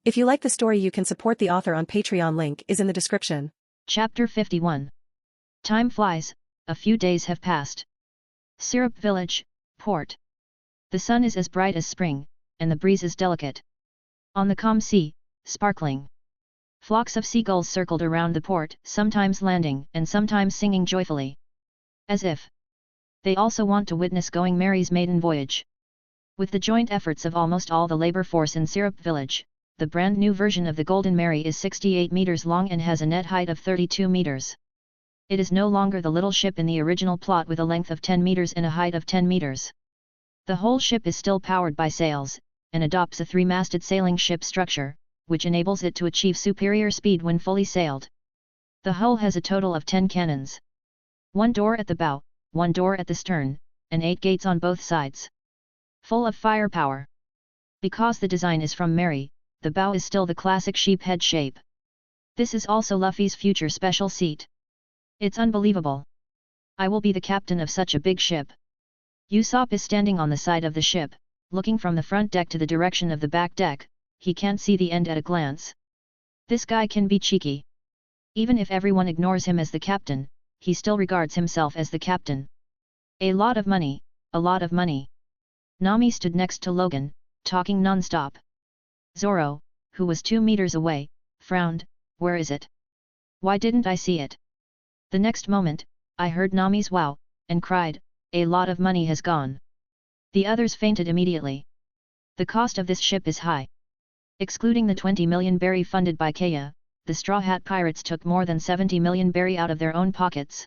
If you like the story, you can support the author on Patreon. Link is in the description. Chapter 51. Time flies, a few days have passed. Syrup Village, Port. The sun is as bright as spring, and the breeze is delicate. On the calm sea, sparkling. Flocks of seagulls circled around the port, sometimes landing and sometimes singing joyfully. As if they also want to witness Going Mary's maiden voyage. With the joint efforts of almost all the labor force in Syrup Village, the brand new version of the Golden Mary is 68 meters long and has a net height of 32 meters. It is no longer the little ship in the original plot with a length of 10 meters and a height of 10 meters. The whole ship is still powered by sails, and adopts a three-masted sailing ship structure, which enables it to achieve superior speed when fully sailed. The hull has a total of 10 cannons. 1 door at the bow, 1 door at the stern, and 8 gates on both sides. Full of firepower. Because the design is from Mary, the bow is still the classic sheep head shape. This is also Luffy's future special seat. It's unbelievable. I will be the captain of such a big ship. Usopp is standing on the side of the ship, looking from the front deck to the direction of the back deck. He can't see the end at a glance. This guy can be cheeky. Even if everyone ignores him as the captain, he still regards himself as the captain. A lot of money, a lot of money. Nami stood next to Logan, talking non-stop. Zoro, who was 2 meters away, frowned. Where is it? Why didn't I see it? The next moment, I heard Nami's wow, and cried, a lot of money has gone. The others fainted immediately. The cost of this ship is high. Excluding the 20 million berry funded by Kaya, the Straw Hat pirates took more than 70 million berry out of their own pockets.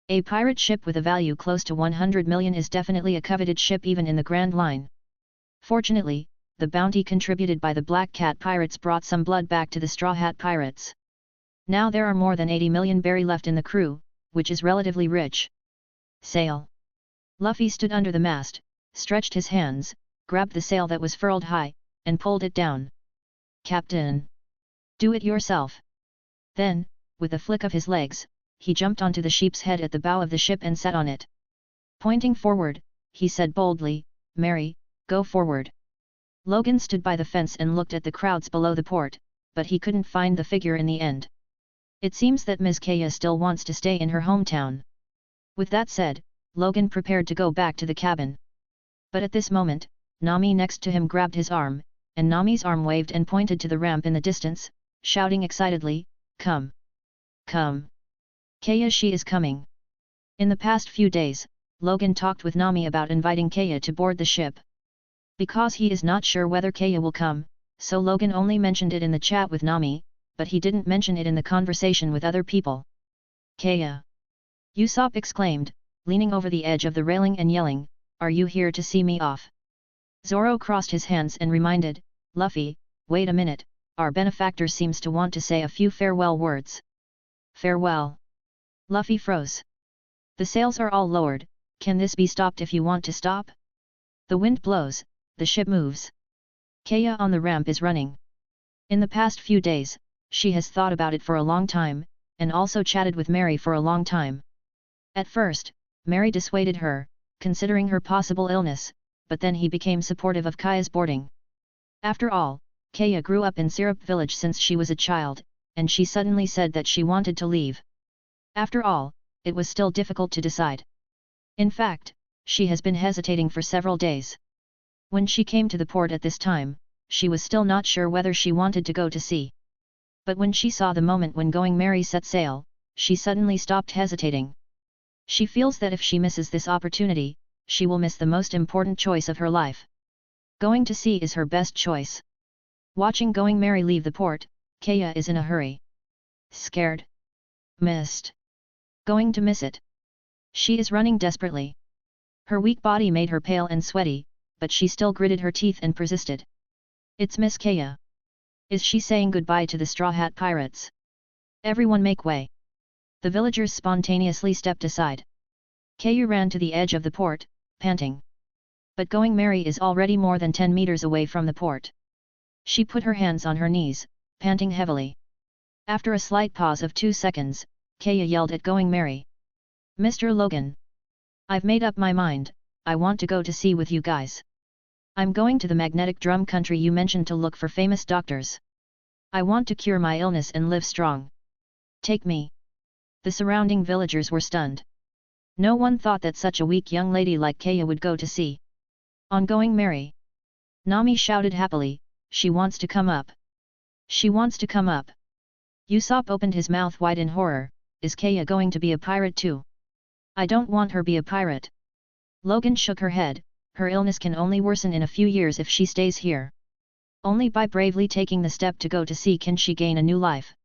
A pirate ship with a value close to 100 million is definitely a coveted ship even in the Grand Line. Fortunately, the bounty contributed by the Black Cat pirates brought some blood back to the Straw Hat pirates. Now there are more than 80 million berry left in the crew, which is relatively rich. Sail. Luffy stood under the mast, stretched his hands, grabbed the sail that was furled high, and pulled it down. Captain! Do it yourself! Then, with a flick of his legs, he jumped onto the sheep's head at the bow of the ship and sat on it. Pointing forward, he said boldly, Mary, go forward. Logan stood by the fence and looked at the crowds below the port, but he couldn't find the figure in the end. It seems that Ms. Kaya still wants to stay in her hometown. With that said, Logan prepared to go back to the cabin. But at this moment, Nami next to him grabbed his arm, and Nami's arm waved and pointed to the ramp in the distance, shouting excitedly, come! Come! Kaya, she is coming! In the past few days, Logan talked with Nami about inviting Kaya to board the ship. Because he is not sure whether Kaya will come, so Logan only mentioned it in the chat with Nami, but he didn't mention it in the conversation with other people. Kaya! Usopp exclaimed, leaning over the edge of the railing and yelling, are you here to see me off? Zoro crossed his hands and reminded, Luffy, wait a minute, our benefactor seems to want to say a few farewell words. Farewell. Luffy froze. The sails are all lowered, can this be stopped if you want to stop? The wind blows, the ship moves. Kaya on the ramp is running. In the past few days, she has thought about it for a long time, and also chatted with Mary for a long time. At first, Mary dissuaded her, considering her possible illness, but then he became supportive of Kaya's boarding. After all, Kaya grew up in Syrup Village since she was a child, and she suddenly said that she wanted to leave. After all, it was still difficult to decide. In fact, she has been hesitating for several days. When she came to the port at this time, she was still not sure whether she wanted to go to sea. But when she saw the moment when Going Mary set sail, she suddenly stopped hesitating. She feels that if she misses this opportunity, she will miss the most important choice of her life. Going to sea is her best choice. Watching Going Mary leave the port, Kaya is in a hurry. Scared. Missed. Going to miss it. She is running desperately. Her weak body made her pale and sweaty, but she still gritted her teeth and persisted. It's Miss Kaya. Is she saying goodbye to the Straw Hat pirates? Everyone make way. The villagers spontaneously stepped aside. Kaya ran to the edge of the port, panting. But Going Mary is already more than 10 meters away from the port. She put her hands on her knees, panting heavily. After a slight pause of 2 seconds, Kaya yelled at Going Mary. Mr. Logan! I've made up my mind, I want to go to sea with you guys. I'm going to the magnetic drum country you mentioned to look for famous doctors. I want to cure my illness and live strong. Take me. The surrounding villagers were stunned. No one thought that such a weak young lady like Kaya would go to sea. Ongoing Mary. Nami shouted happily, she wants to come up. She wants to come up. Usopp opened his mouth wide in horror, is Kaya going to be a pirate too? I don't want her be a pirate. Logan shook her head, her illness can only worsen in a few years if she stays here. Only by bravely taking the step to go to sea can she gain a new life.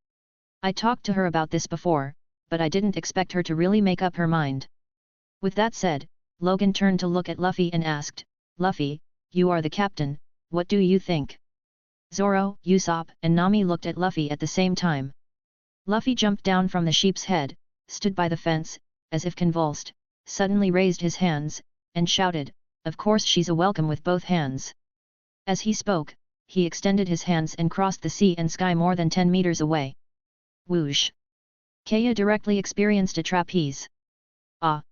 I talked to her about this before, but I didn't expect her to really make up her mind. With that said, Logan turned to look at Luffy and asked, Luffy, you are the captain, what do you think? Zoro, Usopp, and Nami looked at Luffy at the same time. Luffy jumped down from the sheep's head, stood by the fence, as if convulsed, suddenly raised his hands, and shouted, of course she's a welcome with both hands. As he spoke, he extended his hands and crossed the sea and sky more than 10 meters away. Whoosh! Kaya directly experienced a trapeze. Ah!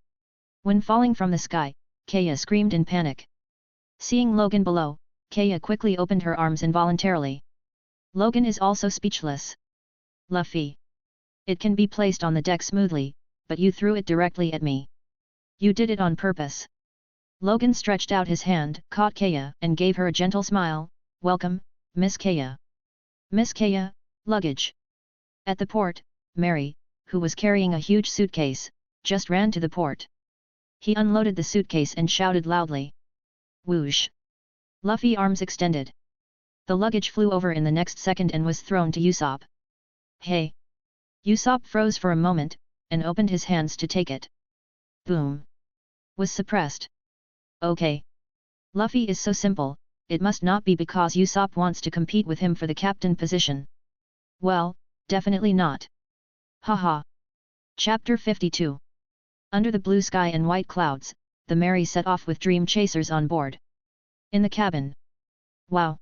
When falling from the sky, Kaya screamed in panic. Seeing Logan below, Kaya quickly opened her arms involuntarily. Logan is also speechless. Luffy. It can be placed on the deck smoothly, but you threw it directly at me. You did it on purpose. Logan stretched out his hand, caught Kaya, and gave her a gentle smile, welcome, Miss Kaya. Miss Kaya, luggage. At the port, Mary, who was carrying a huge suitcase, just ran to the port. He unloaded the suitcase and shouted loudly. Whoosh! Luffy arms extended. The luggage flew over in the next second and was thrown to Usopp. Hey! Usopp froze for a moment, and opened his hands to take it. Boom! Was suppressed. Okay. Luffy is so simple, it must not be because Usopp wants to compete with him for the captain position. Well, definitely not. Haha. Chapter 52. Under the blue sky and white clouds, the Mary set off with dream chasers on board. In the cabin. Wow!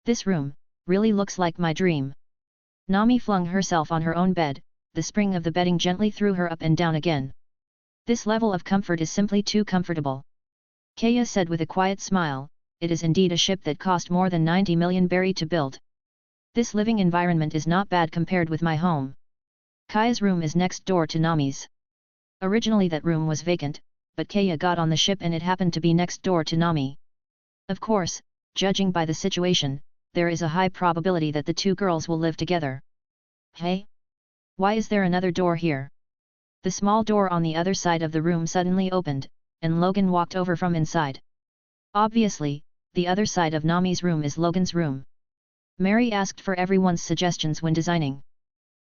This room really looks like my dream. Nami flung herself on her own bed, the spring of the bedding gently threw her up and down again. This level of comfort is simply too comfortable. Kaya said with a quiet smile, it is indeed a ship that cost more than 90 million berry to build. This living environment is not bad compared with my home. Kaya's room is next door to Nami's. Originally that room was vacant, but Kaya got on the ship and it happened to be next door to Nami. Of course, judging by the situation, there is a high probability that the two girls will live together. Hey? Why is there another door here? The small door on the other side of the room suddenly opened, and Logan walked over from inside. Obviously, the other side of Nami's room is Logan's room. Mary asked for everyone's suggestions when designing.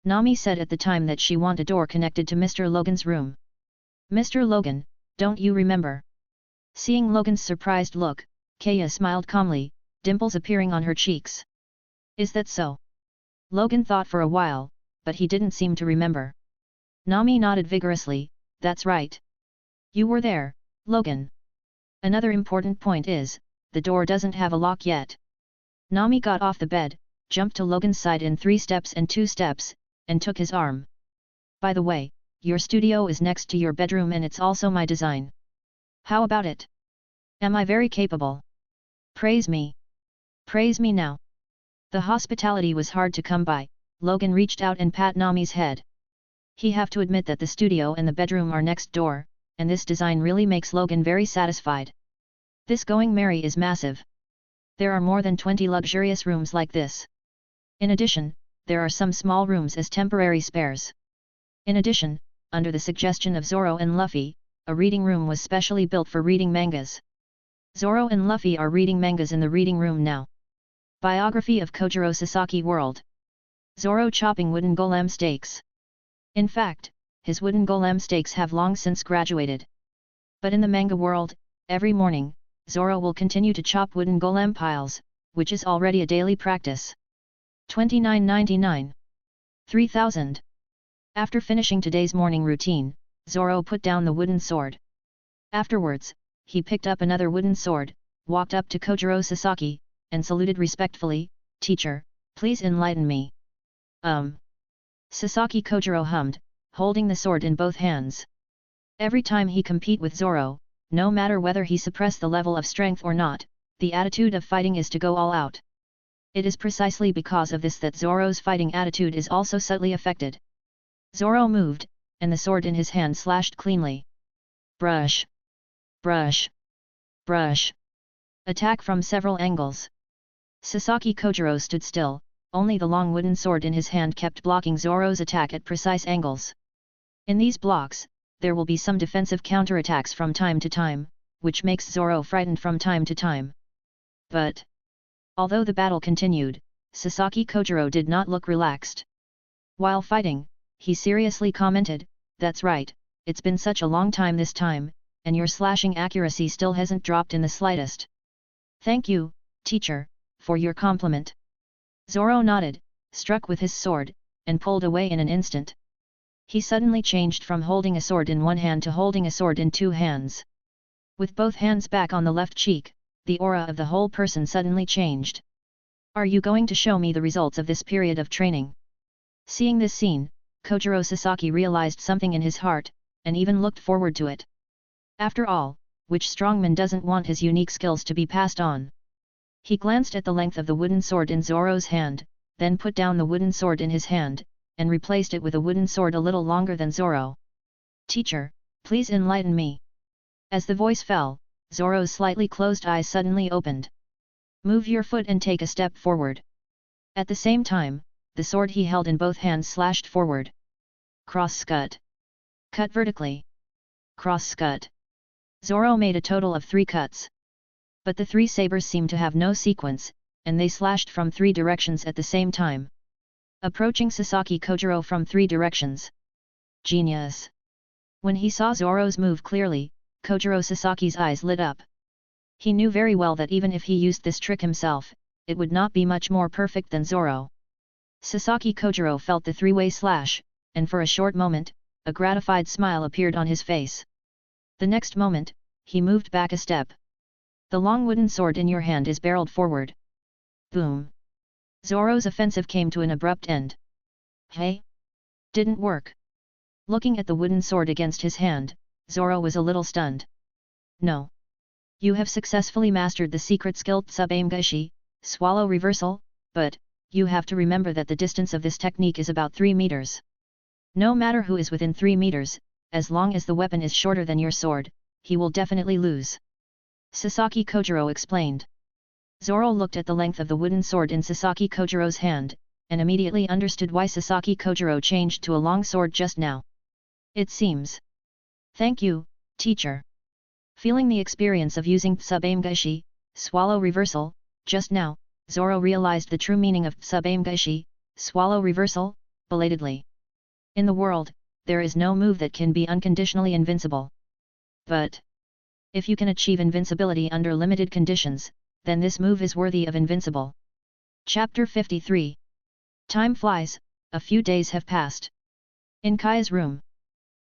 Nami said at the time that she wanted a door connected to Mr. Logan's room. Mr. Logan, don't you remember? Seeing Logan's surprised look, Kaya smiled calmly, dimples appearing on her cheeks. Is that so? Logan thought for a while, but he didn't seem to remember. Nami nodded vigorously, that's right. You were there, Logan. Another important point is, the door doesn't have a lock yet. Nami got off the bed, jumped to Logan's side in 3 steps and 2 steps, and took his arm. By the way, your studio is next to your bedroom and it's also my design. How about it? Am I very capable? Praise me. Praise me now. The hospitality was hard to come by. Logan reached out and pat Nami's head. He have to admit that the studio and the bedroom are next door, and this design really makes Logan very satisfied. This going Mary is massive. There are more than 20 luxurious rooms like this. In addition, there are some small rooms as temporary spares. In addition, under the suggestion of Zoro and Luffy, a reading room was specially built for reading mangas. Zoro and Luffy are reading mangas in the reading room now. Biography of Kojiro Sasaki World. Zoro chopping wooden golem steaks. In fact, his wooden golem steaks have long since graduated. But in the manga world, every morning, Zoro will continue to chop wooden golem piles, which is already a daily practice. 29.99. 3000. After finishing today's morning routine, Zoro put down the wooden sword. Afterwards, he picked up another wooden sword, walked up to Kojiro Sasaki, and saluted respectfully, "Teacher, please enlighten me." Sasaki Kojiro hummed, holding the sword in both hands. Every time he compete with Zoro, no matter whether he suppress the level of strength or not, the attitude of fighting is to go all out. It is precisely because of this that Zoro's fighting attitude is also subtly affected. Zoro moved, and the sword in his hand slashed cleanly. Brush! Brush! Brush! Attack from several angles. Sasaki Kojiro stood still, only the long wooden sword in his hand kept blocking Zoro's attack at precise angles. In these blocks, there will be some defensive counterattacks from time to time, which makes Zoro frightened from time to time. But, although the battle continued, Sasaki Kojiro did not look relaxed. While fighting, he seriously commented, "That's right, it's been such a long time this time, and your slashing accuracy still hasn't dropped in the slightest. Thank you, teacher, for your compliment." Zoro nodded, struck with his sword, and pulled away in an instant. He suddenly changed from holding a sword in one hand to holding a sword in two hands. With both hands back on the left cheek, the aura of the whole person suddenly changed. "Are you going to show me the results of this period of training?" Seeing this scene, Kojiro Sasaki realized something in his heart, and even looked forward to it. After all, which strongman doesn't want his unique skills to be passed on? He glanced at the length of the wooden sword in Zoro's hand, then put down the wooden sword in his hand, and replaced it with a wooden sword a little longer than Zoro. "Teacher, please enlighten me." As the voice fell, Zoro's slightly closed eyes suddenly opened. "Move your foot and take a step forward." At the same time, the sword he held in both hands slashed forward. Cross-cut. Cut vertically. Cross-cut. Zoro made a total of 3 cuts. But the 3 sabers seemed to have no sequence, and they slashed from 3 directions at the same time. Approaching Sasaki Kojiro from 3 directions. Genius! When he saw Zoro's move clearly, Kojiro Sasaki's eyes lit up. He knew very well that even if he used this trick himself, it would not be much more perfect than Zoro. Sasaki Kojiro felt the 3-way slash, and for a short moment, a gratified smile appeared on his face. The next moment, he moved back a step. "The long wooden sword in your hand is barreled forward." Boom! Zoro's offensive came to an abrupt end. "Hey? Didn't work." Looking at the wooden sword against his hand, Zoro was a little stunned. "No. You have successfully mastered the secret skill Tsubamegaeshi, swallow reversal, but, you have to remember that the distance of this technique is about 3 meters. No matter who is within 3 meters, as long as the weapon is shorter than your sword, he will definitely lose." Sasaki Kojiro explained. Zoro looked at the length of the wooden sword in Sasaki Kojiro's hand, and immediately understood why Sasaki Kojiro changed to a long sword just now. "It seems." "Thank you, teacher." Feeling the experience of using Tsubamegaeshi, swallow reversal, just now, Zoro realized the true meaning of Tsubamegaeshi, swallow reversal, belatedly. In the world, there is no move that can be unconditionally invincible. But, if you can achieve invincibility under limited conditions, then this move is worthy of invincible. Chapter 53. Time flies, a few days have passed. In Kaya's room.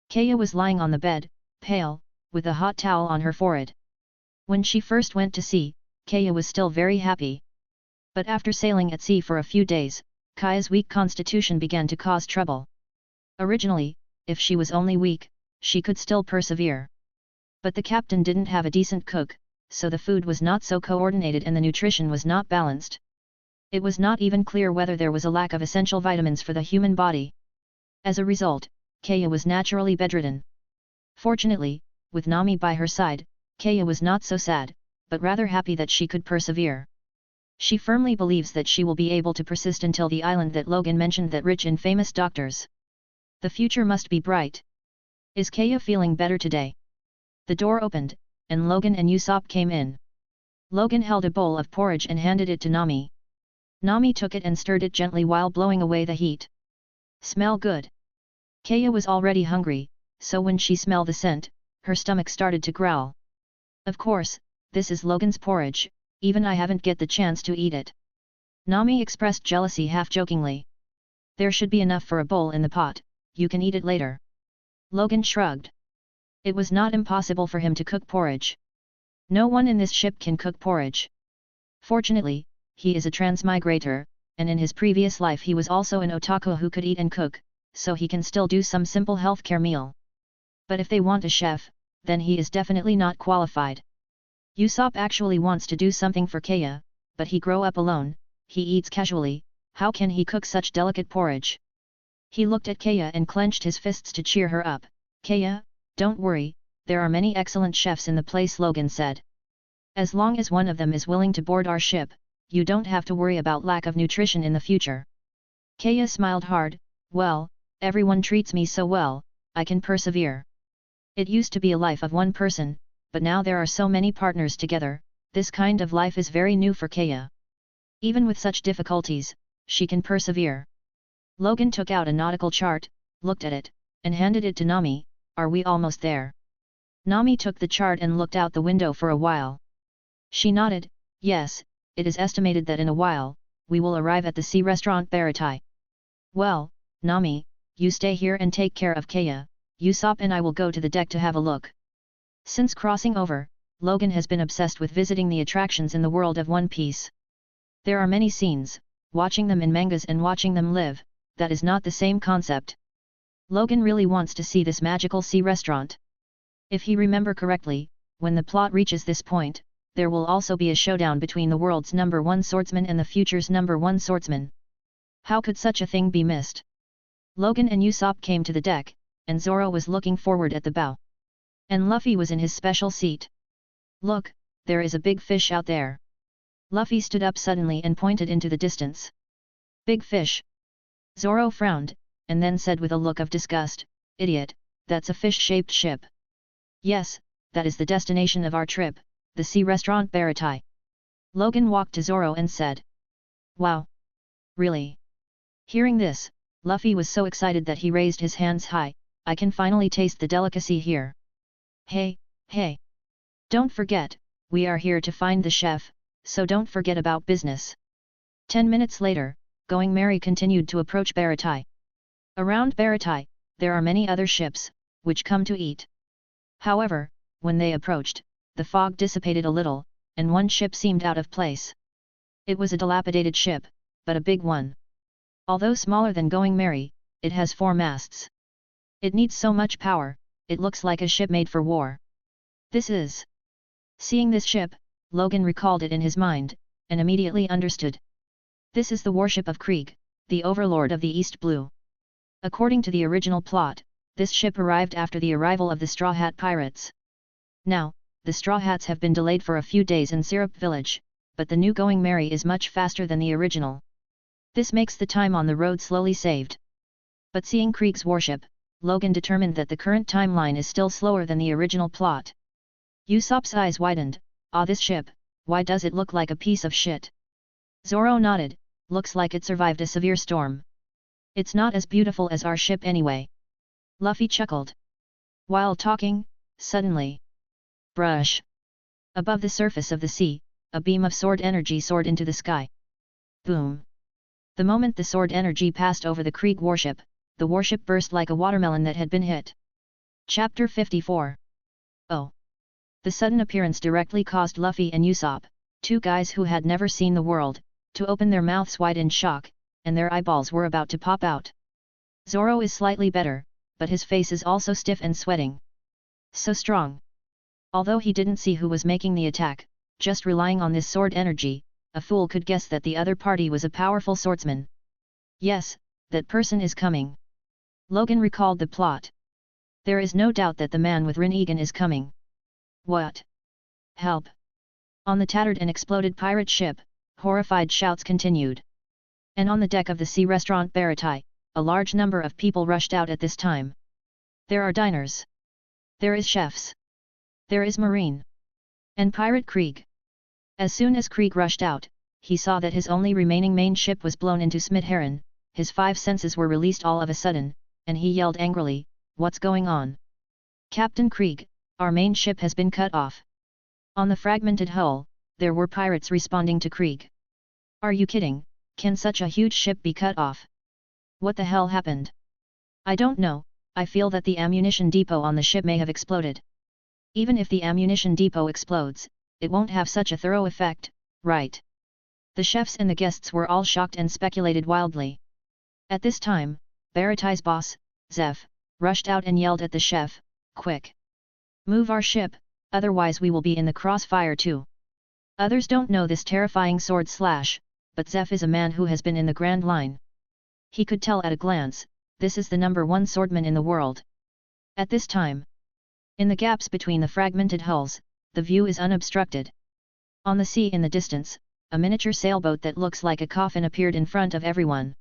Kaya was lying on the bed, pale, with a hot towel on her forehead. When she first went to sea, Kaya was still very happy. But after sailing at sea for a few days, Kaya's weak constitution began to cause trouble. Originally, if she was only weak, she could still persevere. But the captain didn't have a decent cook, so the food was not so coordinated and the nutrition was not balanced. It was not even clear whether there was a lack of essential vitamins for the human body. As a result, Kaya was naturally bedridden. Fortunately, with Nami by her side, Kaya was not so sad, but rather happy that she could persevere. She firmly believes that she will be able to persist until the island that Logan mentioned that rich in famous doctors. The future must be bright. Is Kaya feeling better today? The door opened, and Logan and Usopp came in. Logan held a bowl of porridge and handed it to Nami. Nami took it and stirred it gently while blowing away the heat. "Smell good." Kaya was already hungry, so when she smelled the scent, her stomach started to growl. "Of course, this is Logan's porridge, even I haven't get the chance to eat it." Nami expressed jealousy half-jokingly. "There should be enough for a bowl in the pot, you can eat it later." Logan shrugged. It was not impossible for him to cook porridge. No one in this ship can cook porridge. Fortunately, he is a transmigrator, and in his previous life he was also an otaku who could eat and cook, so he can still do some simple healthcare meal. But if they want a chef, then he is definitely not qualified. Usopp actually wants to do something for Kaya, but he grow up alone, he eats casually, how can he cook such delicate porridge? He looked at Kaya and clenched his fists to cheer her up. Kaya, don't worry, there are many excellent chefs in the place, Logan said. As long as one of them is willing to board our ship, you don't have to worry about lack of nutrition in the future. Kaya smiled hard, well, everyone treats me so well, I can persevere. It used to be a life of one person, but now there are so many partners together, this kind of life is very new for Kaya. Even with such difficulties, she can persevere. Logan took out a nautical chart, looked at it, and handed it to Nami. Are we almost there? Nami took the chart and looked out the window for a while. She nodded, yes, it is estimated that in a while, we will arrive at the sea restaurant Baratai. Well, Nami, you stay here and take care of Kaya, Usopp and I will go to the deck to have a look. Since crossing over, Logan has been obsessed with visiting the attractions in the world of One Piece. There are many scenes, watching them in mangas and watching them live, that is not the same concept. Logan really wants to see this magical sea restaurant. If he remember correctly, when the plot reaches this point, there will also be a showdown between the world's #1 swordsman and the future's #1 swordsman. How could such a thing be missed? Logan and Usopp came to the deck, and Zoro was looking forward at the bow. And Luffy was in his special seat. Look, there is a big fish out there. Luffy stood up suddenly and pointed into the distance. Big fish. Zoro frowned, and then said with a look of disgust, idiot, that's a fish-shaped ship. Yes, that is the destination of our trip, the sea restaurant Baratai. Logan walked to Zoro and said. Wow! Really? Hearing this, Luffy was so excited that he raised his hands high, I can finally taste the delicacy here. Hey, hey! Don't forget, we are here to find the chef, so don't forget about business. 10 minutes later, Going Merry continued to approach Baratai. Around Baratai, there are many other ships, which come to eat. However, when they approached, the fog dissipated a little, and one ship seemed out of place. It was a dilapidated ship, but a big one. Although smaller than Going Merry, it has 4 masts. It needs so much power, it looks like a ship made for war. This is... Seeing this ship, Logan recalled it in his mind, and immediately understood. This is the warship of Krieg, the overlord of the East Blue. According to the original plot, this ship arrived after the arrival of the Straw Hat pirates. Now, the Straw Hats have been delayed for a few days in Syrup Village, but the new Going Merry is much faster than the original. This makes the time on the road slowly saved. But seeing Krieg's warship, Logan determined that the current timeline is still slower than the original plot. Usopp's eyes widened, this ship, why does it look like a piece of shit? Zoro nodded, looks like it survived a severe storm. It's not as beautiful as our ship anyway. Luffy chuckled. While talking, suddenly... Brush! Above the surface of the sea, a beam of sword energy soared into the sky. Boom! The moment the sword energy passed over the Krieg warship, the warship burst like a watermelon that had been hit. Chapter 54. Oh! The sudden appearance directly caused Luffy and Usopp, 2 guys who had never seen the world, to open their mouths wide in shock, and their eyeballs were about to pop out. Zoro is slightly better, but his face is also stiff and sweating. So strong. Although he didn't see who was making the attack, just relying on this sword energy, a fool could guess that the other party was a powerful swordsman. Yes, that person is coming. Logan recalled the plot. There is no doubt that the man with Rinnegan is coming. What? Help! On the tattered and exploded pirate ship, horrified shouts continued. And on the deck of the sea restaurant Baratai, a large number of people rushed out at this time. There are diners. There is chefs. There is Marine. And Pirate Krieg. As soon as Krieg rushed out, he saw that his only remaining main ship was blown into Smithheron, his 5 senses were released all of a sudden, and he yelled angrily, what's going on? Captain Krieg, our main ship has been cut off. On the fragmented hull, there were pirates responding to Krieg. Are you kidding? Can such a huge ship be cut off? What the hell happened? I don't know, I feel that the ammunition depot on the ship may have exploded. Even if the ammunition depot explodes, it won't have such a thorough effect, right? The chefs and the guests were all shocked and speculated wildly. At this time, Baratai's boss, Zeph, rushed out and yelled at the chef, quick! Move our ship, otherwise we will be in the crossfire too. Others don't know this terrifying sword slash, but Zeph is a man who has been in the Grand Line. He could tell at a glance, this is the #1 swordman in the world. At this time, in the gaps between the fragmented hulls, the view is unobstructed. On the sea in the distance, a miniature sailboat that looks like a coffin appeared in front of everyone.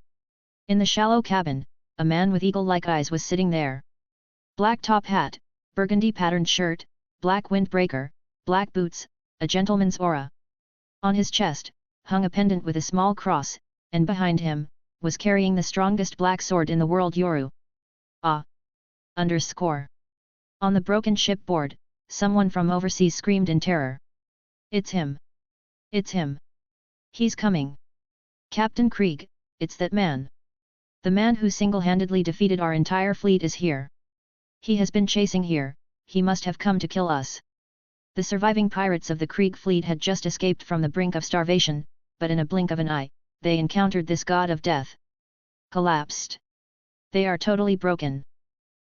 In the shallow cabin, a man with eagle-like eyes was sitting there. Black top hat, burgundy patterned shirt, black windbreaker, black boots, a gentleman's aura. On his chest, hung a pendant with a small cross, and behind him, was carrying the strongest black sword in the world, Yoru. Ah! _ On the broken shipboard, someone from overseas screamed in terror. It's him! It's him! He's coming! Captain Krieg, it's that man! The man who single-handedly defeated our entire fleet is here. He has been chasing here, he must have come to kill us. The surviving pirates of the Krieg fleet had just escaped from the brink of starvation, but in a blink of an eye, they encountered this god of death. Collapsed. They are totally broken.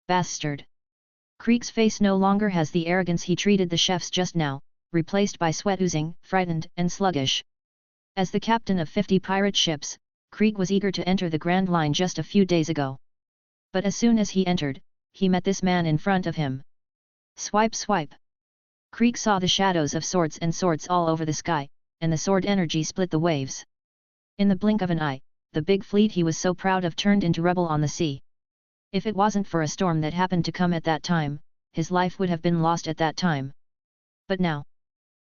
Bastard. Krieg's face no longer has the arrogance he treated the chefs just now, replaced by sweat oozing, frightened and sluggish. As the captain of 50 pirate ships, Krieg was eager to enter the Grand Line just a few days ago. But as soon as he entered, he met this man in front of him. Swipe swipe. Krieg saw the shadows of swords and swords all over the sky, and the sword energy split the waves. In the blink of an eye, the big fleet he was so proud of turned into rubble on the sea. If it wasn't for a storm that happened to come at that time, his life would have been lost at that time. But now,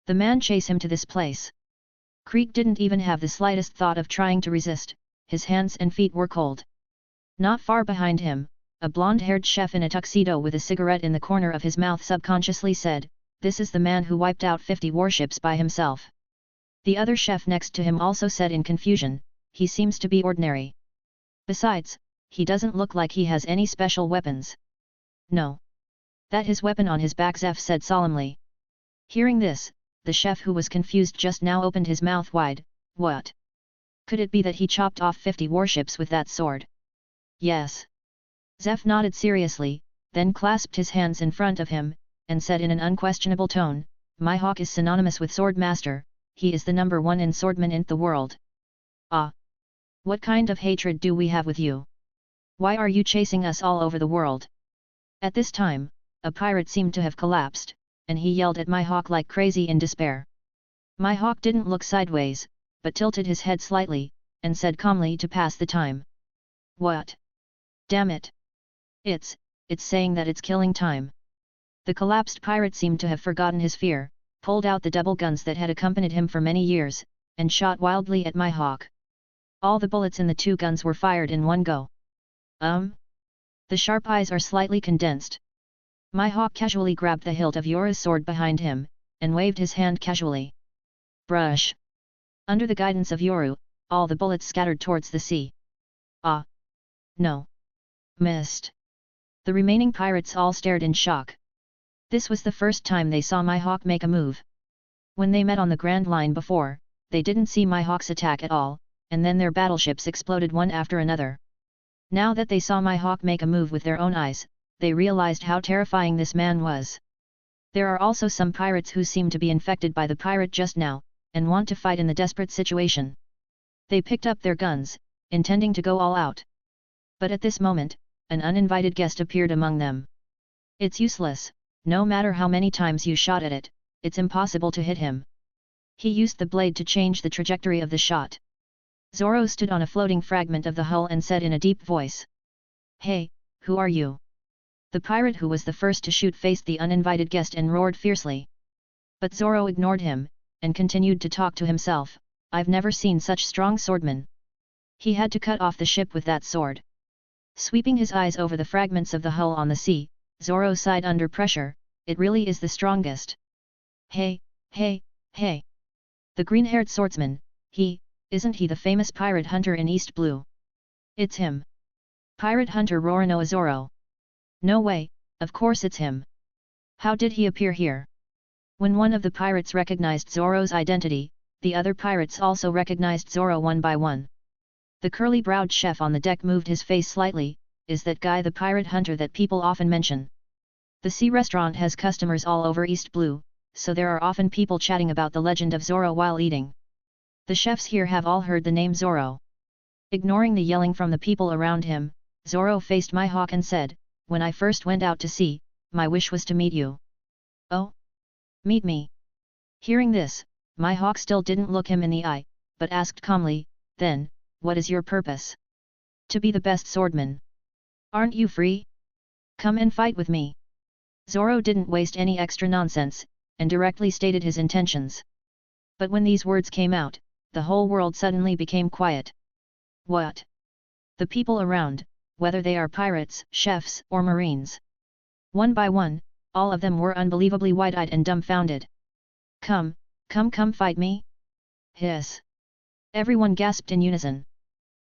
the man chased him to this place. Krieg didn't even have the slightest thought of trying to resist, his hands and feet were cold. Not far behind him, a blonde-haired chef in a tuxedo with a cigarette in the corner of his mouth subconsciously said, "This is the man who wiped out 50 warships by himself." The other chef next to him also said in confusion, "He seems to be ordinary. Besides, he doesn't look like he has any special weapons." "No. That his weapon on his back," Zeph said solemnly. Hearing this, the chef who was confused just now opened his mouth wide. What? Could it be that he chopped off 50 warships with that sword? Yes. Zeph nodded seriously, then clasped his hands in front of him, and said in an unquestionable tone, "My hawk is synonymous with sword master, he is the #1 in swordman in the world." "Ah! What kind of hatred do we have with you? Why are you chasing us all over the world?" At this time, a pirate seemed to have collapsed, and he yelled at my hawk like crazy in despair. My hawk didn't look sideways, but tilted his head slightly, and said calmly to pass the time. "What? Damn it! It's saying that it's killing time." The collapsed pirate seemed to have forgotten his fear, pulled out the double guns that had accompanied him for many years, and shot wildly at my hawk. All the bullets in the 2 guns were fired in one go. The sharp eyes are slightly condensed. My hawk casually grabbed the hilt of Yoru's sword behind him, and waved his hand casually. Brush! Under the guidance of Yoru, all the bullets scattered towards the sea. Ah! No! Missed! The remaining pirates all stared in shock. This was the first time they saw my hawk make a move. When they met on the Grand Line before, they didn't see my hawk's attack at all, and then their battleships exploded one after another. Now that they saw my hawk make a move with their own eyes, they realized how terrifying this man was. There are also some pirates who seem to be infected by the pirate just now, and want to fight in the desperate situation. They picked up their guns, intending to go all out. But at this moment, an uninvited guest appeared among them. "It's useless, no matter how many times you shot at it, it's impossible to hit him." He used the blade to change the trajectory of the shot. Zoro stood on a floating fragment of the hull and said in a deep voice. "Hey, who are you?" The pirate who was the first to shoot faced the uninvited guest and roared fiercely. But Zoro ignored him, and continued to talk to himself, "I've never seen such strong swordmen. He had to cut off the ship with that sword." Sweeping his eyes over the fragments of the hull on the sea, Zoro sighed under pressure, "It really is the strongest. Hey, hey, hey! The green-haired swordsman, isn't he the famous pirate hunter in East Blue? It's him. Pirate hunter Roronoa Zoro. No way, of course it's him. How did he appear here?" When one of the pirates recognized Zoro's identity, the other pirates also recognized Zoro one by one. The curly-browed chef on the deck moved his face slightly. "Is that guy the pirate hunter that people often mention?" The Sea restaurant has customers all over East Blue, so there are often people chatting about the legend of Zoro while eating. The chefs here have all heard the name Zoro. Ignoring the yelling from the people around him, Zoro faced Mihawk and said, "When I first went out to sea, my wish was to meet you." "Oh? Meet me?" Hearing this, Mihawk still didn't look him in the eye, but asked calmly, "Then, what is your purpose?" "To be the best swordman. Aren't you free? Come and fight with me." Zoro didn't waste any extra nonsense, and directly stated his intentions. But when these words came out, the whole world suddenly became quiet. What? The people around, whether they are pirates, chefs, or marines. One by one, all of them were unbelievably wide-eyed and dumbfounded. Come fight me?" "Hiss!" Everyone gasped in unison.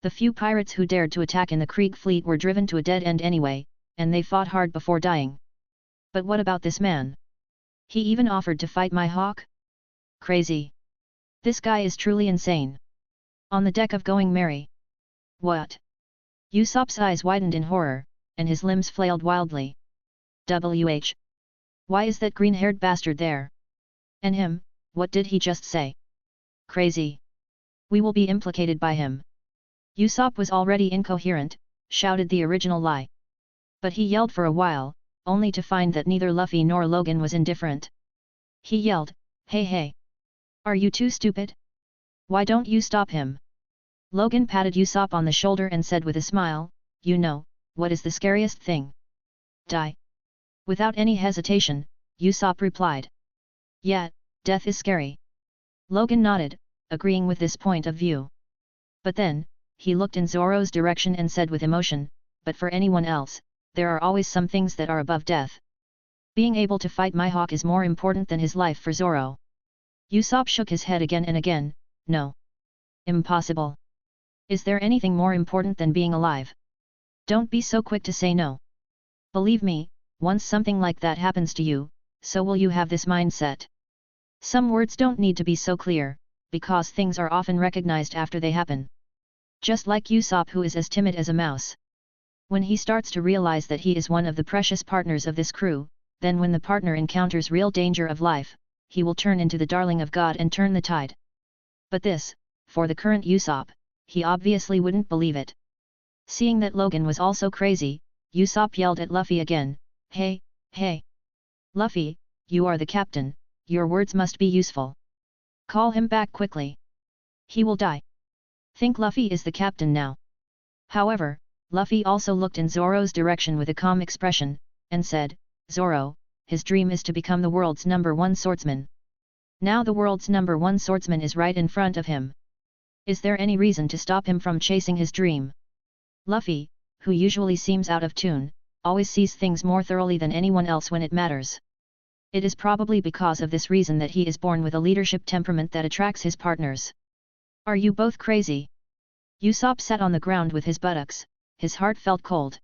The few pirates who dared to attack in the Krieg fleet were driven to a dead end anyway, and they fought hard before dying. But what about this man? He even offered to fight Mihawk? Crazy! This guy is truly insane. On the deck of Going Merry. What? Usopp's eyes widened in horror, and his limbs flailed wildly. WH! Why is that green-haired bastard there? And him, what did he just say? Crazy! We will be implicated by him. Usopp was already incoherent, shouted the original lie. But he yelled for a while, only to find that neither Luffy nor Logan was indifferent. He yelled, Hey! Are you too stupid? Why don't you stop him?" Logan patted Usopp on the shoulder and said with a smile, "You know, what is the scariest thing? Die." Without any hesitation, Usopp replied. "Yeah, death is scary." Logan nodded, agreeing with this point of view. But then, he looked in Zoro's direction and said with emotion, "But for anyone else, there are always some things that are above death. Being able to fight Mihawk is more important than his life for Zoro." Usopp shook his head again and again, "No. Impossible. Is there anything more important than being alive? Don't be so quick to say no. Believe me, once something like that happens to you, so will you have this mindset. Some words don't need to be so clear, because things are often recognized after they happen. Just like Usopp, who is as timid as a mouse. When he starts to realize that he is one of the precious partners of this crew, then when the partner encounters real danger of life, he will turn into the darling of God and turn the tide. But this, for the current Usopp, he obviously wouldn't believe it. Seeing that Logan was also crazy, Usopp yelled at Luffy again, Hey! Luffy, you are the captain, your words must be useful. Call him back quickly. He will die. Think Luffy is the captain now." However, Luffy also looked in Zoro's direction with a calm expression, and said, "Zoro, his dream is to become the world's #1 swordsman. Now the world's #1 swordsman is right in front of him. Is there any reason to stop him from chasing his dream?" Luffy, who usually seems out of tune, always sees things more thoroughly than anyone else when it matters. It is probably because of this reason that he is born with a leadership temperament that attracts his partners. "Are you both crazy?" Usopp sat on the ground with his buttocks, his heart felt cold.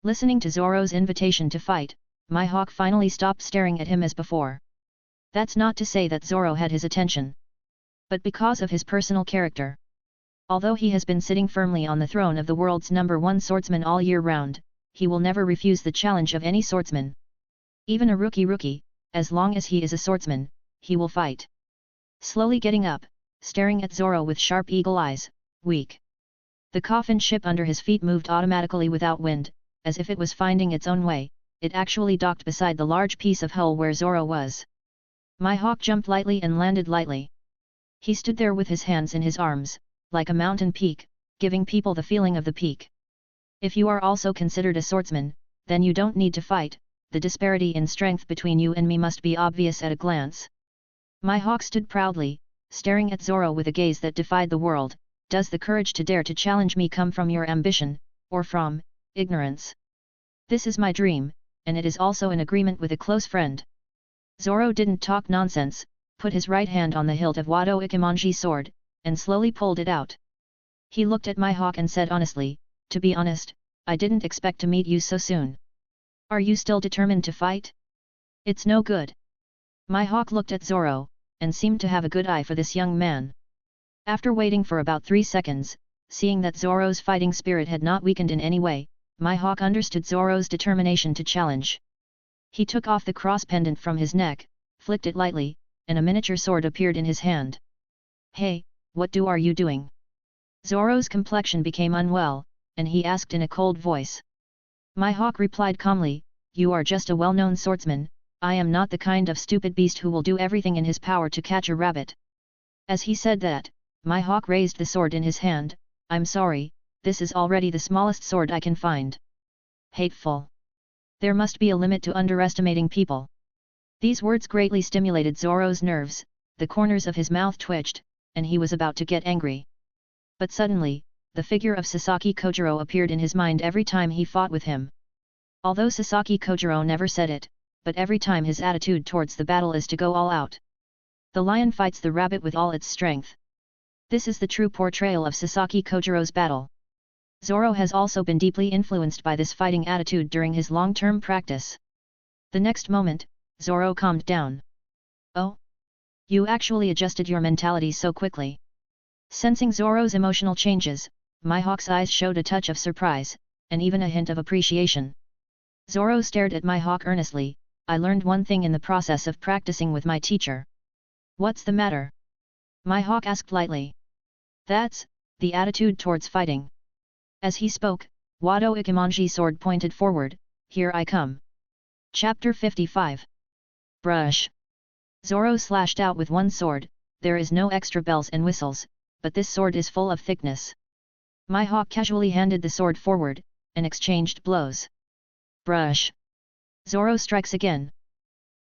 Listening to Zoro's invitation to fight, Mihawk finally stopped staring at him as before. That's not to say that Zoro had his attention. But because of his personal character. Although he has been sitting firmly on the throne of the world's #1 swordsman all year round, he will never refuse the challenge of any swordsman. Even a rookie, as long as he is a swordsman, he will fight. Slowly getting up, staring at Zoro with sharp eagle eyes, weak. The coffin ship under his feet moved automatically without wind, as if it was finding its own way. It actually docked beside the large piece of hull where Zoro was. Mihawk jumped lightly and landed lightly. He stood there with his hands in his arms, like a mountain peak, giving people the feeling of the peak. If you are also considered a swordsman, then you don't need to fight, the disparity in strength between you and me must be obvious at a glance. Mihawk stood proudly, staring at Zoro with a gaze that defied the world. Does the courage to dare to challenge me come from your ambition, or from ignorance? This is my dream, and it is also an agreement with a close friend. Zoro didn't talk nonsense, put his right hand on the hilt of Wado Ikimonji's sword, and slowly pulled it out. He looked at Mihawk and said honestly, "To be honest, I didn't expect to meet you so soon. Are you still determined to fight?" "It's no good." Mihawk looked at Zoro, and seemed to have a good eye for this young man. After waiting for about 3 seconds, seeing that Zoro's fighting spirit had not weakened in any way, Mihawk understood Zoro's determination to challenge. He took off the cross pendant from his neck, flicked it lightly, and a miniature sword appeared in his hand. "Hey, what are you doing?" Zoro's complexion became unwell, and he asked in a cold voice. Mihawk replied calmly, "You are just a well-known swordsman, I am not the kind of stupid beast who will do everything in his power to catch a rabbit." As he said that, Mihawk raised the sword in his hand. "I'm sorry, this is already the smallest sword I can find." Hateful. There must be a limit to underestimating people. These words greatly stimulated Zoro's nerves, the corners of his mouth twitched, and he was about to get angry. But suddenly, the figure of Sasaki Kojiro appeared in his mind every time he fought with him. Although Sasaki Kojiro never said it, but every time his attitude towards the battle is to go all out. The lion fights the rabbit with all its strength. This is the true portrayal of Sasaki Kojiro's battle. Zoro has also been deeply influenced by this fighting attitude during his long-term practice. The next moment, Zoro calmed down. "Oh? You actually adjusted your mentality so quickly." Sensing Zoro's emotional changes, Mihawk's eyes showed a touch of surprise, and even a hint of appreciation. Zoro stared at Mihawk earnestly. "I learned one thing in the process of practicing with my teacher." "What's the matter?" Mihawk asked lightly. "That's the attitude towards fighting." As he spoke, Wado Ikemonji's sword pointed forward. "Here I come." Chapter 55. Brush. Zoro slashed out with one sword. There is no extra bells and whistles, but this sword is full of thickness. Mihawk casually handed the sword forward, and exchanged blows. Brush. Zoro strikes again.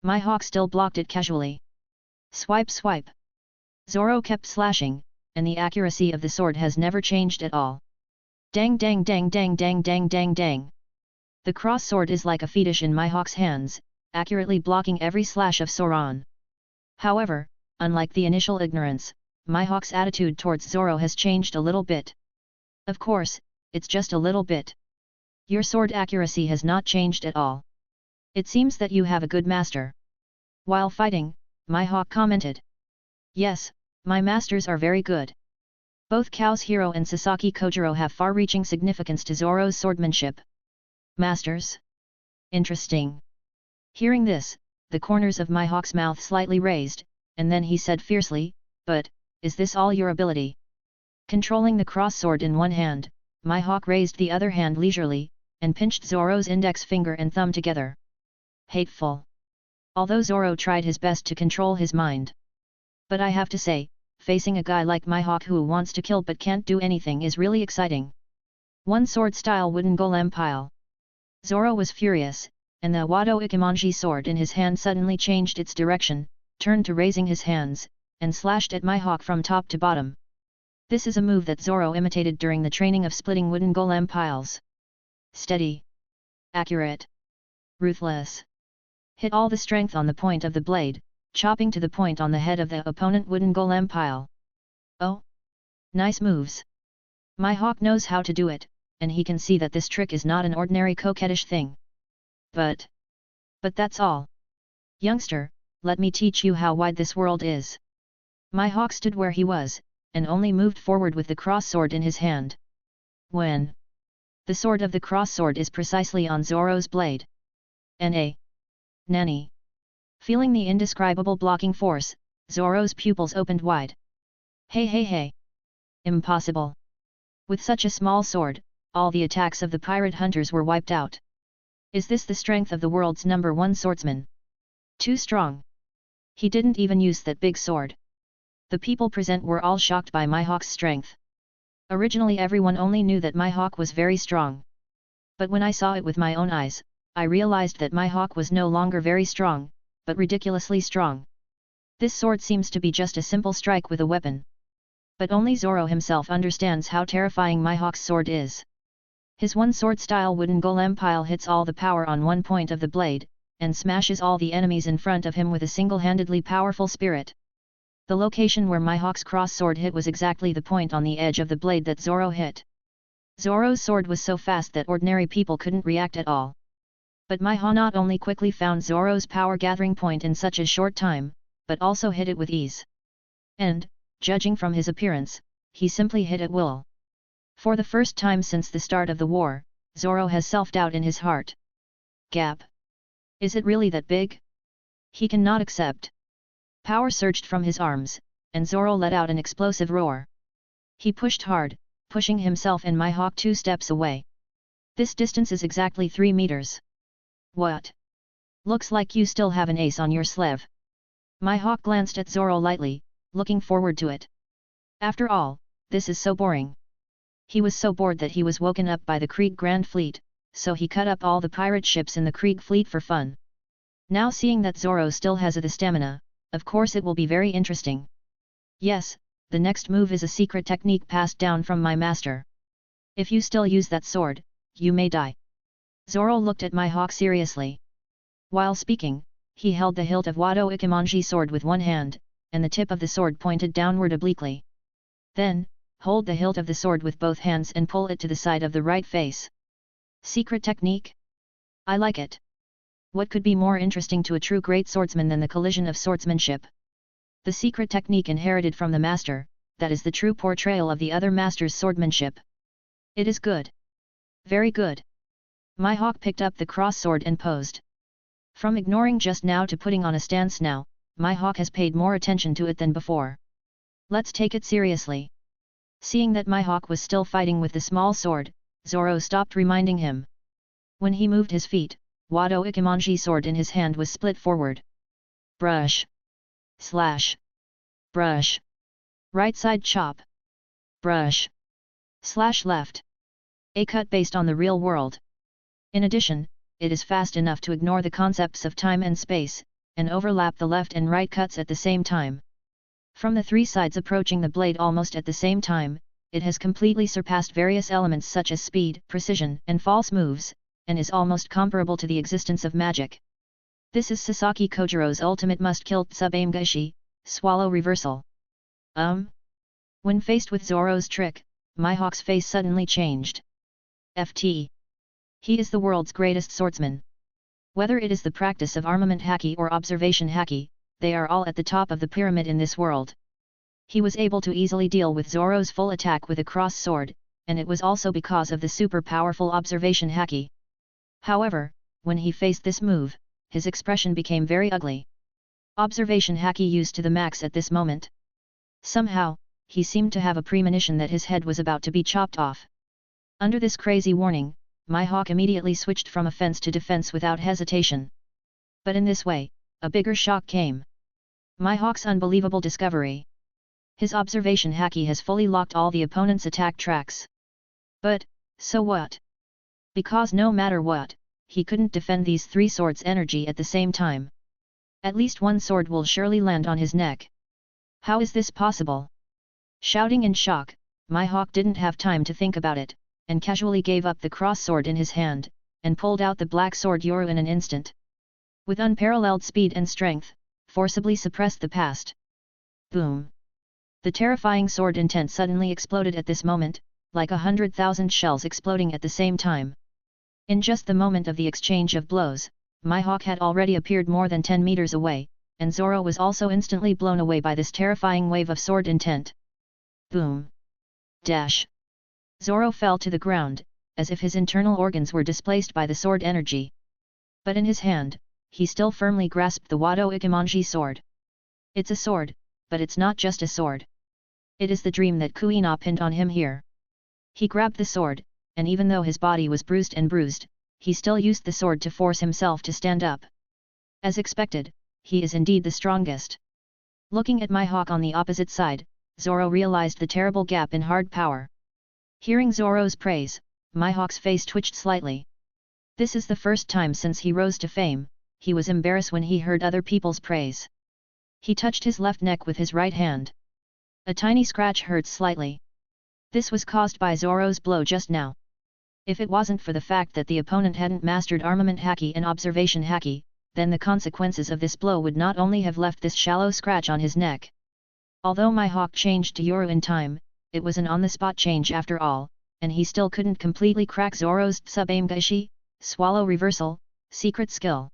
Mihawk still blocked it casually. Swipe swipe. Zoro kept slashing, and the accuracy of the sword has never changed at all. Dang dang dang dang dang dang dang dang. The cross sword is like a fetish in Mihawk's hands, accurately blocking every slash of Soran. However, unlike the initial ignorance, Mihawk's attitude towards Zoro has changed a little bit. Of course, it's just a little bit. Your sword accuracy has not changed at all. It seems that you have a good master. While fighting, Mihawk commented. Yes, my masters are very good. Both Chaos Hero and Sasaki Kojiro have far-reaching significance to Zoro's swordsmanship. Masters? Interesting. Hearing this, the corners of Mihawk's mouth slightly raised, and then he said fiercely, "But, is this all your ability?" Controlling the cross sword in one hand, Mihawk raised the other hand leisurely, and pinched Zoro's index finger and thumb together. Hateful. Although Zoro tried his best to control his mind. But I have to say, facing a guy like Mihawk who wants to kill but can't do anything is really exciting. One sword-style wooden golem pile. Zoro was furious, and the Wado Ikemonji sword in his hand suddenly changed its direction, turned to raising his hands, and slashed at Mihawk from top to bottom. This is a move that Zoro imitated during the training of splitting wooden golem piles. Steady. Accurate. Ruthless. Hit all the strength on the point of the blade, chopping to the point on the head of the opponent wooden golem pile. Oh! Nice moves. Mihawk knows how to do it, and he can see that this trick is not an ordinary coquettish thing. But that's all. Youngster, let me teach you how wide this world is. Mihawk stood where he was, and only moved forward with the cross sword in his hand. When the sword of the cross sword is precisely on Zoro's blade. N.A. Nanny. Feeling the indescribable blocking force, Zoro's pupils opened wide. Hey hey hey! Impossible! With such a small sword, all the attacks of the pirate hunters were wiped out. Is this the strength of the world's #1 swordsman? Too strong. He didn't even use that big sword. The people present were all shocked by Mihawk's strength. Originally everyone only knew that Mihawk was very strong. But when I saw it with my own eyes, I realized that Mihawk was no longer very strong, but ridiculously strong. This sword seems to be just a simple strike with a weapon. But only Zoro himself understands how terrifying Mihawk's sword is. His one sword-style wooden golem pile hits all the power on one point of the blade, and smashes all the enemies in front of him with a single-handedly powerful spirit. The location where Mihawk's cross sword hit was exactly the point on the edge of the blade that Zoro hit. Zoro's sword was so fast that ordinary people couldn't react at all. But Mihawk not only quickly found Zoro's power gathering point in such a short time, but also hit it with ease. And, judging from his appearance, he simply hit at will. For the first time since the start of the war, Zoro has self-doubt in his heart. Gap. Is it really that big? He cannot accept. Power surged from his arms, and Zoro let out an explosive roar. He pushed hard, pushing himself and Mihawk 2 steps away. This distance is exactly 3 meters. What? Looks like you still have an ace on your sleeve. Mihawk glanced at Zoro lightly, looking forward to it. After all, this is so boring. He was so bored that he was woken up by the Krieg Grand Fleet, so he cut up all the pirate ships in the Krieg Fleet for fun. Now seeing that Zoro still has the stamina, of course it will be very interesting. Yes, the next move is a secret technique passed down from my master. If you still use that sword, you may die. Zoro looked at Mihawk seriously. While speaking, he held the hilt of Wado Ikemonji sword with one hand, and the tip of the sword pointed downward obliquely. Then, hold the hilt of the sword with both hands and pull it to the side of the right face. Secret technique? I like it. What could be more interesting to a true great swordsman than the collision of swordsmanship? The secret technique inherited from the master, that is the true portrayal of the other master's swordsmanship. It is good. Very good. Mihawk picked up the cross sword and posed. From ignoring just now to putting on a stance now, Mihawk has paid more attention to it than before. Let's take it seriously. Seeing that Mihawk was still fighting with the small sword, Zoro stopped reminding him. When he moved his feet, Wado Ikemonji sword in his hand was split forward. Brush. Slash. Brush. Right side chop. Brush. Slash left. A cut based on the real world. In addition, it is fast enough to ignore the concepts of time and space, and overlap the left and right cuts at the same time. From the three sides approaching the blade almost at the same time, it has completely surpassed various elements such as speed, precision, and false moves, and is almost comparable to the existence of magic. This is Sasaki Kojiro's ultimate must-kill Tsubame Gaishi, swallow reversal. When faced with Zoro's trick, Mihawk's face suddenly changed. FT. He is the world's greatest swordsman. Whether it is the practice of armament haki or observation haki, they are all at the top of the pyramid in this world. He was able to easily deal with Zoro's full attack with a cross sword, and it was also because of the super powerful observation haki. However, when he faced this move, his expression became very ugly. Observation haki used to the max at this moment. Somehow, he seemed to have a premonition that his head was about to be chopped off. Under this crazy warning, Mihawk immediately switched from offense to defense without hesitation. But in this way, a bigger shock came. Mihawk's unbelievable discovery. His observation haki has fully locked all the opponent's attack tracks. But, so what? Because no matter what, he couldn't defend these three swords' energy at the same time. At least one sword will surely land on his neck. How is this possible? Shouting in shock, Mihawk didn't have time to think about it, and casually gave up the cross sword in his hand, and pulled out the black sword Yoru in an instant. With unparalleled speed and strength, forcibly suppressed the past. Boom! The terrifying sword intent suddenly exploded at this moment, like 100,000 shells exploding at the same time. In just the moment of the exchange of blows, Mihawk had already appeared more than 10 meters away, and Zoro was also instantly blown away by this terrifying wave of sword intent. Boom! Dash! Zoro fell to the ground, as if his internal organs were displaced by the sword energy. But in his hand, he still firmly grasped the Wado Ikemonji sword. It's a sword, but it's not just a sword. It is the dream that Kuina pinned on him here. He grabbed the sword, and even though his body was bruised, he still used the sword to force himself to stand up. As expected, he is indeed the strongest. Looking at Mihawk on the opposite side, Zoro realized the terrible gap in hard power. Hearing Zoro's praise, Mihawk's face twitched slightly. This is the first time since he rose to fame, he was embarrassed when he heard other people's praise. He touched his left neck with his right hand. A tiny scratch hurt slightly. This was caused by Zoro's blow just now. If it wasn't for the fact that the opponent hadn't mastered armament haki and observation haki, then the consequences of this blow would not only have left this shallow scratch on his neck. Although Mihawk changed to Yoru in time, it was an on-the-spot change after all, and he still couldn't completely crack Zoro's Tsubame Gaishi, swallow reversal, secret skill.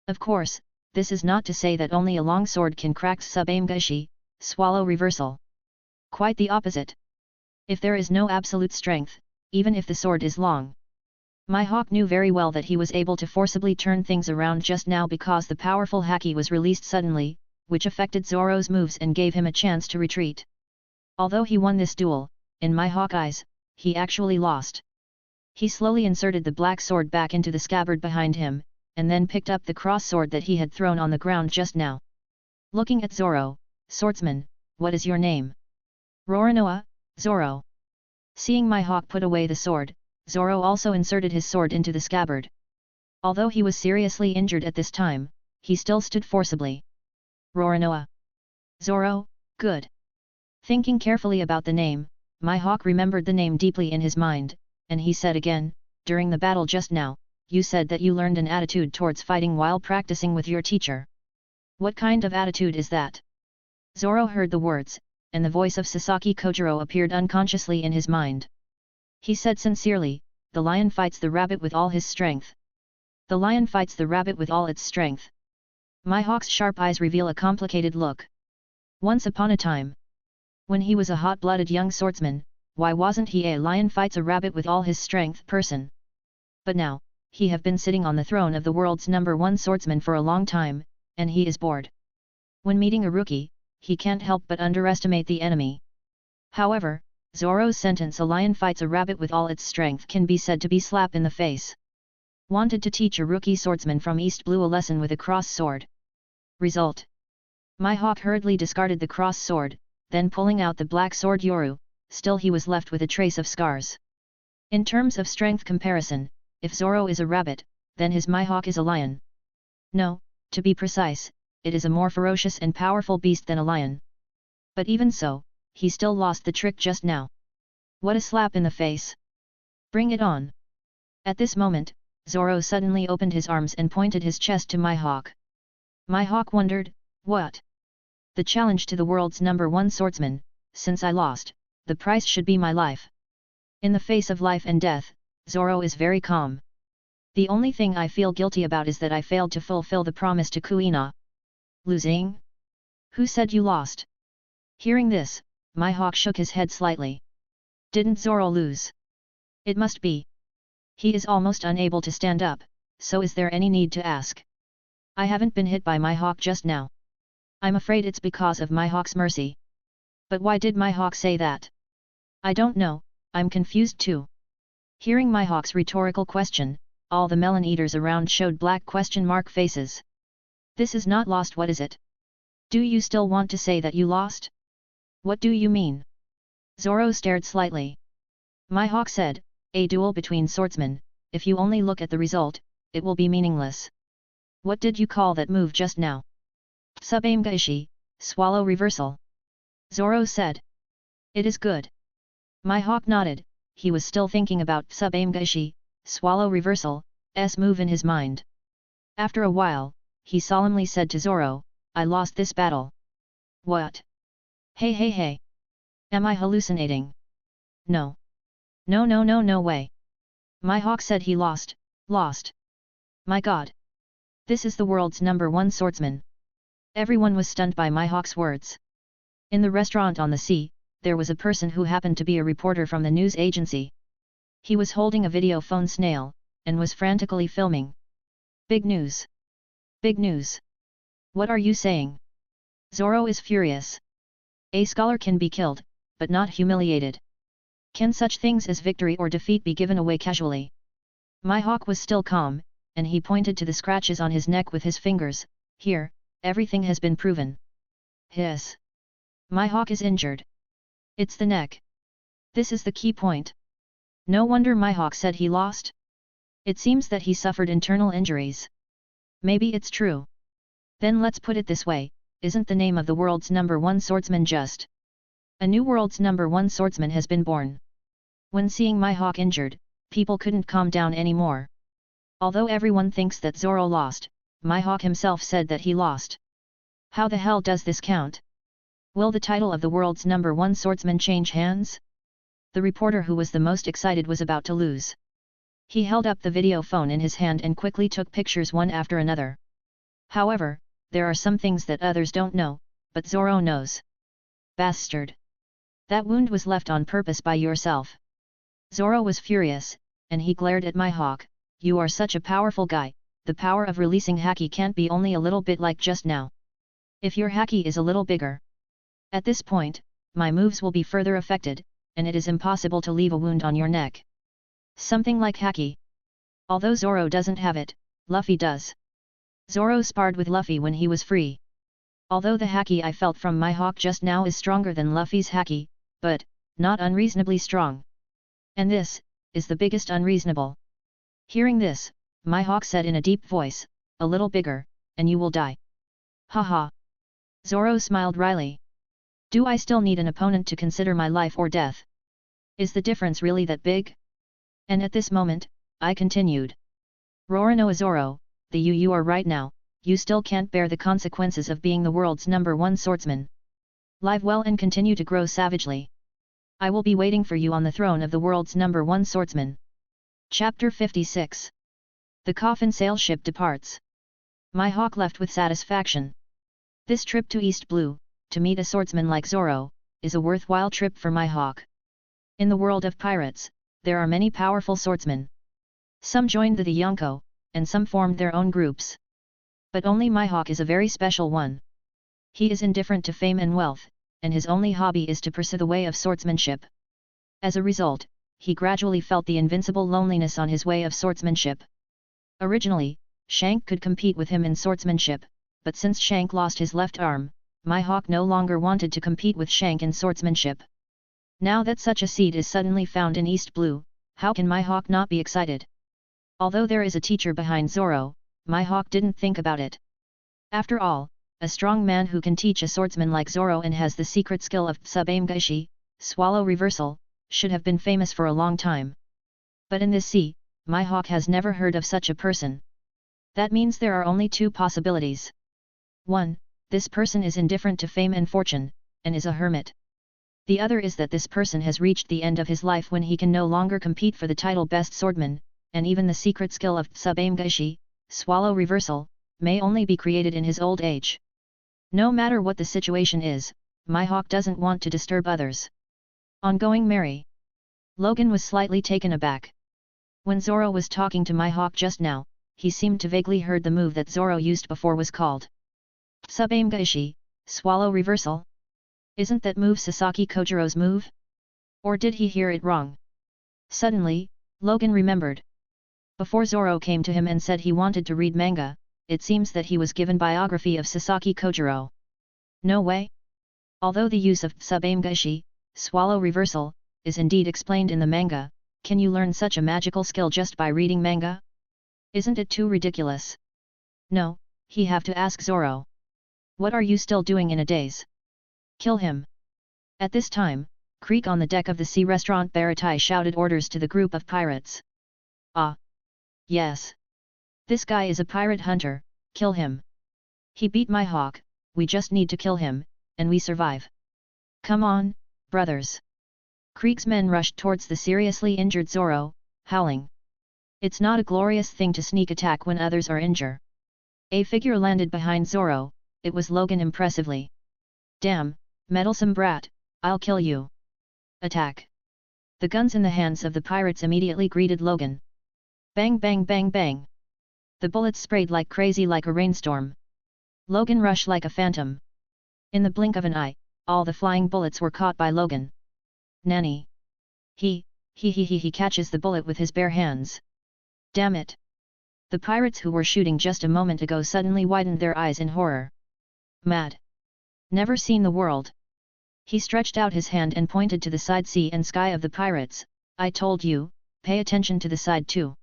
Of course, this is not to say that only a long sword can crack Tsubame Gaishi, swallow reversal. Quite the opposite. If there is no absolute strength, even if the sword is long, Mihawk knew very well that he was able to forcibly turn things around just now because the powerful haki was released suddenly, which affected Zoro's moves and gave him a chance to retreat. Although he won this duel, in Mihawk's eyes, he actually lost. He slowly inserted the black sword back into the scabbard behind him, and then picked up the cross sword that he had thrown on the ground just now. Looking at Zoro, "Swordsman, what is your name?" "Roronoa, Zoro." Seeing Mihawk put away the sword, Zoro also inserted his sword into the scabbard. Although he was seriously injured at this time, he still stood forcibly. "Roronoa. Zoro, good." Thinking carefully about the name, Mihawk remembered the name deeply in his mind, and he said again, "During the battle just now, you said that you learned an attitude towards fighting while practicing with your teacher. What kind of attitude is that?" Zoro heard the words, and the voice of Sasaki Kojiro appeared unconsciously in his mind. He said sincerely, "The lion fights the rabbit with all his strength." The lion fights the rabbit with all its strength. Mihawk's sharp eyes reveal a complicated look. Once upon a time, when he was a hot-blooded young swordsman, why wasn't he a lion fights a rabbit with all his strength person? But now, he have been sitting on the throne of the world's #1 swordsman for a long time, and he is bored. When meeting a rookie, he can't help but underestimate the enemy. However, Zoro's sentence "a lion fights a rabbit with all its strength" can be said to be slap in the face. Wanted to teach a rookie swordsman from East Blue a lesson with a cross sword. Result: Mihawk hurriedly discarded the cross sword, then pulling out the black sword Yoru, still he was left with a trace of scars. In terms of strength comparison, if Zoro is a rabbit, then his Mihawk is a lion. No, to be precise, it is a more ferocious and powerful beast than a lion. But even so, he still lost the trick just now. What a slap in the face! Bring it on! At this moment, Zoro suddenly opened his arms and pointed his chest to Mihawk. Mihawk wondered, what? The challenge to the world's #1 swordsman, since I lost, the price should be my life. In the face of life and death, Zoro is very calm. The only thing I feel guilty about is that I failed to fulfill the promise to Kuina. Losing? Who said you lost? Hearing this, Mihawk shook his head slightly. Didn't Zoro lose? It must be. He is almost unable to stand up, so is there any need to ask? I haven't been hit by Mihawk just now. I'm afraid it's because of Mihawk's mercy. But why did Mihawk say that? I don't know, I'm confused too. Hearing Mihawk's rhetorical question, all the melon eaters around showed black question mark faces. This is not lost, what is it? Do you still want to say that you lost? What do you mean? Zoro stared slightly. Mihawk said, a duel between swordsmen, if you only look at the result, it will be meaningless. What did you call that move just now? Sub-aim gaishi, swallow reversal. Zoro said. It is good. Mihawk nodded, he was still thinking about sub-aim gaishi, swallow reversal, move in his mind. After a while, he solemnly said to Zoro, I lost this battle. What? Hey. Am I hallucinating? No. No way. Mihawk said he lost. My god. This is the world's #1 swordsman. Everyone was stunned by Mihawk's words. In the restaurant on the sea, there was a person who happened to be a reporter from the news agency. He was holding a video phone snail, and was frantically filming. Big news! Big news! What are you saying? Zoro is furious. A scholar can be killed, but not humiliated. Can such things as victory or defeat be given away casually? Mihawk was still calm, and he pointed to the scratches on his neck with his fingers. Here, everything has been proven. Hiss. Mihawk is injured. It's the neck. This is the key point. No wonder Mihawk said he lost. It seems that he suffered internal injuries. Maybe it's true. Then let's put it this way, isn't the name of the world's #1 swordsman just? A new world's #1 swordsman has been born. When seeing Mihawk injured, people couldn't calm down anymore. Although everyone thinks that Zoro lost, Mihawk himself said that he lost. How the hell does this count? Will the title of the world's #1 swordsman change hands? The reporter who was the most excited was about to lose. He held up the video phone in his hand and quickly took pictures one after another. However, there are some things that others don't know, but Zoro knows. Bastard! That wound was left on purpose by yourself. Zoro was furious, and he glared at my hawk. You are such a powerful guy, the power of releasing haki can't be only a little bit like just now. If your haki is a little bigger. At this point, my moves will be further affected, and it is impossible to leave a wound on your neck. Something like haki. Although Zoro doesn't have it, Luffy does. Zoro sparred with Luffy when he was free. Although the haki I felt from my hawk just now is stronger than Luffy's haki, but not unreasonably strong. And this is the biggest unreasonable. Hearing this, my hawk said in a deep voice, a little bigger, and you will die. Haha. Zoro smiled wryly. Do I still need an opponent to consider my life or death? Is the difference really that big? And at this moment, I continued. Roronoa Zoro, the you are right now, you still can't bear the consequences of being the world's #1 swordsman. Live well and continue to grow savagely. I will be waiting for you on the throne of the world's #1 swordsman. Chapter 56. The coffin sail ship departs. My hawk left with satisfaction. This trip to East Blue, to meet a swordsman like Zoro, is a worthwhile trip for my hawk. In the world of pirates, there are many powerful swordsmen. Some joined the Yonko, and some formed their own groups. But only my hawk is a very special one. He is indifferent to fame and wealth, and his only hobby is to pursue the way of swordsmanship. As a result, he gradually felt the invincible loneliness on his way of swordsmanship. Originally, Shank could compete with him in swordsmanship, but since Shank lost his left arm, my hawk no longer wanted to compete with Shank in swordsmanship. Now that such a seat is suddenly found in East Blue, how can my hawk not be excited? Although there is a teacher behind Zoro, my hawk didn't think about it. After all, a strong man who can teach a swordsman like Zoro and has the secret skill of Tsubame-gaishi, swallow reversal, should have been famous for a long time. But in this sea, my hawk has never heard of such a person. That means there are only two possibilities. 1. This person is indifferent to fame and fortune, and is a hermit. The other is that this person has reached the end of his life when he can no longer compete for the title best swordman, and even the secret skill of Tsubame-gaishi, swallow reversal, may only be created in his old age. No matter what the situation is, my hawk doesn't want to disturb others. Ongoing merry. Logan was slightly taken aback. When Zoro was talking to my hawk just now, he seemed to vaguely heard the move that Zoro used before was called Tsubame-gaishi, swallow reversal. Isn't that move Sasaki Kojiro's move? Or did he hear it wrong? Suddenly, Logan remembered. Before Zoro came to him and said he wanted to read manga, it seems that he was given biography of Sasaki Kojiro. No way. Although the use of Tsubame-gaishi, swallow reversal, is indeed explained in the manga, can you learn such a magical skill just by reading manga? Isn't it too ridiculous? No, he have to ask Zoro. What are you still doing in a daze? Kill him. At this time, Creek on the deck of the sea restaurant Baratai shouted orders to the group of pirates. Ah. Yes. This guy is a pirate hunter, kill him. He beat my hawk, we just need to kill him, and we survive. Come on, brothers. Creek's men rushed towards the seriously injured Zoro, howling. It's not a glorious thing to sneak attack when others are injured. A figure landed behind Zoro, it was Logan impressively. Damn, meddlesome brat, I'll kill you. Attack. The guns in the hands of the pirates immediately greeted Logan. Bang bang bang bang. The bullets sprayed like crazy like a rainstorm. Logan rushed like a phantom. In the blink of an eye, all the flying bullets were caught by Logan. Nanny. He catches the bullet with his bare hands. Damn it. The pirates who were shooting just a moment ago suddenly widened their eyes in horror. Mad. Never seen the world. He stretched out his hand and pointed to the side sea and sky of the pirates. I told you, pay attention to the side too.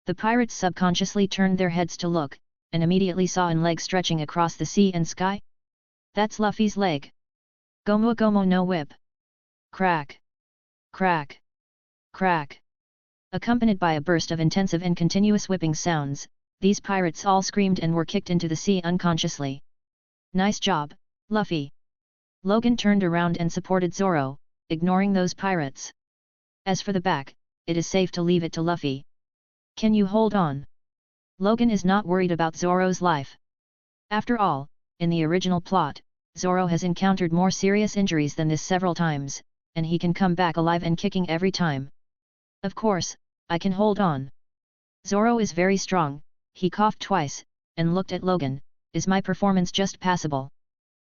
The pirates subconsciously turned their heads to look, and immediately saw an leg stretching across the sea and sky. That's Luffy's leg. Gomu gomu no whip. Crack. Crack. Crack. Accompanied by a burst of intensive and continuous whipping sounds, these pirates all screamed and were kicked into the sea unconsciously. Nice job, Luffy. Logan turned around and supported Zoro, ignoring those pirates. As for the back, it is safe to leave it to Luffy. Can you hold on? Logan is not worried about Zoro's life. After all, in the original plot, Zoro has encountered more serious injuries than this several times, and he can come back alive and kicking every time. Of course, I can hold on. Zoro is very strong, he coughed twice, and looked at Logan, is my performance just passable?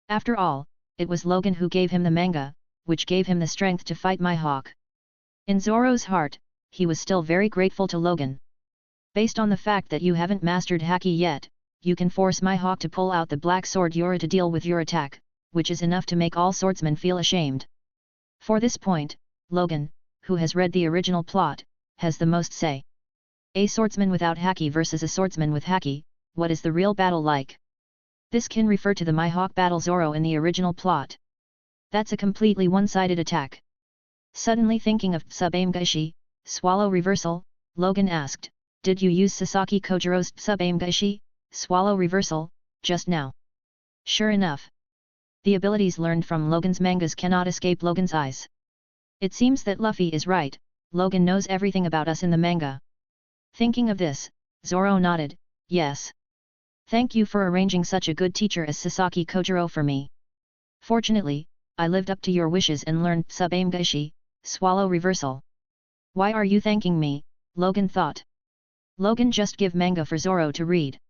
After all, it was Logan who gave him the manga, which gave him the strength to fight Mihawk. In Zoro's heart, he was still very grateful to Logan. Based on the fact that you haven't mastered Haki yet, you can force Mihawk to pull out the black sword Yura to deal with your attack, which is enough to make all swordsmen feel ashamed. For this point, Logan, who has read the original plot, has the most say. A swordsman without Haki versus a swordsman with Haki, what is the real battle like? This can refer to the Mihawk battle Zoro in the original plot. That's a completely one-sided attack. Suddenly thinking of Sub-Aim Gaishi, swallow reversal, Logan asked, did you use Sasaki Kojiro's Sub-Aim Gaishi, swallow reversal, just now? Sure enough. The abilities learned from Logan's mangas cannot escape Logan's eyes. It seems that Luffy is right, Logan knows everything about us in the manga. Thinking of this, Zoro nodded, yes. Thank you for arranging such a good teacher as Sasaki Kojiro for me. Fortunately, I lived up to your wishes and learned Sub-Aim Gaishi, swallow reversal. Why are you thanking me? Logan thought. Logan just give manga for Zoro to read.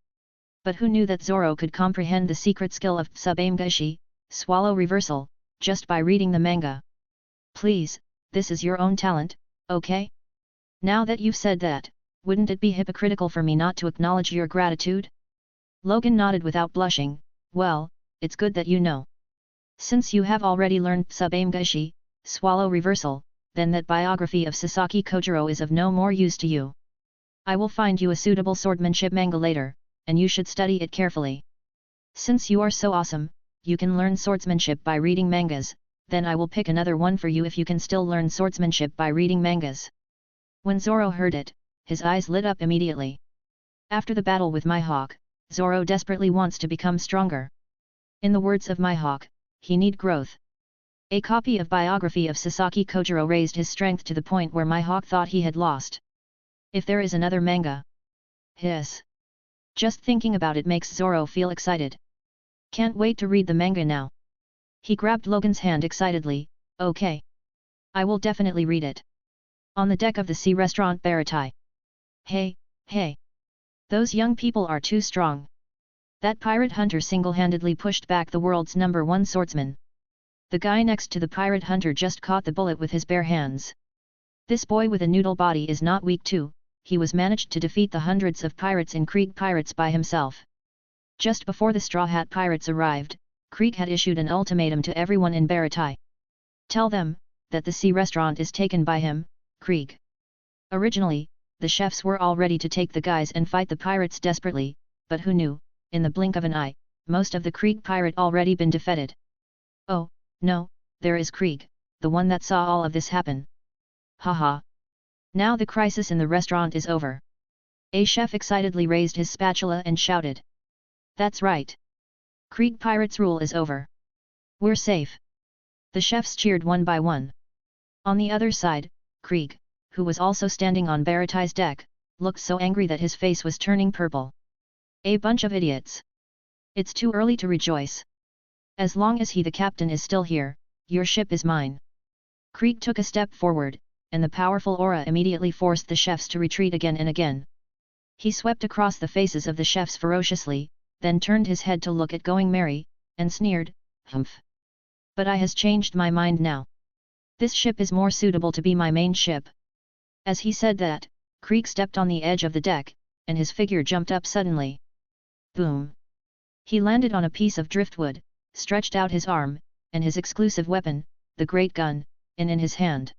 But who knew that Zoro could comprehend the secret skill of Sub-Aim Gaishi, swallow reversal, just by reading the manga? Please, this is your own talent, okay? Now that you've said that, wouldn't it be hypocritical for me not to acknowledge your gratitude? Logan nodded without blushing, well, it's good that you know. Since you have already learned Sub-Aim Gaishi, swallow reversal, then that biography of Sasaki Kojiro is of no more use to you. I will find you a suitable swordmanship manga later, and you should study it carefully. Since you are so awesome, you can learn swordsmanship by reading mangas, then I will pick another one for you if you can still learn swordsmanship by reading mangas. When Zoro heard it, his eyes lit up immediately. After the battle with Mihawk, Zoro desperately wants to become stronger. In the words of Mihawk, he need growth. A copy of biography of Sasaki Kojiro raised his strength to the point where Mihawk thought he had lost. If there is another manga. Hiss. Just thinking about it makes Zoro feel excited. Can't wait to read the manga now. He grabbed Logan's hand excitedly, okay. I will definitely read it. On the deck of the sea restaurant Baratai. Hey, hey. Those young people are too strong. That pirate hunter single-handedly pushed back the world's #1 swordsman. The guy next to the pirate hunter just caught the bullet with his bare hands. This boy with a noodle body is not weak too, he was managed to defeat the hundreds of pirates in Krieg Pirates by himself. Just before the Straw Hat Pirates arrived, Krieg had issued an ultimatum to everyone in Baratai. Tell them, that the sea restaurant is taken by him, Krieg. Originally, the chefs were all ready to take the guys and fight the pirates desperately, but who knew, in the blink of an eye, most of the Krieg pirate already been defeated. Oh, no, there is Krieg, the one that saw all of this happen. Haha. Now the crisis in the restaurant is over. A chef excitedly raised his spatula and shouted. That's right. Krieg pirates' rule is over. We're safe. The chefs cheered one by one. On the other side, Krieg, who was also standing on Baratai's deck, looked so angry that his face was turning purple. A bunch of idiots. It's too early to rejoice. As long as he the captain is still here, your ship is mine. Krieg took a step forward, and the powerful aura immediately forced the chefs to retreat again and again. He swept across the faces of the chefs ferociously, then turned his head to look at Going Merry, and sneered, humph. But I has changed my mind now. This ship is more suitable to be my main ship. As he said that, Krieg stepped on the edge of the deck, and his figure jumped up suddenly. Boom! He landed on a piece of driftwood, stretched out his arm, and his exclusive weapon, the great gun, in his hand.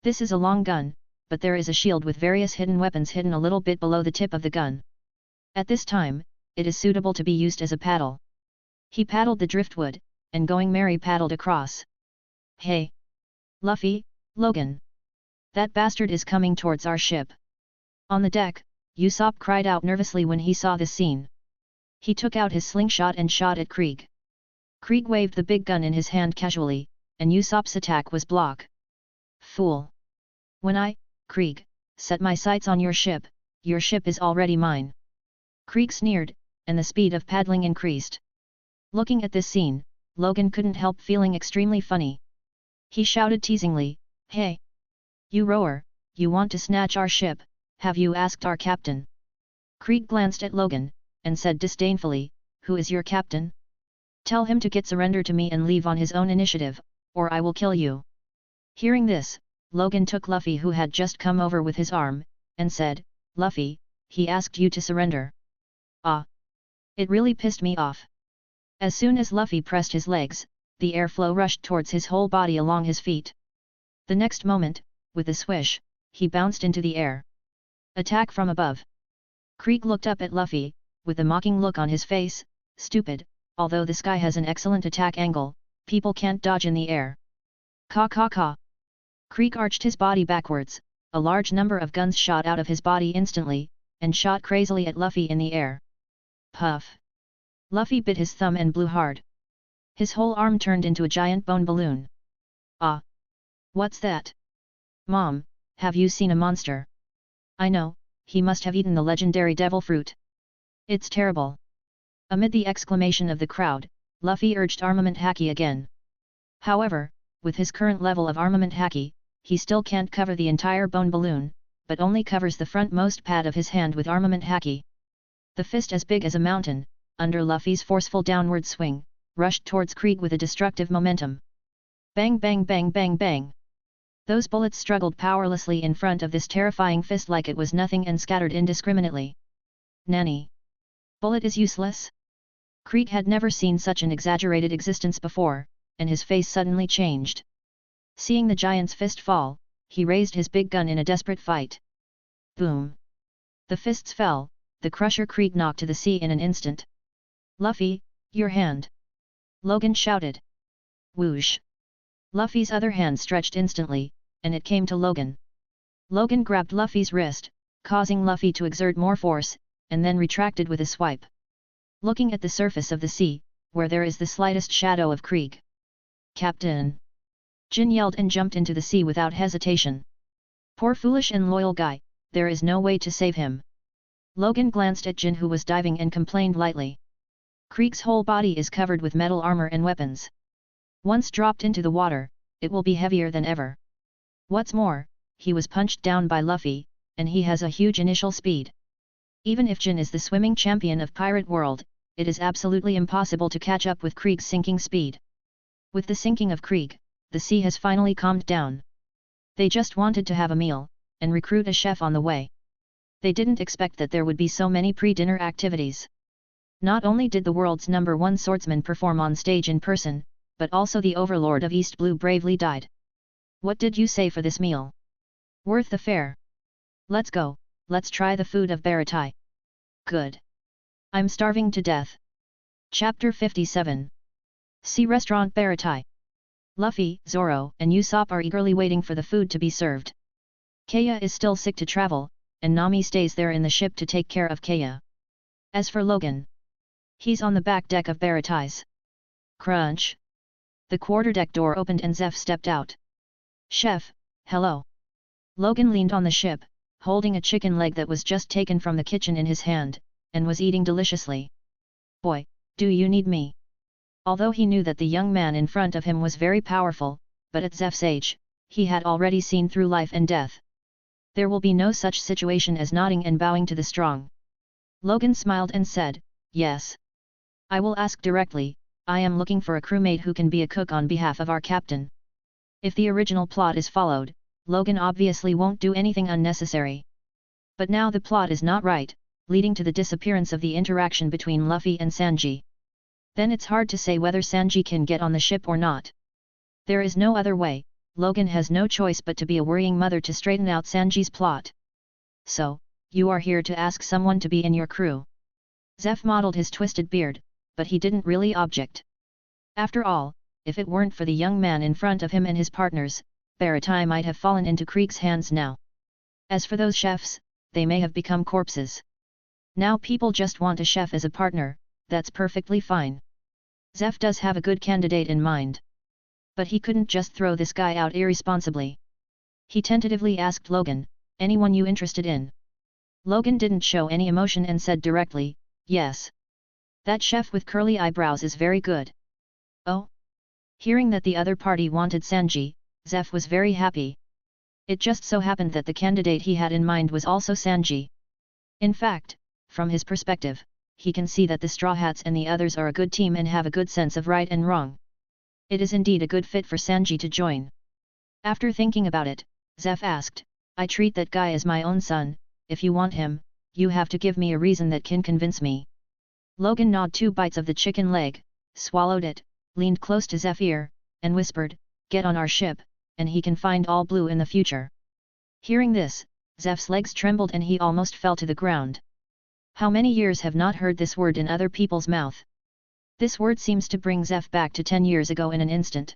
This is a long gun, but there is a shield with various hidden weapons hidden a little bit below the tip of the gun. At this time, it is suitable to be used as a paddle. He paddled the driftwood, and Going Merry paddled across. Hey! Luffy, Logan! That bastard is coming towards our ship. On the deck, Usopp cried out nervously when he saw this scene. He took out his slingshot and shot at Krieg. Krieg waved the big gun in his hand casually, and Usopp's attack was blocked. Fool! When I, Krieg, set my sights on your ship is already mine. Krieg sneered, and the speed of paddling increased. Looking at this scene, Logan couldn't help feeling extremely funny. He shouted teasingly, Hey! You rower, you want to snatch our ship, have you asked our captain? Krieg glanced at Logan, and said disdainfully, who is your captain? Tell him to get surrender to me and leave on his own initiative, or I will kill you. Hearing this, Logan took Luffy who had just come over with his arm, and said, Luffy, he asked you to surrender. Ah! It really pissed me off. As soon as Luffy pressed his legs, the airflow rushed towards his whole body along his feet. The next moment, with a swish, he bounced into the air. Attack from above. Krieg looked up at Luffy, with a mocking look on his face, stupid, although the sky has an excellent attack angle, people can't dodge in the air. Caw caw caw. Krieg arched his body backwards, a large number of guns shot out of his body instantly, and shot crazily at Luffy in the air. Puff. Luffy bit his thumb and blew hard. His whole arm turned into a giant bone balloon. Ah! What's that? Mom, have you seen a monster? I know, he must have eaten the legendary devil fruit. It's terrible. Amid the exclamation of the crowd, Luffy urged armament haki again. However, with his current level of armament haki, he still can't cover the entire bone balloon, but only covers the frontmost pad of his hand with armament haki. The fist as big as a mountain, under Luffy's forceful downward swing, rushed towards Krieg with a destructive momentum. Bang bang bang bang bang. Those bullets struggled powerlessly in front of this terrifying fist like it was nothing and scattered indiscriminately. Nanny! Bullet is useless? Krieg had never seen such an exaggerated existence before, and his face suddenly changed. Seeing the giant's fist fall, he raised his big gun in a desperate fight. Boom! The fists fell, the crusher Krieg knocked to the sea in an instant. Luffy, your hand! Logan shouted. Whoosh! Luffy's other hand stretched instantly, and it came to Logan. Logan grabbed Luffy's wrist, causing Luffy to exert more force, and then retracted with a swipe. Looking at the surface of the sea, where there is the slightest shadow of Krieg. Captain! Jin yelled and jumped into the sea without hesitation. Poor foolish and loyal guy, there is no way to save him. Logan glanced at Jin who was diving and complained lightly. Krieg's whole body is covered with metal armor and weapons. Once dropped into the water, it will be heavier than ever. What's more, he was punched down by Luffy, and he has a huge initial speed. Even if Jin is the swimming champion of Pirate World, it is absolutely impossible to catch up with Krieg's sinking speed. With the sinking of Krieg, the sea has finally calmed down. They just wanted to have a meal, and recruit a chef on the way. They didn't expect that there would be so many pre-dinner activities. Not only did the world's #1 swordsman perform on stage in person, but also the overlord of East Blue bravely died. What did you say for this meal? Worth the fare. Let's go, let's try the food of Baratai. Good. I'm starving to death. Chapter 57. Sea Restaurant Baratai. Luffy, Zoro, and Usopp are eagerly waiting for the food to be served. Kaya is still sick to travel, and Nami stays there in the ship to take care of Kaya. As for Logan, he's on the back deck of Baratai's. Crunch! The quarterdeck door opened and Zeph stepped out. Chef, hello. Logan leaned on the ship, holding a chicken leg that was just taken from the kitchen in his hand, and was eating deliciously. Boy, do you need me? Although he knew that the young man in front of him was very powerful, but at Zeph's age, he had already seen through life and death. There will be no such situation as nodding and bowing to the strong. Logan smiled and said, yes. I will ask directly, I am looking for a crewmate who can be a cook on behalf of our captain. If the original plot is followed, Logan obviously won't do anything unnecessary. But now the plot is not right, leading to the disappearance of the interaction between Luffy and Sanji. Then it's hard to say whether Sanji can get on the ship or not. There is no other way, Logan has no choice but to be a worrying mother to straighten out Sanji's plot. So, you are here to ask someone to be in your crew. Zeph modeled his twisted beard, but he didn't really object. After all, if it weren't for the young man in front of him and his partners, Baratai might have fallen into Krieg's hands now. As for those chefs, they may have become corpses. Now people just want a chef as a partner, that's perfectly fine. Zeph does have a good candidate in mind. But he couldn't just throw this guy out irresponsibly. He tentatively asked Logan, anyone you interested in? Logan didn't show any emotion and said directly, yes. That chef with curly eyebrows is very good. Oh? Hearing that the other party wanted Sanji, Zeph was very happy. It just so happened that the candidate he had in mind was also Sanji. In fact, from his perspective, he can see that the Straw Hats and the others are a good team and have a good sense of right and wrong. It is indeed a good fit for Sanji to join. After thinking about it, Zeph asked, I treat that guy as my own son, if you want him, you have to give me a reason that can convince me. Logan gnawed 2 bites of the chicken leg, swallowed it, leaned close to Zeph's ear, and whispered, get on our ship, and he can find all blue in the future. Hearing this, Zeph's legs trembled and he almost fell to the ground. How many years have not heard this word in other people's mouth? This word seems to bring Zeph back to 10 years ago in an instant.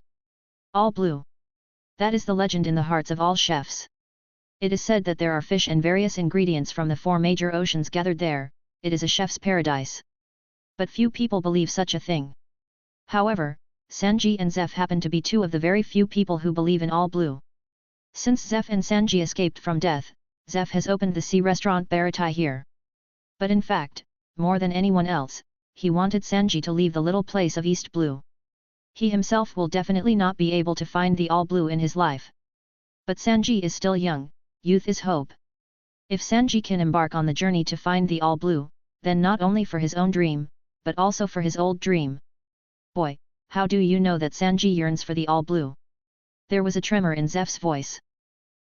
All blue. That is the legend in the hearts of all chefs. It is said that there are fish and various ingredients from the 4 major oceans gathered there. It is a chef's paradise. But few people believe such a thing. However, Sanji and Zeph happen to be 2 of the very few people who believe in all blue. Since Zeph and Sanji escaped from death, Zeph has opened the sea restaurant Baratai here. But in fact, more than anyone else, he wanted Sanji to leave the little place of East Blue. He himself will definitely not be able to find the all blue in his life. But Sanji is still young, youth is hope. If Sanji can embark on the journey to find the all blue, then not only for his own dream, but also for his old dream. Boy, how do you know that Sanji yearns for the all blue? There was a tremor in Zeph's voice.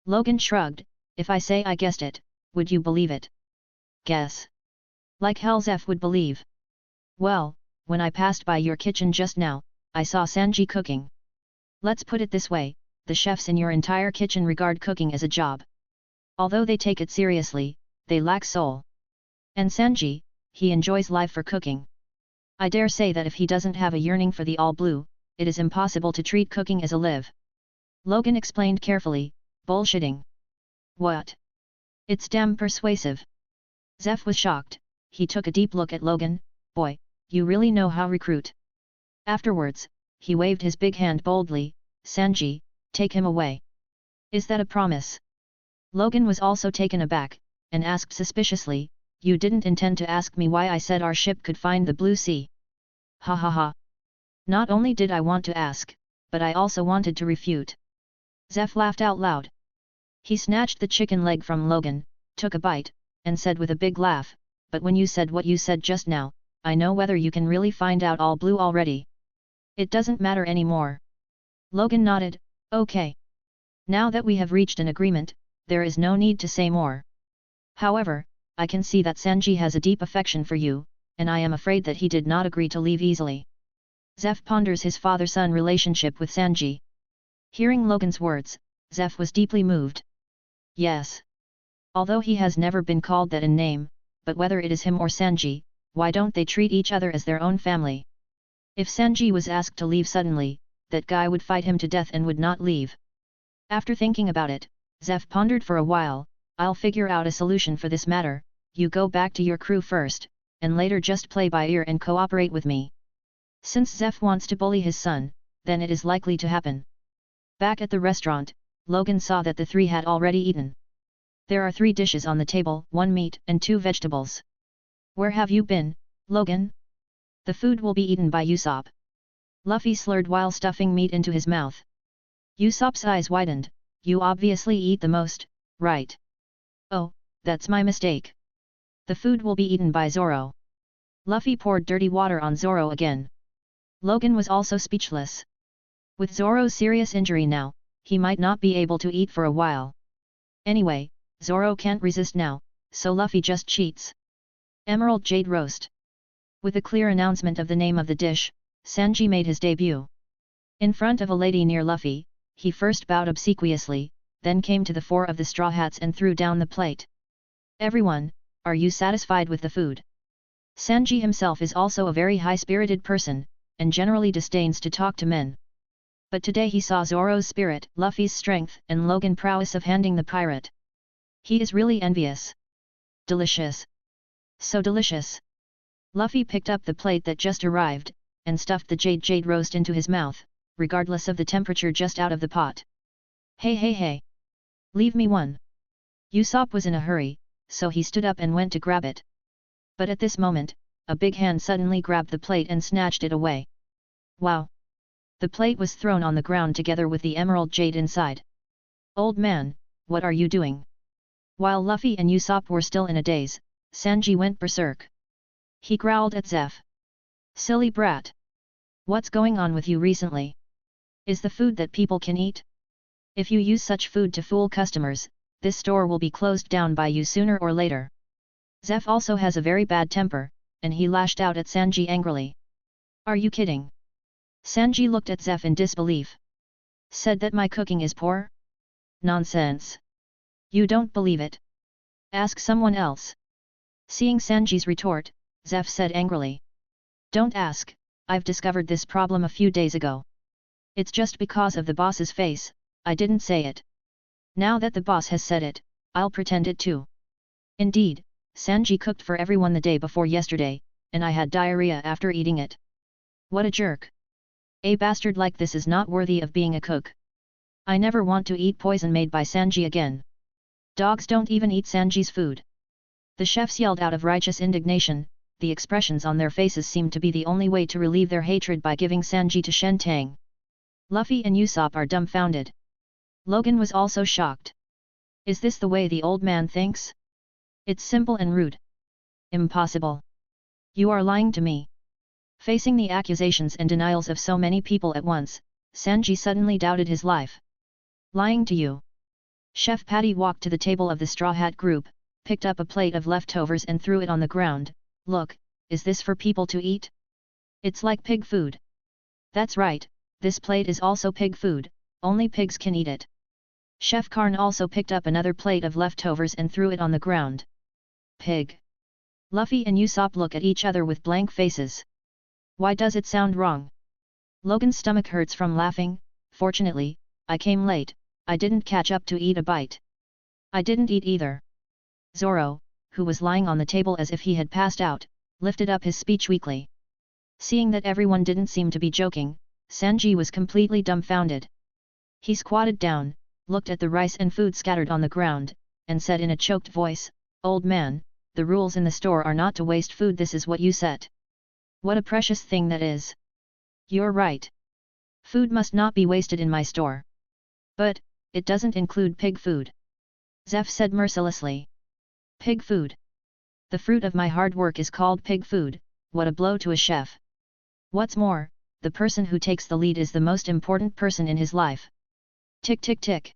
Logan shrugged, if I say I guessed it, would you believe it? Guess. Like hell Zeph would believe. Well, when I passed by your kitchen just now, I saw Sanji cooking. Let's put it this way, the chefs in your entire kitchen regard cooking as a job. Although they take it seriously, they lack soul. And Sanji, he enjoys life for cooking. I dare say that if he doesn't have a yearning for the all blue, it is impossible to treat cooking as a live. Logan explained carefully, bullshitting. What? It's damn persuasive. Zeph was shocked, he took a deep look at Logan, boy, you really know how recruit. Afterwards, he waved his big hand boldly, Sanji, take him away. Is that a promise? Logan was also taken aback, and asked suspiciously, you didn't intend to ask me why I said our ship could find the blue sea. Ha ha ha. Not only did I want to ask, but I also wanted to refute. Zeph laughed out loud. He snatched the chicken leg from Logan, took a bite, and said with a big laugh, but when you said what you said just now, I know whether you can really find out all blue already. It doesn't matter anymore. Logan nodded, okay. Now that we have reached an agreement, there is no need to say more. However, I can see that Sanji has a deep affection for you, and I am afraid that he did not agree to leave easily. Zeph ponders his father-son relationship with Sanji. Hearing Logan's words, Zeph was deeply moved. Yes. Although he has never been called that in name, but whether it is him or Sanji, why don't they treat each other as their own family? If Sanji was asked to leave suddenly, that guy would fight him to death and would not leave. After thinking about it, Zeph pondered for a while, I'll figure out a solution for this matter, you go back to your crew first, and later just play by ear and cooperate with me. Since Zeph wants to bully his son, then it is likely to happen. Back at the restaurant, Logan saw that the 3 had already eaten. There are 3 dishes on the table, 1 meat and 2 vegetables. Where have you been, Logan? The food will be eaten by Usopp. Luffy slurred while stuffing meat into his mouth. Usopp's eyes widened, you obviously eat the most, right? Oh, that's my mistake. The food will be eaten by Zoro. Luffy poured dirty water on Zoro again. Logan was also speechless. With Zoro's serious injury now, he might not be able to eat for a while. Anyway, Zoro can't resist now, so Luffy just cheats. Emerald Jade Roast. With a clear announcement of the name of the dish, Sanji made his debut. In front of a lady near Luffy, he first bowed obsequiously, then came to the 4 of the Straw Hats and threw down the plate. Everyone, are you satisfied with the food? Sanji himself is also a very high-spirited person, and generally disdains to talk to men. But today he saw Zoro's spirit, Luffy's strength, and Logan's prowess of handing the pirate. He is really envious. Delicious. So delicious. Luffy picked up the plate that just arrived, and stuffed the jade roast into his mouth, regardless of the temperature just out of the pot. Hey. Leave me one. Usopp was in a hurry, so he stood up and went to grab it. But at this moment, a big hand suddenly grabbed the plate and snatched it away. Wow! The plate was thrown on the ground together with the emerald jade inside. Old man, what are you doing? While Luffy and Usopp were still in a daze, Sanji went berserk. He growled at Zeph. Silly brat! What's going on with you recently? Is the food that people can eat? If you use such food to fool customers, this store will be closed down by you sooner or later. Zeph also has a very bad temper, and he lashed out at Sanji angrily. Are you kidding? Sanji looked at Zeph in disbelief. Said that my cooking is poor? Nonsense. You don't believe it? Ask someone else. Seeing Sanji's retort, Zeph said angrily. Don't ask, I've discovered this problem a few days ago. It's just because of the boss's face, I didn't say it. Now that the boss has said it, I'll pretend it too. Indeed, Sanji cooked for everyone the day before yesterday, and I had diarrhea after eating it. What a jerk. A bastard like this is not worthy of being a cook. I never want to eat poison made by Sanji again. Dogs don't even eat Sanji's food. The chefs yelled out of righteous indignation, the expressions on their faces seemed to be the only way to relieve their hatred by giving Sanji to Shen-Tang. Luffy and Usopp are dumbfounded. Logan was also shocked. Is this the way the old man thinks? It's simple and rude. Impossible. You are lying to me. Facing the accusations and denials of so many people at once, Sanji suddenly doubted his life. Lying to you. Chef Patty walked to the table of the Straw Hat group, picked up a plate of leftovers and threw it on the ground. Look, is this for people to eat? It's like pig food. That's right, this plate is also pig food, only pigs can eat it. Chef Karn also picked up another plate of leftovers and threw it on the ground. Pig. Luffy and Usopp look at each other with blank faces. Why does it sound wrong? Logan's stomach hurts from laughing. Fortunately, I came late, I didn't catch up to eat a bite. I didn't eat either. Zoro, who was lying on the table as if he had passed out, lifted up his speech weakly. Seeing that everyone didn't seem to be joking, Sanji was completely dumbfounded. He squatted down, looked at the rice and food scattered on the ground, and said in a choked voice, Old man, the rules in the store are not to waste food, this is what you set. What a precious thing that is. You're right. Food must not be wasted in my store. But, it doesn't include pig food. Zeph said mercilessly. Pig food. The fruit of my hard work is called pig food, what a blow to a chef. What's more, the person who takes the lead is the most important person in his life. Tick tick tick.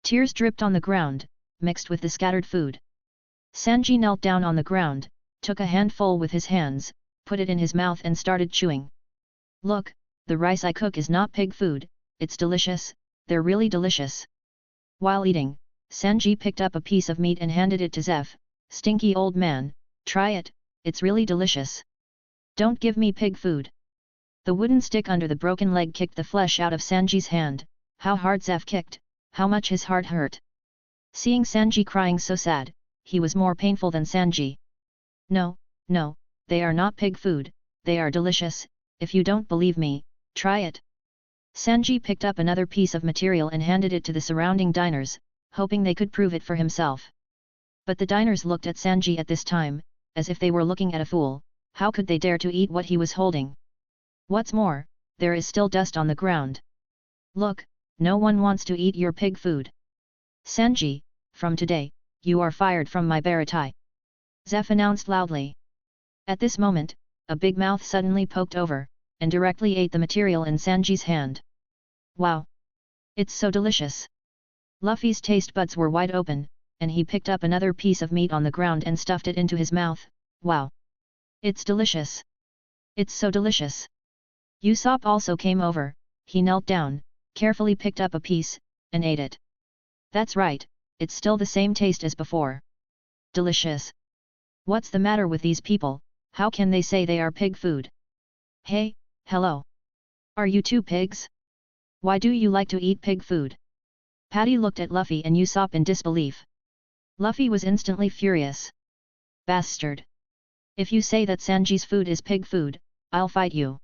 Tears dripped on the ground, mixed with the scattered food. Sanji knelt down on the ground, took a handful with his hands, put it in his mouth and started chewing. Look, the rice I cook is not pig food, it's delicious, they're really delicious. While eating, Sanji picked up a piece of meat and handed it to Zeph. Stinky old man, try it, it's really delicious. Don't give me pig food. The wooden stick under the broken leg kicked the flesh out of Sanji's hand. How hard Zeph kicked, how much his heart hurt. Seeing Sanji crying so sad, he was more painful than Sanji. No, no, they are not pig food, they are delicious, if you don't believe me, try it. Sanji picked up another piece of material and handed it to the surrounding diners, hoping they could prove it for himself. But the diners looked at Sanji at this time, as if they were looking at a fool. How could they dare to eat what he was holding? What's more, there is still dust on the ground. Look, no one wants to eat your pig food. Sanji, from today, you are fired from my baratai. Zeph announced loudly. At this moment, a big mouth suddenly poked over, and directly ate the material in Sanji's hand. Wow! It's so delicious! Luffy's taste buds were wide open, and he picked up another piece of meat on the ground and stuffed it into his mouth. Wow! It's delicious! It's so delicious! Usopp also came over, he knelt down, carefully picked up a piece, and ate it. That's right, it's still the same taste as before. Delicious! What's the matter with these people, how can they say they are pig food? Hey, hello! Are you two pigs? Why do you like to eat pig food? Patty looked at Luffy and Usopp in disbelief. Luffy was instantly furious. Bastard! If you say that Sanji's food is pig food, I'll fight you.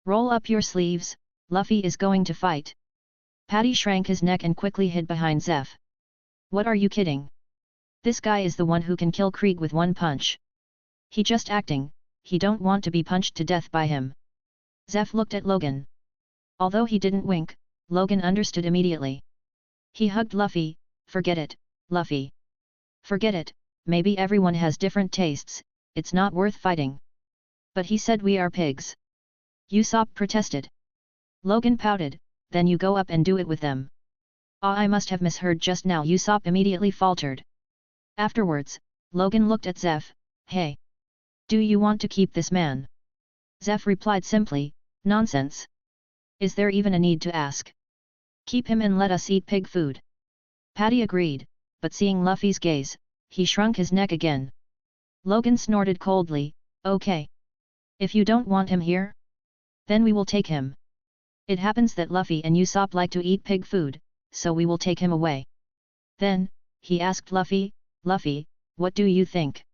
Roll up your sleeves, Luffy is going to fight. Patty shrank his neck and quickly hid behind Zeph. What are you kidding? This guy is the one who can kill Krieg with one punch. He just acting, he don't want to be punched to death by him. Zeph looked at Logan. Although he didn't wink, Logan understood immediately. He hugged Luffy, Forget it, Luffy. Forget it, maybe everyone has different tastes, it's not worth fighting. But he said we are pigs. Usopp protested. Logan pouted, then you go up and do it with them. Ah, I must have misheard just now. Usopp immediately faltered. Afterwards, Logan looked at Zeph. Hey! Do you want to keep this man? Zeph replied simply, nonsense. Is there even a need to ask? Keep him and let us eat pig food. Paddy agreed, but seeing Luffy's gaze, he shrunk his neck again. Logan snorted coldly, okay. If you don't want him here, then we will take him. It happens that Luffy and Usopp like to eat pig food, so we will take him away. Then, he asked Luffy, Luffy, what do you think?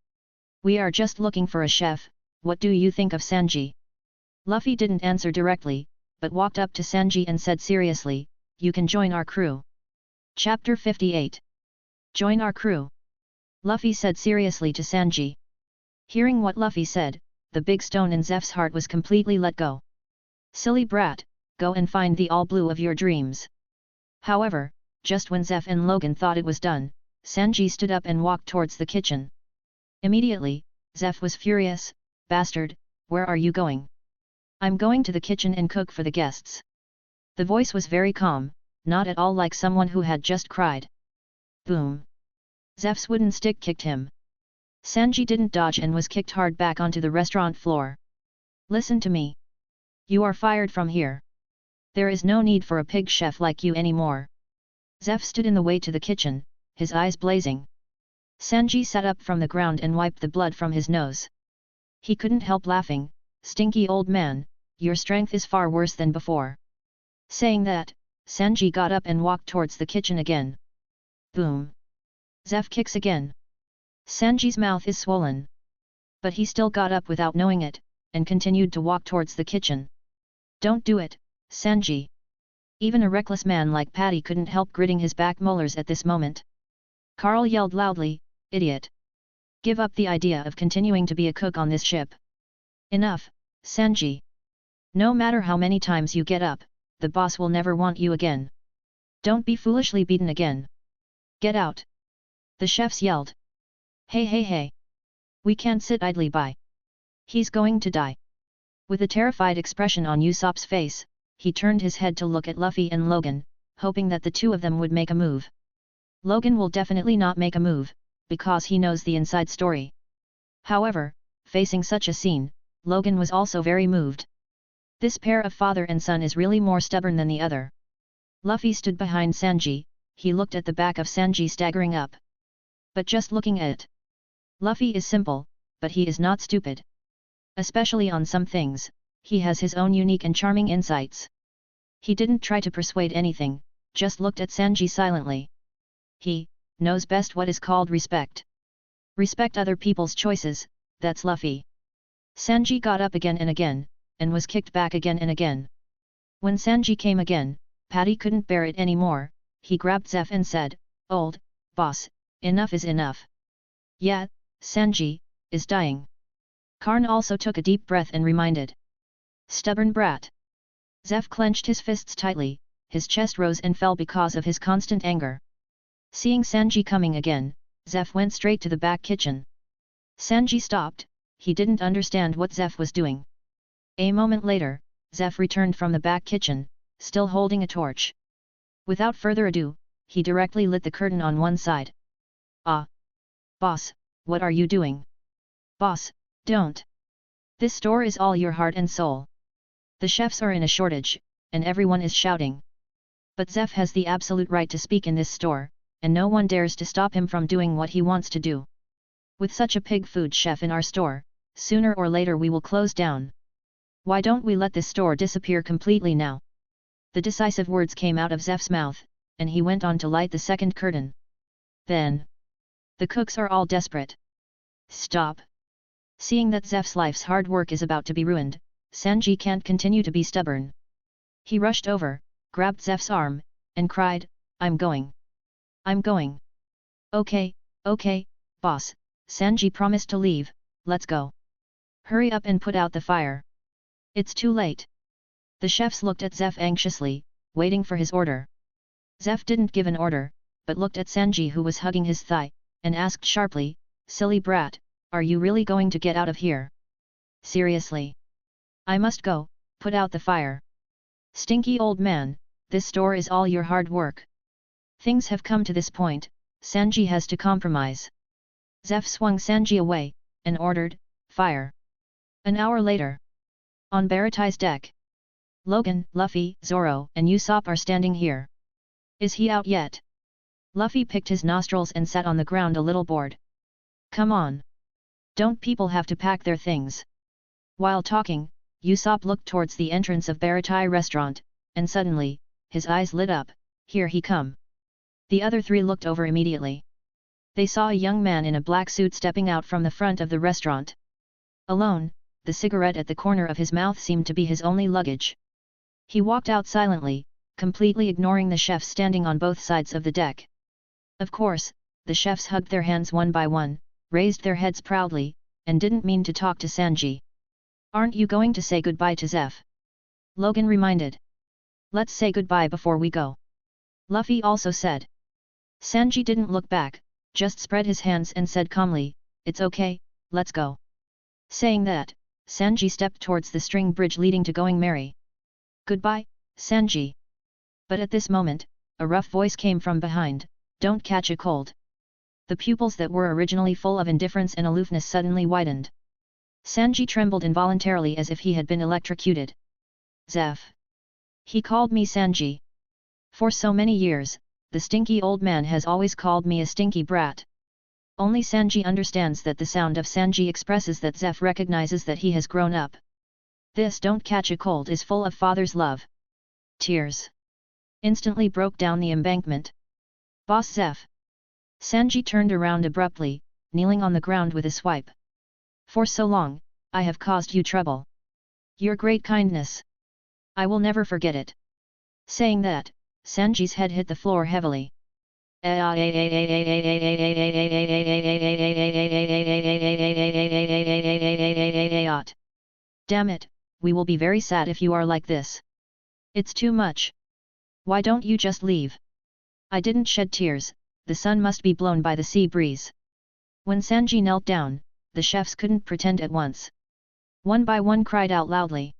We are just looking for a chef, what do you think of Sanji? Luffy didn't answer directly, but walked up to Sanji and said seriously, you can join our crew. Chapter 58. Join our crew. Luffy said seriously to Sanji. Hearing what Luffy said, the big stone in Zeph's heart was completely let go. Silly brat, go and find the all blue of your dreams. However, just when Zeph and Logan thought it was done, Sanji stood up and walked towards the kitchen. Immediately, Zeph was furious, bastard, where are you going? I'm going to the kitchen and cook for the guests. The voice was very calm, not at all like someone who had just cried. Boom! Zeph's wooden stick kicked him. Sanji didn't dodge and was kicked hard back onto the restaurant floor. Listen to me. You are fired from here. There is no need for a pig chef like you anymore. Zeph stood in the way to the kitchen, his eyes blazing. Sanji sat up from the ground and wiped the blood from his nose. He couldn't help laughing, stinky old man, your strength is far worse than before. Saying that, Sanji got up and walked towards the kitchen again. Boom! Zeph kicks again. Sanji's mouth is swollen. But he still got up without knowing it, and continued to walk towards the kitchen. Don't do it, Sanji. Even a reckless man like Paddy couldn't help gritting his back molars at this moment. Carl yelled loudly, idiot. Give up the idea of continuing to be a cook on this ship. Enough, Sanji. No matter how many times you get up, the boss will never want you again. Don't be foolishly beaten again. Get out. The chefs yelled. Hey hey hey. We can't sit idly by. He's going to die. With a terrified expression on Usopp's face, he turned his head to look at Luffy and Logan, hoping that the two of them would make a move. Logan will definitely not make a move, because he knows the inside story. However, facing such a scene, Logan was also very moved. This pair of father and son is really more stubborn than the other. Luffy stood behind Sanji, he looked at the back of Sanji staggering up. But just looking at it. Luffy is simple, but he is not stupid. Especially on some things, he has his own unique and charming insights. He didn't try to persuade anything, just looked at Sanji silently. He knows best what is called respect. Respect other people's choices, that's Luffy. Sanji got up again and again, and was kicked back again and again. When Sanji came again, Paddy couldn't bear it anymore, he grabbed Zeph and said, old boss, enough is enough. Yeah, Sanji is dying. Karn also took a deep breath and reminded. Stubborn brat. Zeph clenched his fists tightly, his chest rose and fell because of his constant anger. Seeing Sanji coming again, Zeph went straight to the back kitchen. Sanji stopped, he didn't understand what Zeph was doing. A moment later, Zeph returned from the back kitchen, still holding a torch. Without further ado, he directly lit the curtain on one side. Ah! Boss, what are you doing? Boss, don't! This store is all your heart and soul. The chefs are in a shortage, and everyone is shouting. But Zeph has the absolute right to speak in this store, and no one dares to stop him from doing what he wants to do. With such a pig food chef in our store, sooner or later we will close down. Why don't we let this store disappear completely now? The decisive words came out of Zeph's mouth, and he went on to light the second curtain. Then, the cooks are all desperate. Stop! Seeing that Zeph's life's hard work is about to be ruined, Sanji can't continue to be stubborn. He rushed over, grabbed Zeph's arm, and cried, I'm going. I'm going. Okay, boss, Sanji promised to leave, let's go. Hurry up and put out the fire. It's too late. The chefs looked at Zeph anxiously, waiting for his order. Zeph didn't give an order, but looked at Sanji who was hugging his thigh, and asked sharply, "Silly brat, are you really going to get out of here? Seriously? I must go, put out the fire. Stinky old man, this store is all your hard work. Things have come to this point, Sanji has to compromise." Zeph swung Sanji away, and ordered, "Fire." An hour later. On Baratai's deck. Logan, Luffy, Zoro, and Usopp are standing here. "Is he out yet?" Luffy picked his nostrils and sat on the ground a little bored. "Come on. Don't people have to pack their things?" While talking, Usopp looked towards the entrance of Baratai restaurant, and suddenly, his eyes lit up, "Here he come." The other three looked over immediately. They saw a young man in a black suit stepping out from the front of the restaurant. Alone, the cigarette at the corner of his mouth seemed to be his only luggage. He walked out silently, completely ignoring the chefs standing on both sides of the deck. Of course, the chefs hugged their hands one by one, raised their heads proudly, and didn't mean to talk to Sanji. "Aren't you going to say goodbye to Zeph?" Logan reminded. "Let's say goodbye before we go," Luffy also said. Sanji didn't look back, just spread his hands and said calmly, "It's okay, let's go." Saying that, Sanji stepped towards the string bridge leading to Going Merry. "Goodbye, Sanji." But at this moment, a rough voice came from behind, "Don't catch a cold." The pupils that were originally full of indifference and aloofness suddenly widened. Sanji trembled involuntarily as if he had been electrocuted. "Zeph. He called me Sanji. For so many years, the stinky old man has always called me a stinky brat. Only Sanji understands that the sound of Sanji expresses that Zeph recognizes that he has grown up. This don't catch a cold is full of father's love." Tears instantly broke down the embankment. "Boss Zeph." Sanji turned around abruptly, kneeling on the ground with a swipe. "For so long, I have caused you trouble. Your great kindness. I will never forget it." Saying that, Sanji's head hit the floor heavily. "Damn it, we will be very sad if you are like this. It's too much. Why don't you just leave?" "I didn't shed tears, the sun must be blown by the sea breeze." When Sanji knelt down, the chefs couldn't pretend at once. One by one cried out loudly.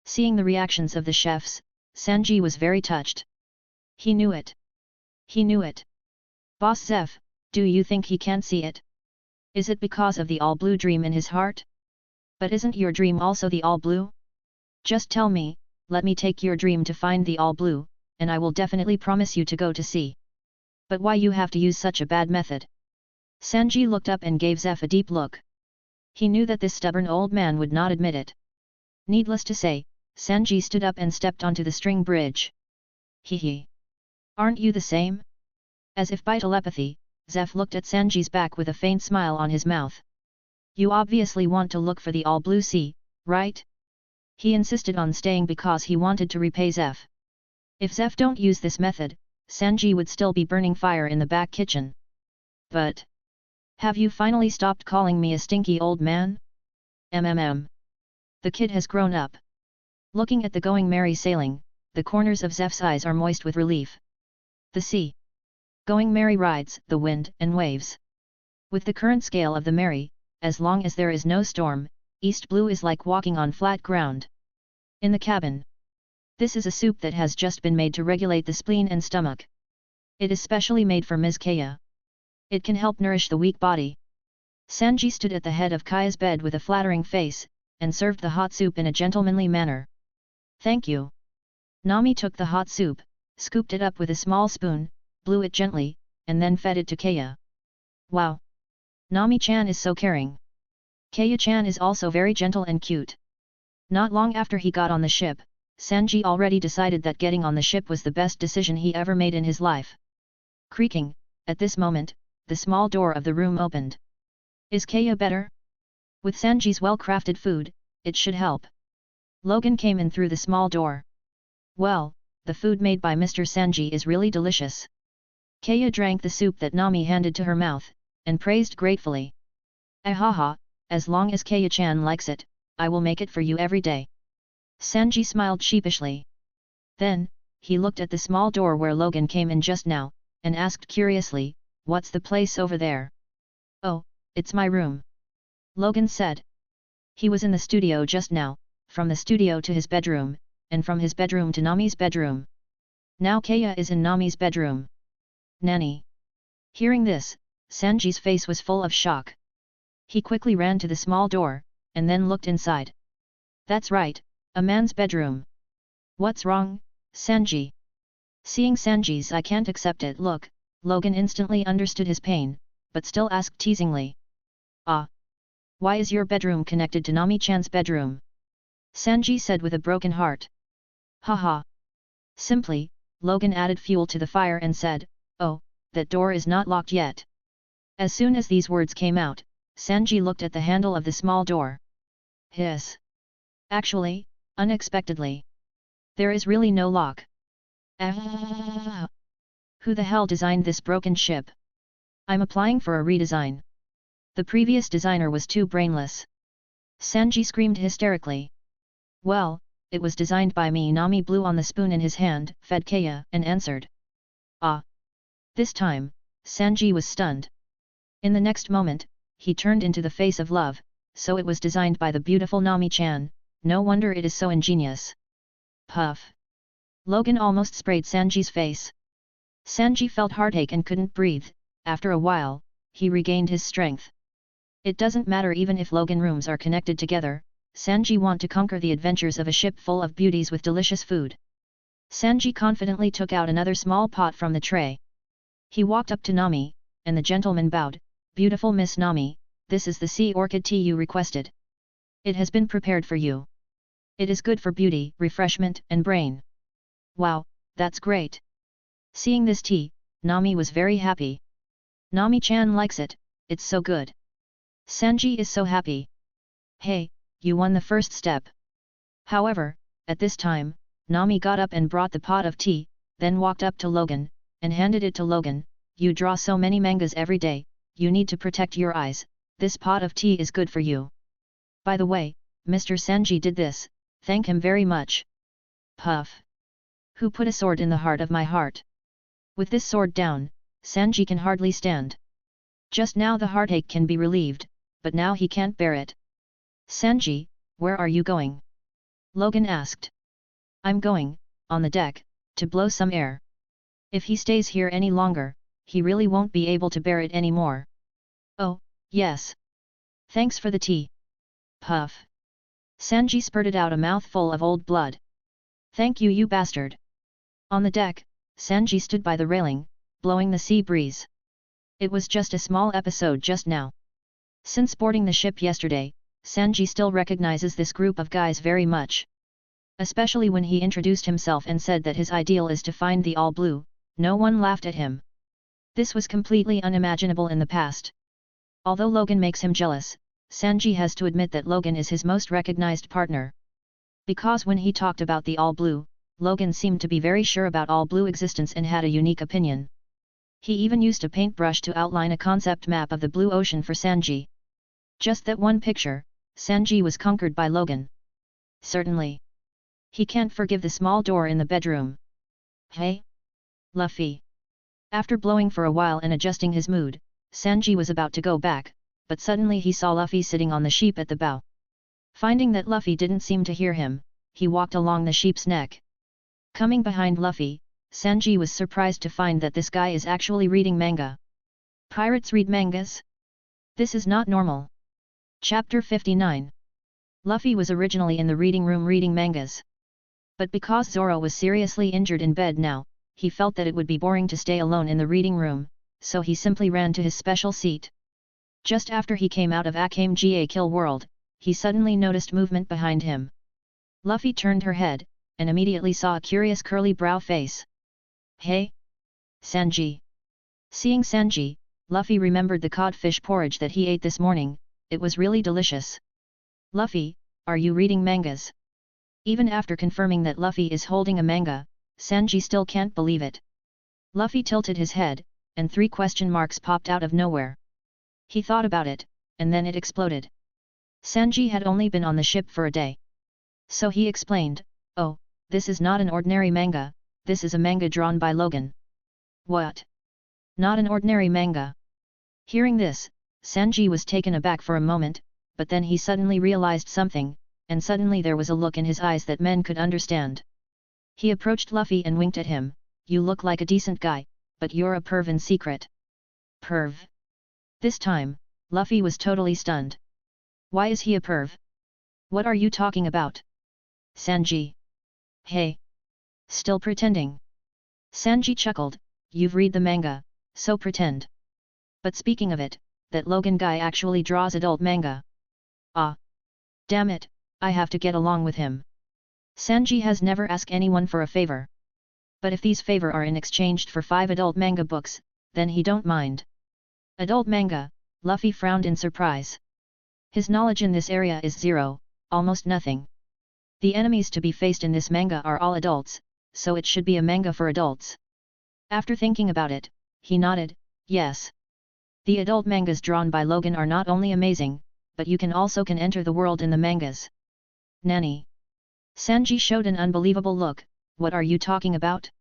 Seeing the reactions of the chefs, Sanji was very touched. He knew it. He knew it. "Boss Zeph, do you think he can't see it? Is it because of the all-blue dream in his heart? But isn't your dream also the all-blue? Just tell me, let me take your dream to find the all-blue, and I will definitely promise you to go to sea. But why you have to use such a bad method?" Sanji looked up and gave Zeph a deep look. He knew that this stubborn old man would not admit it. Needless to say, Sanji stood up and stepped onto the string bridge. "Hee. Aren't you the same?" As if by telepathy, Zeph looked at Sanji's back with a faint smile on his mouth. "You obviously want to look for the all-blue sea, right?" He insisted on staying because he wanted to repay Zeph. If Zeph don't use this method, Sanji would still be burning fire in the back kitchen. "But... have you finally stopped calling me a stinky old man? The kid has grown up." Looking at the Going Merry sailing, the corners of Zeph's eyes are moist with relief. The sea. Going Merry rides the wind and waves. With the current scale of the Merry, as long as there is no storm, East Blue is like walking on flat ground. In the cabin. This is a soup that has just been made to regulate the spleen and stomach. It is specially made for Ms. Kaya. It can help nourish the weak body. Sanji stood at the head of Kaya's bed with a flattering face, and served the hot soup in a gentlemanly manner. "Thank you." Nami took the hot soup, scooped it up with a small spoon, blew it gently, and then fed it to Kaya. "Wow! Nami-chan is so caring. Kaya-chan is also very gentle and cute." Not long after he got on the ship, Sanji already decided that getting on the ship was the best decision he ever made in his life. Creaking, at this moment, the small door of the room opened. "Is Kaya better?" With Sanji's well-crafted food, it should help. Logan came in through the small door. "Well, the food made by Mr. Sanji is really delicious." Kaya drank the soup that Nami handed to her mouth, and praised gratefully. "Ahaha, as long as Kaya-chan likes it, I will make it for you every day." Sanji smiled sheepishly. Then, he looked at the small door where Logan came in just now, and asked curiously, "What's the place over there?" "Oh, it's my room," Logan said. He was in the studio just now, from the studio to his bedroom, and from his bedroom to Nami's bedroom. Now Kaya is in Nami's bedroom. Nani? Hearing this, Sanji's face was full of shock. He quickly ran to the small door, and then looked inside. That's right, a man's bedroom. What's wrong, Sanji? Seeing Sanji's "I can't accept it" look, Logan instantly understood his pain, but still asked teasingly. "Ah. Why is your bedroom connected to Nami-chan's bedroom?" Sanji said with a broken heart. "Haha." Simply, Logan added fuel to the fire and said, "Oh, that door is not locked yet." As soon as these words came out, Sanji looked at the handle of the small door. Hiss. Actually, unexpectedly, there is really no lock. Ah. Who the hell designed this broken ship? I'm applying for a redesign. The previous designer was too brainless. Sanji screamed hysterically. Well, it was designed by me. Nami blew on the spoon in his hand, fed Kaya, and answered. Ah. This time, Sanji was stunned. In the next moment, he turned into the face of love, so it was designed by the beautiful Nami-chan, no wonder it is so ingenious. Puff. Logan almost sprayed Sanji's face. Sanji felt heartache and couldn't breathe. After a while, he regained his strength. It doesn't matter even if Logan rooms are connected together, Sanji want to conquer the adventures of a ship full of beauties with delicious food. Sanji confidently took out another small pot from the tray. He walked up to Nami, and the gentleman bowed. Beautiful Miss Nami, this is the sea orchid tea you requested. It has been prepared for you. It is good for beauty, refreshment, and brain. Wow, that's great. Seeing this tea, Nami was very happy. Nami-chan likes it, it's so good. Sanji is so happy. Hey, you won the first step. However, at this time, Nami got up and brought the pot of tea, then walked up to Logan, and handed it to Logan. You draw so many mangas every day, you need to protect your eyes, this pot of tea is good for you. By the way, Mr. Sanji did this, thank him very much. Puff. Who put a sword in the heart of my heart? With this sword down, Sanji can hardly stand. Just now the heartache can be relieved, but now he can't bear it. Sanji, where are you going? Logan asked. I'm going, on the deck, to blow some air. If he stays here any longer, he really won't be able to bear it anymore. Oh, yes. Thanks for the tea. Puff. Sanji spurted out a mouthful of old blood. Thank you, you bastard. On the deck, Sanji stood by the railing, blowing the sea breeze. It was just a small episode just now. Since boarding the ship yesterday, Sanji still recognizes this group of guys very much. Especially when he introduced himself and said that his ideal is to find the all blue, no one laughed at him. This was completely unimaginable in the past. Although Logan makes him jealous, Sanji has to admit that Logan is his most recognized partner. Because when he talked about the all blue, Logan seemed to be very sure about all blue existence and had a unique opinion. He even used a paintbrush to outline a concept map of the blue ocean for Sanji. Just that one picture, Sanji was conquered by Logan. Certainly. He can't forgive the small door in the bedroom. Hey? Luffy. After blowing for a while and adjusting his mood, Sanji was about to go back, but suddenly he saw Luffy sitting on the sheep at the bow. Finding that Luffy didn't seem to hear him, he walked along the sheep's neck. Coming behind Luffy, Sanji was surprised to find that this guy is actually reading manga. Pirates read mangas? This is not normal. Chapter 59. Luffy was originally in the reading room reading mangas. But because Zoro was seriously injured in bed now, he felt that it would be boring to stay alone in the reading room, so he simply ran to his special seat. Just after he came out of Akame ga Kill World, he suddenly noticed movement behind him. Luffy turned her head, and immediately saw a curious curly brow face. Hey? Sanji. Seeing Sanji, Luffy remembered the codfish porridge that he ate this morning, it was really delicious. Luffy, are you reading mangas? Even after confirming that Luffy is holding a manga, Sanji still can't believe it. Luffy tilted his head, and 3 question marks popped out of nowhere. He thought about it, and then it exploded. Sanji had only been on the ship for a day. So he explained, oh, this is not an ordinary manga, this is a manga drawn by Logan. What? Not an ordinary manga. Hearing this, Sanji was taken aback for a moment, but then he suddenly realized something, and suddenly there was a look in his eyes that men could understand. He approached Luffy and winked at him. You look like a decent guy, but you're a perv in secret. Perv? This time, Luffy was totally stunned. Why is he a perv? What are you talking about? Sanji. Hey. Still pretending? Sanji chuckled, you've read the manga, so pretend. But speaking of it, that Logan guy actually draws adult manga. Ah. Damn it, I have to get along with him. Sanji has never asked anyone for a favor. But if these favor are in exchange for 5 adult manga books, then he don't mind. Adult manga, Luffy frowned in surprise. His knowledge in this area is zero, almost nothing. The enemies to be faced in this manga are all adults, so it should be a manga for adults. After thinking about it, he nodded, yes. The adult mangas drawn by Logan are not only amazing, but you can enter the world in the mangas. Nani? Sanji showed an unbelievable look, what are you talking about?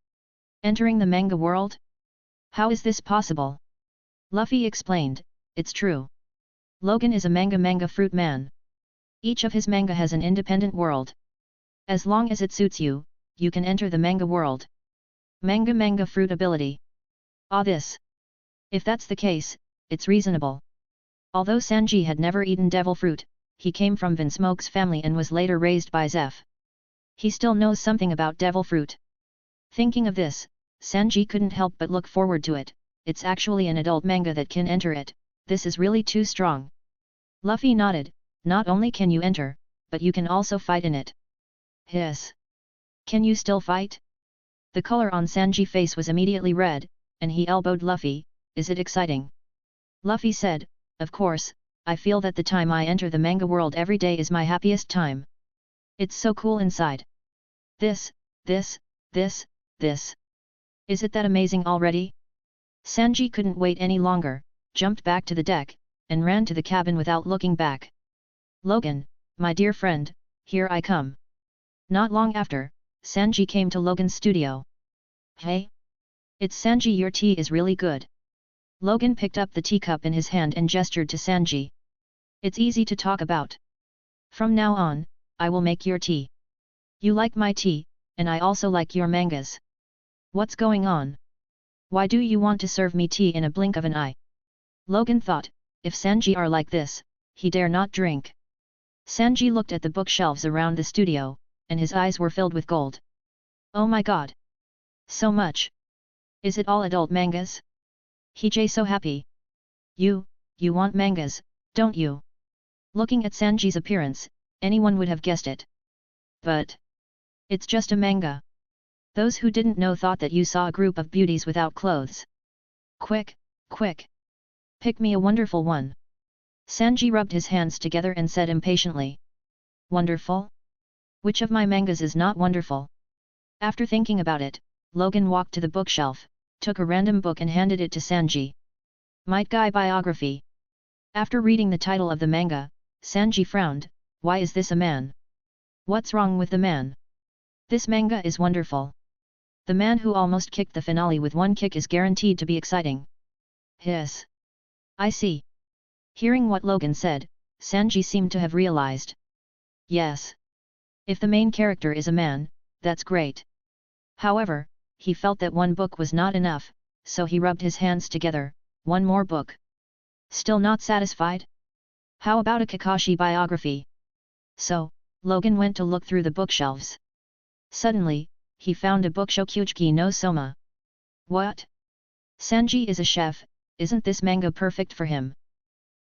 Entering the manga world? How is this possible? Luffy explained, it's true. Logan is a manga fruit man. Each of his manga has an independent world. As long as it suits you, you can enter the manga world. Manga fruit ability. Ah this. If that's the case, it's reasonable. Although Sanji had never eaten devil fruit, he came from Vinsmoke's family and was later raised by Zeph. He still knows something about devil fruit. Thinking of this, Sanji couldn't help but look forward to it. It's actually an adult manga that can enter it, this is really too strong. Luffy nodded, not only can you enter, but you can also fight in it. Hiss. Can you still fight? The color on Sanji's face was immediately red, and he elbowed Luffy, is it exciting? Luffy said, of course, I feel that the time I enter the manga world every day is my happiest time. It's so cool inside. This. Is it that amazing already? Sanji couldn't wait any longer, jumped back to the deck, and ran to the cabin without looking back. Logan, my dear friend, here I come. Not long after, Sanji came to Logan's studio. Hey? It's Sanji, your tea is really good. Logan picked up the teacup in his hand and gestured to Sanji. It's easy to talk about. From now on, I will make your tea. You like my tea, and I also like your mangas. What's going on? Why do you want to serve me tea in a blink of an eye? Logan thought, if Sanji are like this, he dare not drink. Sanji looked at the bookshelves around the studio, and his eyes were filled with gold. Oh my god! So much! Is it all adult mangas? He's so happy. You want mangas, don't you? Looking at Sanji's appearance, anyone would have guessed it. But it's just a manga. Those who didn't know thought that you saw a group of beauties without clothes. Quick! Pick me a wonderful one. Sanji rubbed his hands together and said impatiently. Wonderful? Which of my mangas is not wonderful? After thinking about it, Logan walked to the bookshelf, took a random book and handed it to Sanji. Might Guy Biography. After reading the title of the manga, Sanji frowned, why is this a man? What's wrong with the man? This manga is wonderful. The man who almost kicked the finale with one kick is guaranteed to be exciting. Hiss. I see. Hearing what Logan said, Sanji seemed to have realized. Yes. If the main character is a man, that's great. However, he felt that one book was not enough, so he rubbed his hands together, one more book. Still not satisfied? How about a Kakashi biography? So, Logan went to look through the bookshelves. Suddenly, he found a book Shokyuchi no Soma. What? Sanji is a chef, isn't this manga perfect for him?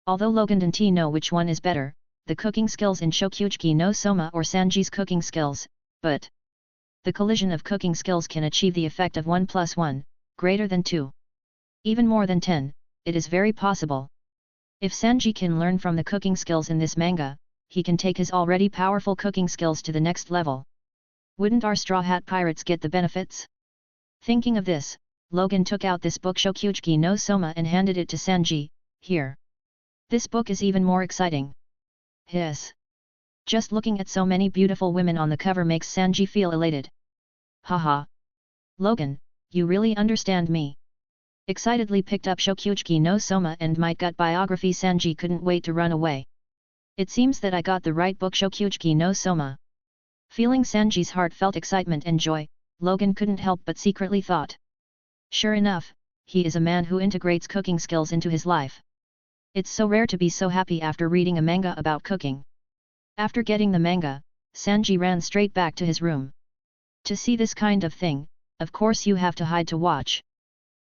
Although Logan didn't know which one is better, the cooking skills in Shokyuchi no Soma or Sanji's cooking skills, but the collision of cooking skills can achieve the effect of 1 + 1, greater than 2. Even more than 10, it is very possible. If Sanji can learn from the cooking skills in this manga, he can take his already powerful cooking skills to the next level. Wouldn't our Straw Hat pirates get the benefits? Thinking of this, Logan took out this book Shokyuchi no Soma and handed it to Sanji, here. This book is even more exciting. Hiss. Just looking at so many beautiful women on the cover makes Sanji feel elated. Haha. Logan, you really understand me. excitedly picked up Shokyuchi no Soma and Might Gut biography. Sanji couldn't wait to run away. It seems that I got the right book. Shokyuchi no Soma. Feeling Sanji's heartfelt excitement and joy, Logan couldn't help but secretly thought. Sure enough, he is a man who integrates cooking skills into his life. It's so rare to be so happy after reading a manga about cooking. After getting the manga, Sanji ran straight back to his room. To see this kind of thing, of course you have to hide to watch.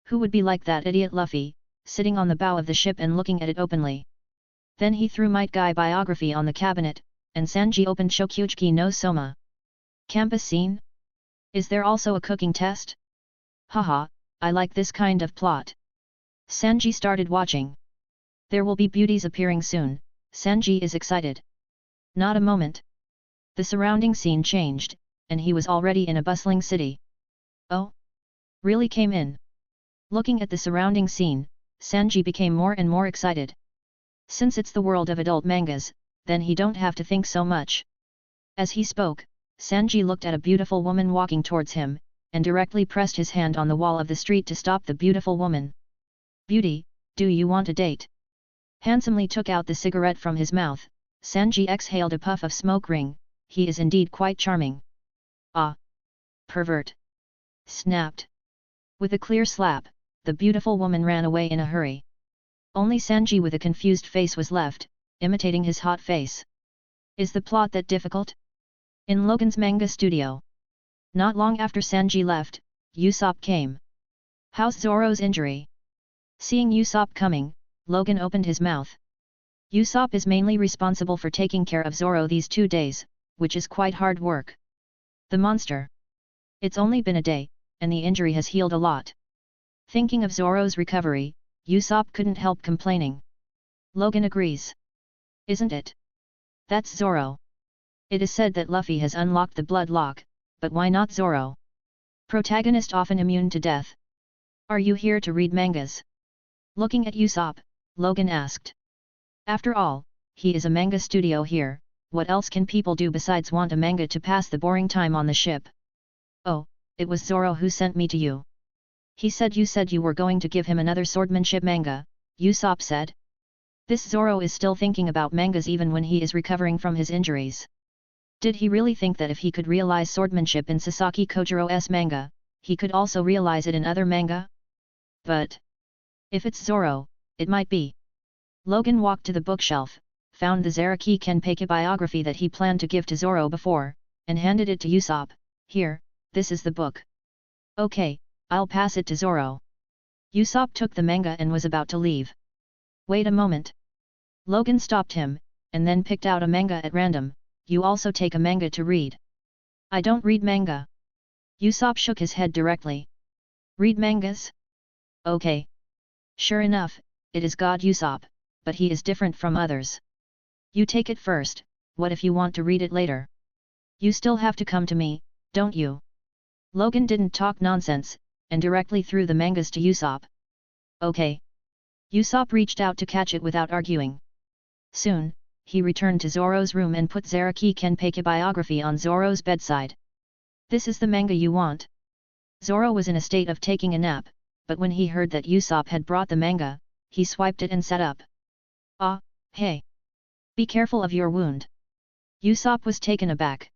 Who would be like that idiot Luffy, sitting on the bow of the ship and looking at it openly? Then he threw Might Guy biography on the cabinet, and Sanji opened Shokyuchi no Soma. Campus scene? Is there also a cooking test? Haha, I like this kind of plot. Sanji started watching. There will be beauties appearing soon, Sanji is excited. Not a moment. The surrounding scene changed, and he was already in a bustling city. Oh? Really came in? Looking at the surrounding scene, Sanji became more and more excited. Since it's the world of adult mangas, then he don't have to think so much. As he spoke, Sanji looked at a beautiful woman walking towards him, and directly pressed his hand on the wall of the street to stop the beautiful woman. Beauty, do you want a date? Handsomely took out the cigarette from his mouth, Sanji exhaled a puff of smoke ring. He is indeed quite charming. Ah! Pervert! Snapped. With a clear slap, the beautiful woman ran away in a hurry. Only Sanji with a confused face was left, imitating his hot face. Is the plot that difficult? In Logan's manga studio. Not long after Sanji left, Usopp came. How's Zoro's injury? Seeing Usopp coming, Logan opened his mouth. Usopp is mainly responsible for taking care of Zoro these 2 days, which is quite hard work. The monster. It's only been a day, and the injury has healed a lot. Thinking of Zoro's recovery, Usopp couldn't help complaining. Logan agrees. Isn't it? That's Zoro. It is said that Luffy has unlocked the blood lock, but why not Zoro? Protagonist often immune to death. Are you here to read mangas? Looking at Usopp, Logan asked. After all, he is a manga studio here, what else can people do besides want a manga to pass the boring time on the ship? Oh, it was Zoro who sent me to you. He said you were going to give him another swordmanship manga, Usopp said. This Zoro is still thinking about mangas even when he is recovering from his injuries. Did he really think that if he could realize swordmanship in Sasaki Kojiro's manga, he could also realize it in other manga? But if it's Zoro, it might be. Logan walked to the bookshelf, found the Zaraki Kenpeki biography that he planned to give to Zoro before, and handed it to Usopp. Here, this is the book. Okay, I'll pass it to Zoro. Usopp took the manga and was about to leave. Wait a moment. Logan stopped him, and then picked out a manga at random. You also take a manga to read. I don't read manga. Usopp shook his head directly. Read mangas? Okay. Sure enough, it is God Usopp, but he is different from others. You take it first, what if you want to read it later? You still have to come to me, don't you? Logan didn't talk nonsense, and directly threw the mangas to Usopp. Okay. Usopp reached out to catch it without arguing. Soon, he returned to Zoro's room and put Zaraki Kenpeki biography on Zoro's bedside. This is the manga you want? Zoro was in a state of taking a nap, but when he heard that Usopp had brought the manga, he swiped it and sat up. Ah, hey! Be careful of your wound. Usopp was taken aback.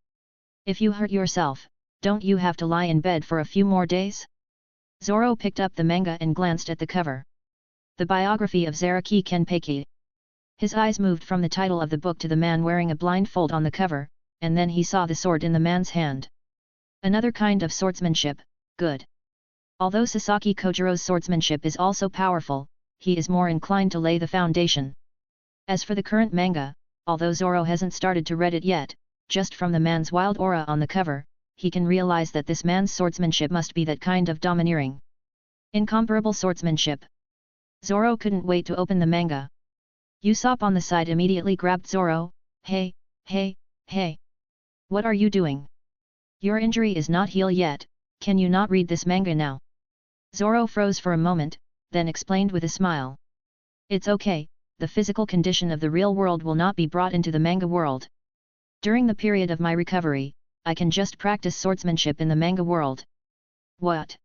If you hurt yourself, don't you have to lie in bed for a few more days? Zoro picked up the manga and glanced at the cover. The biography of Zaraki Kenpeki. His eyes moved from the title of the book to the man wearing a blindfold on the cover, and then he saw the sword in the man's hand. Another kind of swordsmanship, good. Although Sasaki Kojiro's swordsmanship is also powerful, he is more inclined to lay the foundation. As for the current manga, although Zoro hasn't started to read it yet, just from the man's wild aura on the cover, he can realize that this man's swordsmanship must be that kind of domineering. Incomparable swordsmanship. Zoro couldn't wait to open the manga. Usopp on the side immediately grabbed Zoro. Hey, hey, hey! What are you doing? Your injury is not healed yet, can you not read this manga now? Zoro froze for a moment, then explained with a smile. It's okay, the physical condition of the real world will not be brought into the manga world. During the period of my recovery, I can just practice swordsmanship in the manga world. What?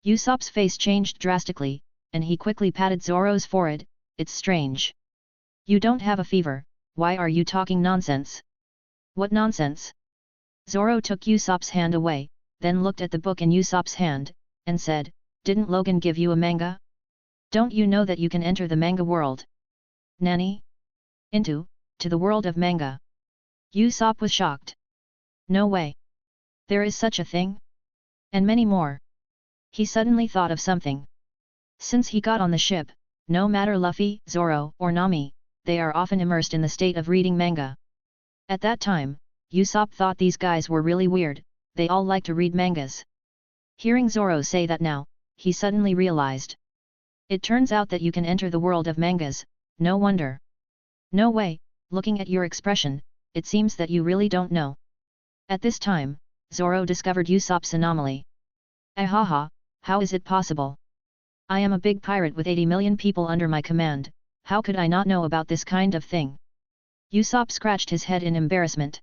Usopp's face changed drastically, and he quickly patted Zoro's forehead. It's strange. You don't have a fever, why are you talking nonsense? What nonsense? Zoro took Usopp's hand away, then looked at the book in Usopp's hand, and said, didn't Logan give you a manga? Don't you know that you can enter the manga world? Nani? To the world of manga. Usopp was shocked. No way. There is such a thing? And many more. He suddenly thought of something. Since he got on the ship, no matter Luffy, Zoro, or Nami, they are often immersed in the state of reading manga. At that time, Usopp thought these guys were really weird, they all like to read mangas. Hearing Zoro say that now, he suddenly realized. It turns out that you can enter the world of mangas, no wonder. No way, looking at your expression, it seems that you really don't know. At this time, Zoro discovered Usopp's anomaly. Ahaha, how is it possible? I am a big pirate with 80 million people under my command, how could I not know about this kind of thing? Usopp scratched his head in embarrassment.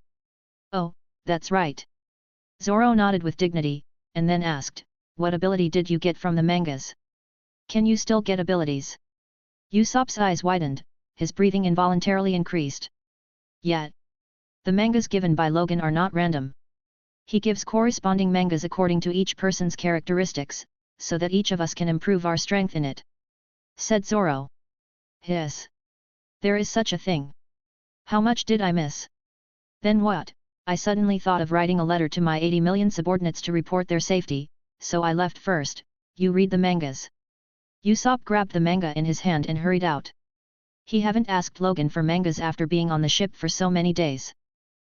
Oh, that's right. Zoro nodded with dignity, and then asked, what ability did you get from the mangas? Can you still get abilities? Usopp's eyes widened, his breathing involuntarily increased. Yet, the mangas given by Logan are not random. He gives corresponding mangas according to each person's characteristics, so that each of us can improve our strength in it. Said Zoro. Yes. There is such a thing. How much did I miss? Then what? I suddenly thought of writing a letter to my 80 million subordinates to report their safety, so I left first. You read the mangas. Usopp grabbed the manga in his hand and hurried out. He haven't asked Logan for mangas after being on the ship for so many days.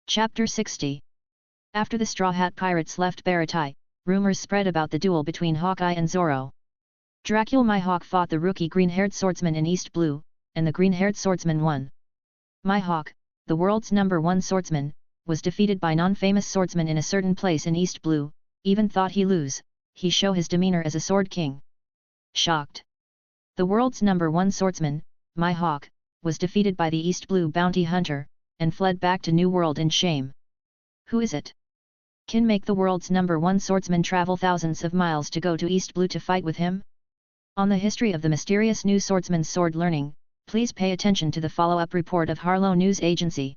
Chapter 60. After the Straw Hat Pirates left Baratai, rumors spread about the duel between Hawkeye and Zoro. Dracula Mihawk fought the rookie green-haired swordsman in East Blue, and the green-haired swordsman won. Mihawk, the world's #1 swordsman, was defeated by non-famous swordsman in a certain place in East Blue, even thought he lose, he show his demeanor as a sword king. Shocked. The world's #1 swordsman, Mihawk, was defeated by the East Blue bounty hunter, and fled back to New World in shame. Who is it? Can make the world's #1 swordsman travel thousands of miles to go to East Blue to fight with him? On the history of the mysterious new swordsman's sword learning, please pay attention to the follow-up report of Harlow News Agency.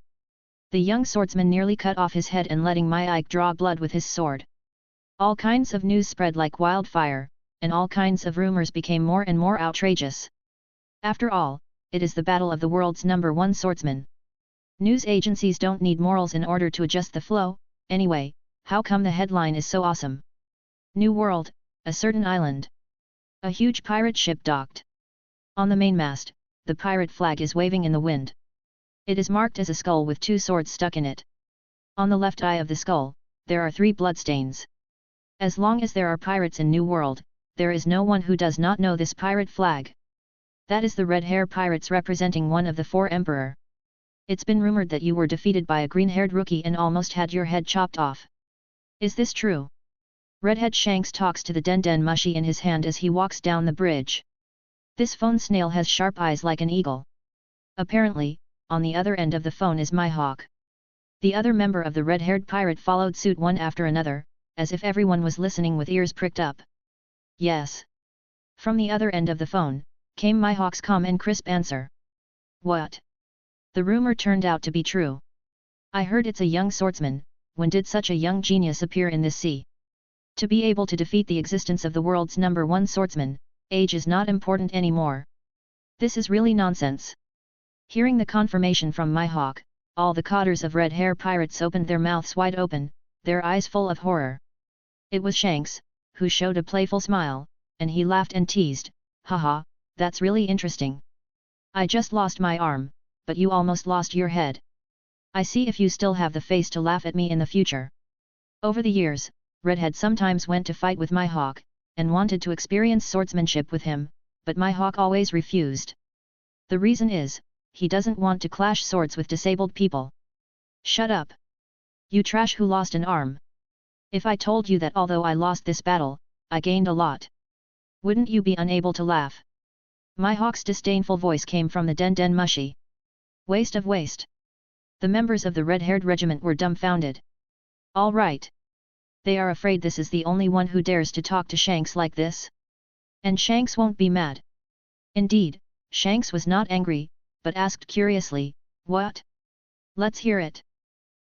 The young swordsman nearly cut off his head and letting Mihawk draw blood with his sword. All kinds of news spread like wildfire, and all kinds of rumors became more and more outrageous. After all, it is the battle of the world's #1 swordsman. News agencies don't need morals in order to adjust the flow, anyway, how come the headline is so awesome? New World, a certain island. A huge pirate ship docked. On the mainmast, the pirate flag is waving in the wind. It is marked as a skull with 2 swords stuck in it. On the left eye of the skull, there are 3 bloodstains. As long as there are pirates in New World, there is no one who does not know this pirate flag. That is the red hair pirates representing one of the 4 emperor. It's been rumored that you were defeated by a green-haired rookie and almost had your head chopped off. Is this true? Redhead Shanks talks to the Den Mushi in his hand as he walks down the bridge. This phone snail has sharp eyes like an eagle. Apparently, on the other end of the phone is Mihawk. The other member of the red-haired pirate followed suit one after another, as if everyone was listening with ears pricked up. Yes. From the other end of the phone, came Mihawk's calm and crisp answer. What? The rumor turned out to be true. I heard it's a young swordsman. When did such a young genius appear in this sea? To be able to defeat the existence of the world's #1 swordsman, age is not important anymore. This is really nonsense. Hearing the confirmation from Mihawk, all the cotters of red hair pirates opened their mouths wide open, their eyes full of horror. It was Shanks, who showed a playful smile, and he laughed and teased, haha, that's really interesting. I just lost my arm, but you almost lost your head. I see if you still have the face to laugh at me in the future. Over the years, Redhead sometimes went to fight with Mihawk, and wanted to experience swordsmanship with him, but Mihawk always refused. The reason is, he doesn't want to clash swords with disabled people. Shut up. You trash who lost an arm. If I told you that although I lost this battle, I gained a lot, wouldn't you be unable to laugh? Mihawk's disdainful voice came from the Den Mushi. Waste of waste. The members of the red-haired regiment were dumbfounded. All right. They are afraid this is the only one who dares to talk to Shanks like this? And Shanks won't be mad. Indeed, Shanks was not angry, but asked curiously, "What? Let's hear it.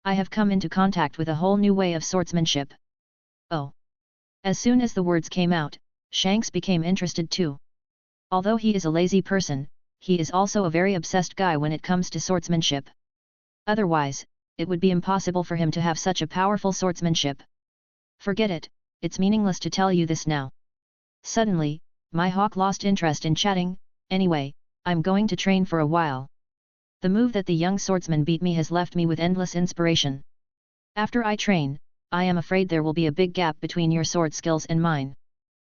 I have come into contact with a whole new way of swordsmanship." Oh! As soon as the words came out, Shanks became interested too. Although he is a lazy person, he is also a very obsessed guy when it comes to swordsmanship. Otherwise, it would be impossible for him to have such a powerful swordsmanship. Forget it, it's meaningless to tell you this now. Suddenly, Mihawk lost interest in chatting. Anyway, I'm going to train for a while. The move that the young swordsman beat me has left me with endless inspiration. After I train, I am afraid there will be a big gap between your sword skills and mine.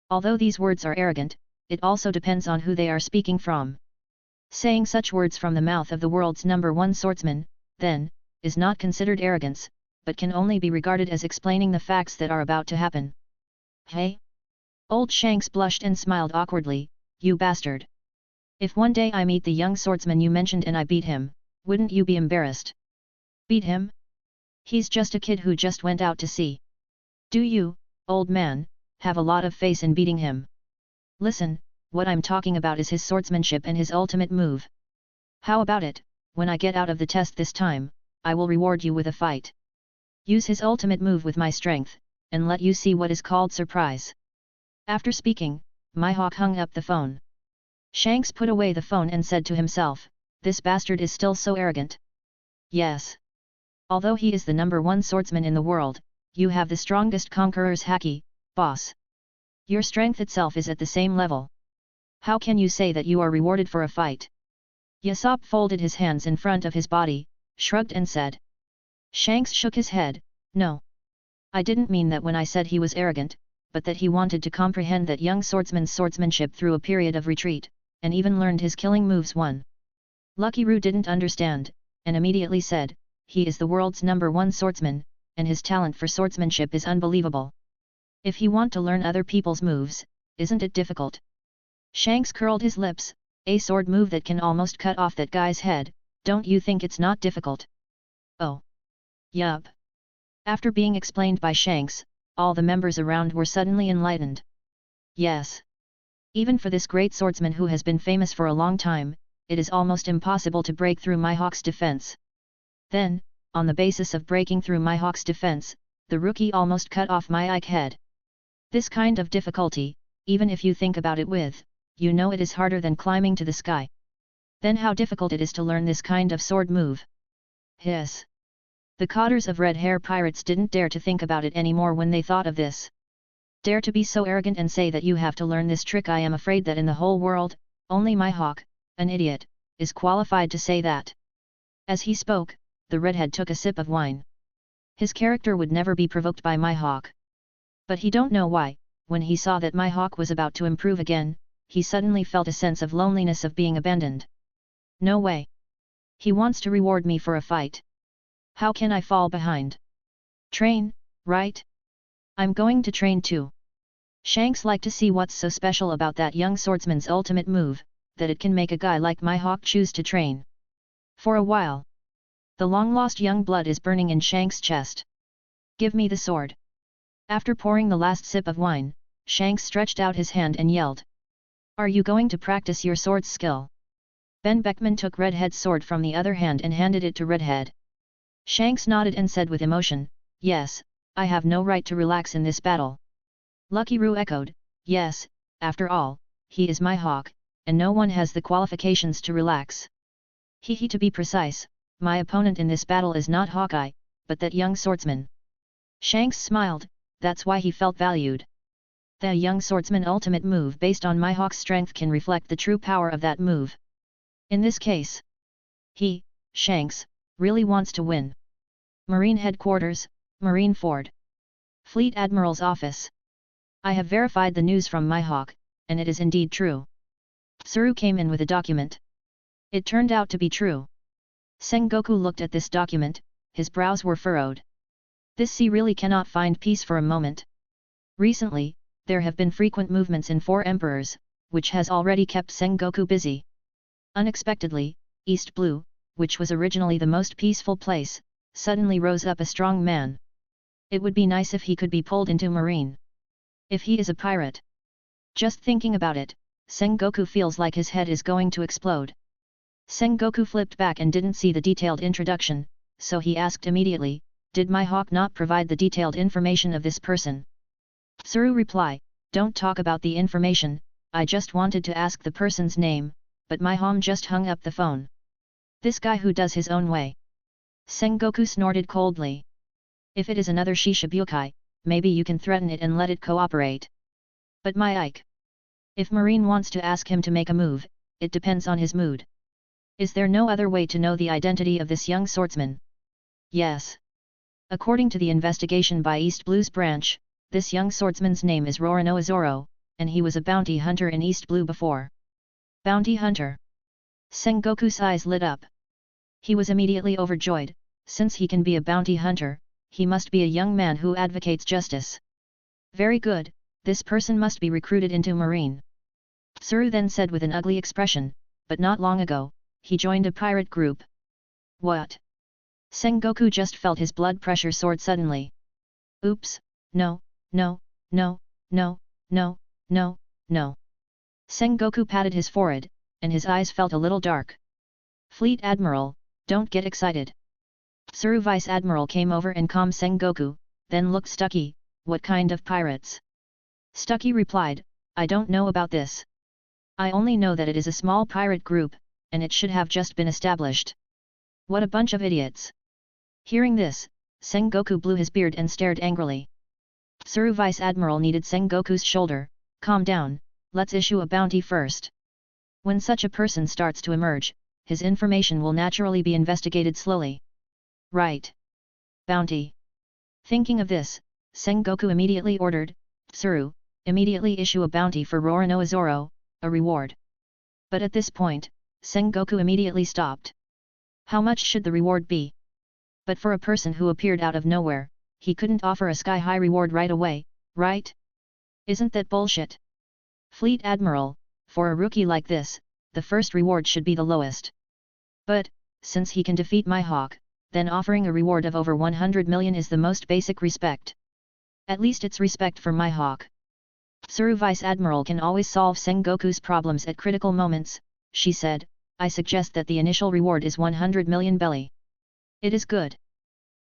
Although these words are arrogant, it also depends on who they are speaking from. Saying such words from the mouth of the world's #1 swordsman, then, is not considered arrogance, but can only be regarded as explaining the facts that are about to happen. Hey? Old Shanks blushed and smiled awkwardly, "You bastard. If one day I meet the young swordsman you mentioned and I beat him, wouldn't you be embarrassed?" "Beat him? He's just a kid who just went out to sea. Do you, old man, have a lot of face in beating him? Listen, what I'm talking about is his swordsmanship and his ultimate move. How about it, when I get out of the test this time, I will reward you with a fight. Use his ultimate move with my strength, and let you see what is called surprise." After speaking, Mihawk hung up the phone. Shanks put away the phone and said to himself, "This bastard is still so arrogant." Yes. Although he is the #1 swordsman in the world, you have the strongest conqueror's haki, boss. Your strength itself is at the same level. How can you say that you are rewarded for a fight? Yasopp folded his hands in front of his body, shrugged and said. Shanks shook his head, "No. I didn't mean that when I said he was arrogant, but that he wanted to comprehend that young swordsman's swordsmanship through a period of retreat, and even learned his killing moves one." Lucky Roo didn't understand, and immediately said, "He is the world's #1 swordsman, and his talent for swordsmanship is unbelievable. If he want to learn other people's moves, isn't it difficult?" Shanks curled his lips, "A sword move that can almost cut off that guy's head, don't you think it's not difficult?" "Oh. Yup." After being explained by Shanks, all the members around were suddenly enlightened. Yes. Even for this great swordsman who has been famous for a long time, it is almost impossible to break through Mihawk's defense. Then, on the basis of breaking through Mihawk's defense, the rookie almost cut off Mihawk's head. This kind of difficulty, even if you think about it with, you know it is harder than climbing to the sky. Then how difficult it is to learn this kind of sword move. Hiss. The cotters of Red Hair Pirates didn't dare to think about it anymore when they thought of this. Dare to be so arrogant and say that you have to learn this trick? I am afraid that in the whole world, only Mihawk, an idiot, is qualified to say that. As he spoke, the redhead took a sip of wine. His character would never be provoked by Mihawk. But he don't know why, when he saw that Mihawk was about to improve again, he suddenly felt a sense of loneliness of being abandoned. No way. He wants to reward me for a fight. How can I fall behind? Train, right? I'm going to train too. Shanks liked to see what's so special about that young swordsman's ultimate move, that it can make a guy like Mihawk choose to train. For a while. The long-lost young blood is burning in Shanks' chest. Give me the sword. After pouring the last sip of wine, Shanks stretched out his hand and yelled. Are you going to practice your sword skill? Ben Beckman took Redhead's sword from the other hand and handed it to Redhead. Shanks nodded and said with emotion, Yes, I have no right to relax in this battle. Lucky Roo echoed, Yes, after all, he is Mihawk, and no one has the qualifications to relax. He to be precise, my opponent in this battle is not Hawkeye, but that young swordsman. Shanks smiled, that's why he felt valued. The young swordsman ultimate move based on Mihawk's strength can reflect the true power of that move. In this case, he, Shanks, really wants to win. Marine Headquarters, Marine Ford. Fleet Admiral's Office. I have verified the news from Mihawk, and it is indeed true. Tsuru came in with a document. It turned out to be true. Sengoku looked at this document, his brows were furrowed. This sea really cannot find peace for a moment. Recently, there have been frequent movements in Four Emperors, which has already kept Sengoku busy. Unexpectedly, East Blue, which was originally the most peaceful place, suddenly rose up a strong man. It would be nice if he could be pulled into Marine. If he is a pirate. Just thinking about it, Sengoku feels like his head is going to explode. Sengoku flipped back and didn't see the detailed introduction, so he asked immediately, "Did my hawk not provide the detailed information of this person?" Tsuru replied, "Don't talk about the information, I just wanted to ask the person's name, but my hom just hung up the phone." "This guy who does his own way." Sengoku snorted coldly. "If it is another Shishibukai, maybe you can threaten it and let it cooperate. But my Ike. If Marine wants to ask him to make a move, it depends on his mood. Is there no other way to know the identity of this young swordsman?" "Yes. According to the investigation by East Blue's branch, this young swordsman's name is Roronoa Zoro, and he was a bounty hunter in East Blue before." "Bounty hunter?" Sengoku's eyes lit up. He was immediately overjoyed. Since he can be a bounty hunter, he must be a young man who advocates justice. "Very good, this person must be recruited into Marine." Tsuru then said with an ugly expression, "But not long ago, he joined a pirate group." "What?" Sengoku just felt his blood pressure soared suddenly. "Oops, no, no, no, no, no, no, no." Sengoku patted his forehead, and his eyes felt a little dark. "Fleet Admiral, don't get excited." Tsuru Vice Admiral came over and calmed Sengoku, then looked Stucky, "What kind of pirates?" Stucky replied, "I don't know about this. I only know that it is a small pirate group, and it should have just been established." "What a bunch of idiots." Hearing this, Sengoku blew his beard and stared angrily. Tsuru Vice Admiral kneaded Sengoku's shoulder, "Calm down, let's issue a bounty first. When such a person starts to emerge, his information will naturally be investigated slowly." "Right. Bounty." Thinking of this, Sengoku immediately ordered, "Tsuru, immediately issue a bounty for Roronoa Zoro, a reward." But at this point, Sengoku immediately stopped. How much should the reward be? But for a person who appeared out of nowhere, he couldn't offer a sky-high reward right away, right? Isn't that bullshit? "Fleet Admiral, for a rookie like this, the first reward should be the lowest. But, since he can defeat my hawk, then offering a reward of over 100 million is the most basic respect. At least it's respect for my hawk." Tsuru Vice Admiral can always solve Sengoku's problems at critical moments, she said, "I suggest that the initial reward is 100 million belly." "It is good."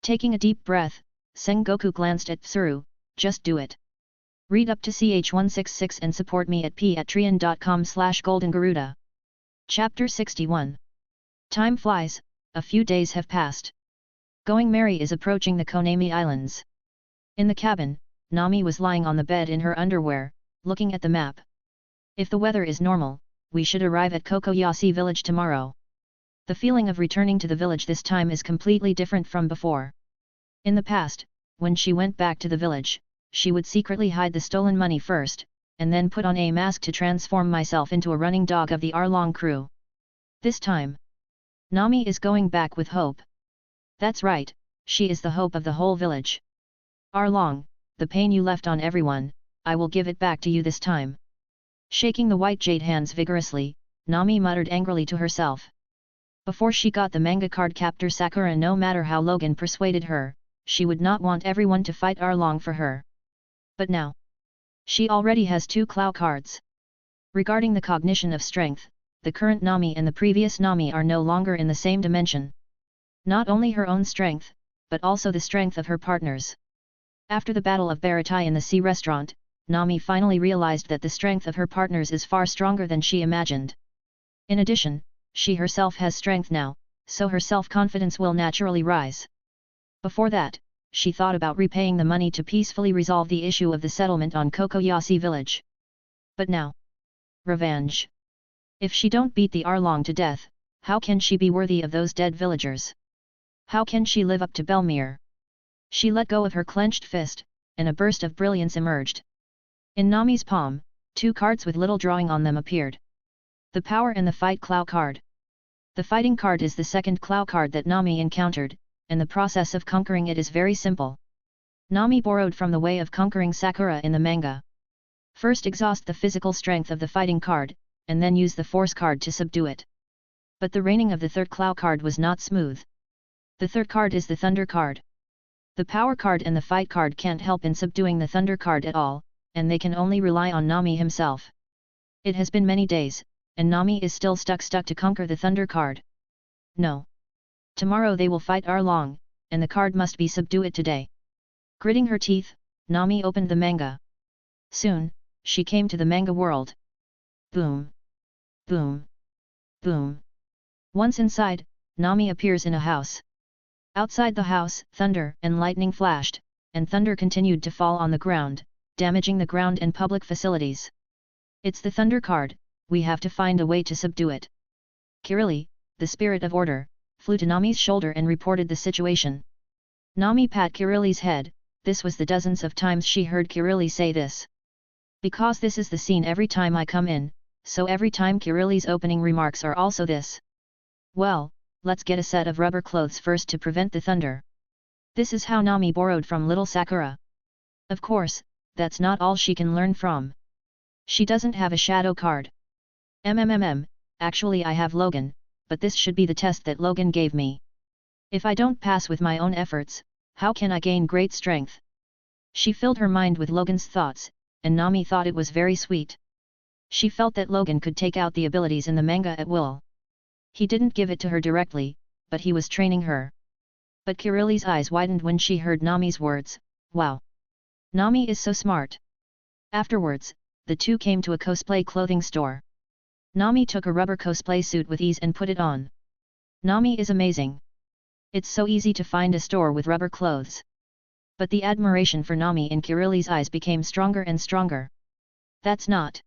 Taking a deep breath, Sengoku glanced at Tsuru, "Just do it. Read up to ch166 and support me at patreon.com/goldengaruda. Chapter 61. Time flies, a few days have passed. Going Merry is approaching the Konami Islands. In the cabin, Nami was lying on the bed in her underwear, looking at the map. "If the weather is normal, we should arrive at Kokoyasi village tomorrow." The feeling of returning to the village this time is completely different from before. In the past, when she went back to the village, she would secretly hide the stolen money first, and then put on a mask to transform myself into a running dog of the Arlong crew. This time, Nami is going back with hope. That's right, she is the hope of the whole village. "Arlong, the pain you left on everyone, I will give it back to you this time." Shaking the white jade hands vigorously, Nami muttered angrily to herself. Before she got the manga card captor Sakura, no matter how Logan persuaded her, she would not want everyone to fight Arlong for her. But now, she already has 2 Clow cards. Regarding the cognition of strength, the current Nami and the previous Nami are no longer in the same dimension. Not only her own strength, but also the strength of her partners. After the Battle of Baratai in the sea restaurant, Nami finally realized that the strength of her partners is far stronger than she imagined. In addition, she herself has strength now, so her self-confidence will naturally rise. Before that, she thought about repaying the money to peacefully resolve the issue of the settlement on Kokoyasi village. But now, revenge. If she don't beat the Arlong to death, how can she be worthy of those dead villagers? How can she live up to Belmere? She let go of her clenched fist, and a burst of brilliance emerged. In Nami's palm, 2 cards with little drawing on them appeared. The Power and the Fight Clow card. The Fighting card is the second Clow card that Nami encountered, and the process of conquering it is very simple. Nami borrowed from the way of conquering Sakura in the manga. First exhaust the physical strength of the Fighting card, and then use the Force card to subdue it. But the reigning of the third Clow card was not smooth. The third card is the Thunder card. The Power card and the Fight card can't help in subduing the Thunder card at all, and they can only rely on Nami himself. It has been many days, and Nami is still stuck to conquer the Thunder card. No. Tomorrow they will fight Arlong, and the card must be subdued today. Gritting her teeth, Nami opened the manga. Soon, she came to the manga world. Boom. Boom. Boom. Once inside, Nami appears in a house. Outside the house, thunder and lightning flashed, and thunder continued to fall on the ground, damaging the ground and public facilities. It's the Thunder card, we have to find a way to subdue it. Kirili, the spirit of order, flew to Nami's shoulder and reported the situation. Nami pat Kirili's head. This was the dozens of times she heard Kirili say this. Because this is the scene every time I come in, so every time Kirili's opening remarks are also this. Well, let's get a set of rubber clothes first to prevent the thunder. This is how Nami borrowed from little Sakura. Of course, that's not all she can learn from. She doesn't have a shadow card. Actually I have Logan, but this should be the test that Logan gave me. If I don't pass with my own efforts, how can I gain great strength? She filled her mind with Logan's thoughts, and Nami thought it was very sweet. She felt that Logan could take out the abilities in the manga at will. He didn't give it to her directly, but he was training her. But Kirili's eyes widened when she heard Nami's words, wow. Nami is so smart. Afterwards, the two came to a cosplay clothing store. Nami took a rubber cosplay suit with ease and put it on. Nami is amazing. It's so easy to find a store with rubber clothes. But the admiration for Nami in Kirili's eyes became stronger and stronger. That's not.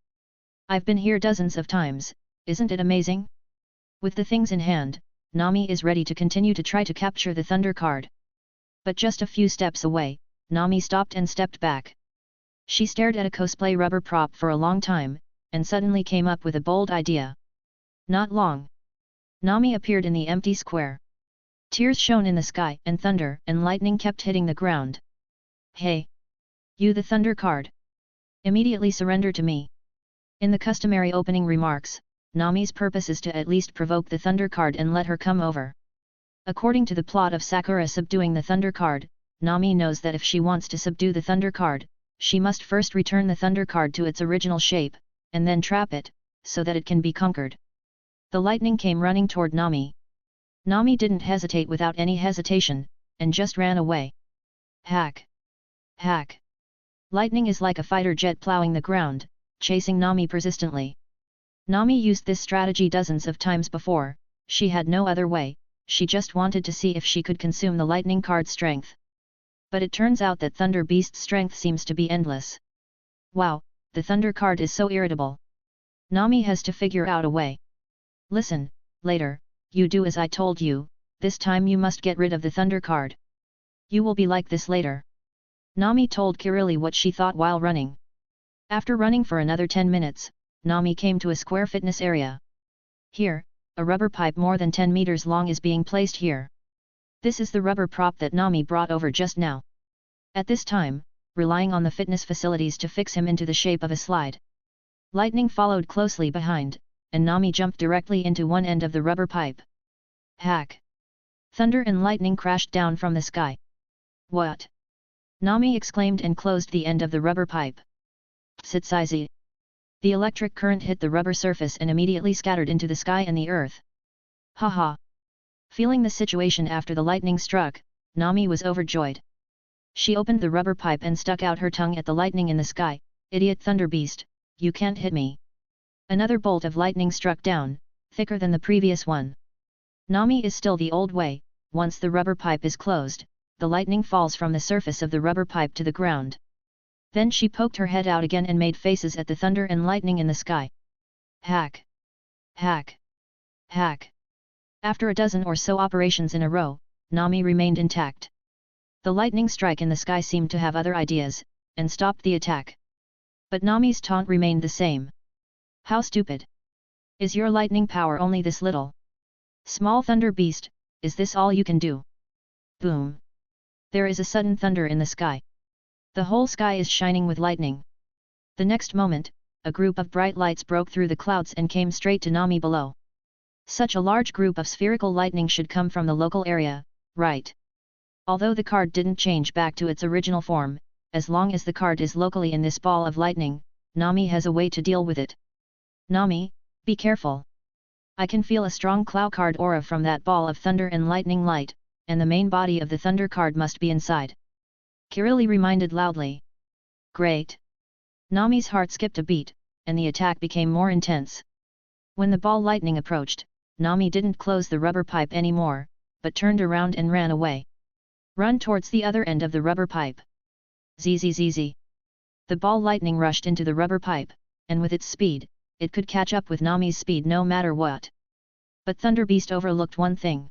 I've been here dozens of times, isn't it amazing? With the things in hand, Nami is ready to continue to try to capture the Thunder card. But just a few steps away, Nami stopped and stepped back. She stared at a cosplay rubber prop for a long time, and suddenly came up with a bold idea. Not long. Nami appeared in the empty square. Tears shone in the sky and thunder and lightning kept hitting the ground. Hey! You the Thunder card! Immediately surrender to me. In the customary opening remarks, Nami's purpose is to at least provoke the Thunder card and let her come over. According to the plot of Sakura subduing the Thunder card, Nami knows that if she wants to subdue the Thunder card, she must first return the Thunder card to its original shape, and then trap it, so that it can be conquered. The lightning came running toward Nami. Nami didn't hesitate without any hesitation, and just ran away. Hack! Hack! Lightning is like a fighter jet plowing the ground, chasing Nami persistently. Nami used this strategy dozens of times before, she had no other way, she just wanted to see if she could consume the lightning card's strength. But it turns out that Thunder Beast's strength seems to be endless. Wow, the Thunder card is so irritable. Nami has to figure out a way. Listen, later, you do as I told you, this time you must get rid of the Thunder card. You will be like this later. Nami told Kirili what she thought while running. After running for another 10 minutes, Nami came to a square fitness area. Here, a rubber pipe more than 10 meters long is being placed here. This is the rubber prop that Nami brought over just now. At this time, relying on the fitness facilities to fix him into the shape of a slide. Lightning followed closely behind, and Nami jumped directly into one end of the rubber pipe. Hack! Thunder and lightning crashed down from the sky. What? Nami exclaimed and closed the end of the rubber pipe. Sitsaizi! The electric current hit the rubber surface and immediately scattered into the sky and the earth. Haha! Feeling the situation after the lightning struck, Nami was overjoyed. She opened the rubber pipe and stuck out her tongue at the lightning in the sky. Idiot Thunder Beast, you can't hit me. Another bolt of lightning struck down, thicker than the previous one. Nami is still the old way, once the rubber pipe is closed, the lightning falls from the surface of the rubber pipe to the ground. Then she poked her head out again and made faces at the thunder and lightning in the sky. Hack! Hack! Hack! After a dozen or so operations in a row, Nami remained intact. The lightning strike in the sky seemed to have other ideas, and stopped the attack. But Nami's taunt remained the same. How stupid! Is your lightning power only this little? Small Thunder Beast, is this all you can do? Boom! There is a sudden thunder in the sky. The whole sky is shining with lightning. The next moment, a group of bright lights broke through the clouds and came straight to Nami below. Such a large group of spherical lightning should come from the local area, right? Although the card didn't change back to its original form, as long as the card is locally in this ball of lightning, Nami has a way to deal with it. Nami, be careful. I can feel a strong cloud card aura from that ball of thunder and lightning light, and the main body of the thunder card must be inside. Kirili reminded loudly. Great. Nami's heart skipped a beat, and the attack became more intense. When the ball lightning approached, Nami didn't close the rubber pipe anymore, but turned around and ran away. Run towards the other end of the rubber pipe. Zzz. The ball lightning rushed into the rubber pipe, and with its speed, it could catch up with Nami's speed no matter what. But Thunder Beast overlooked one thing.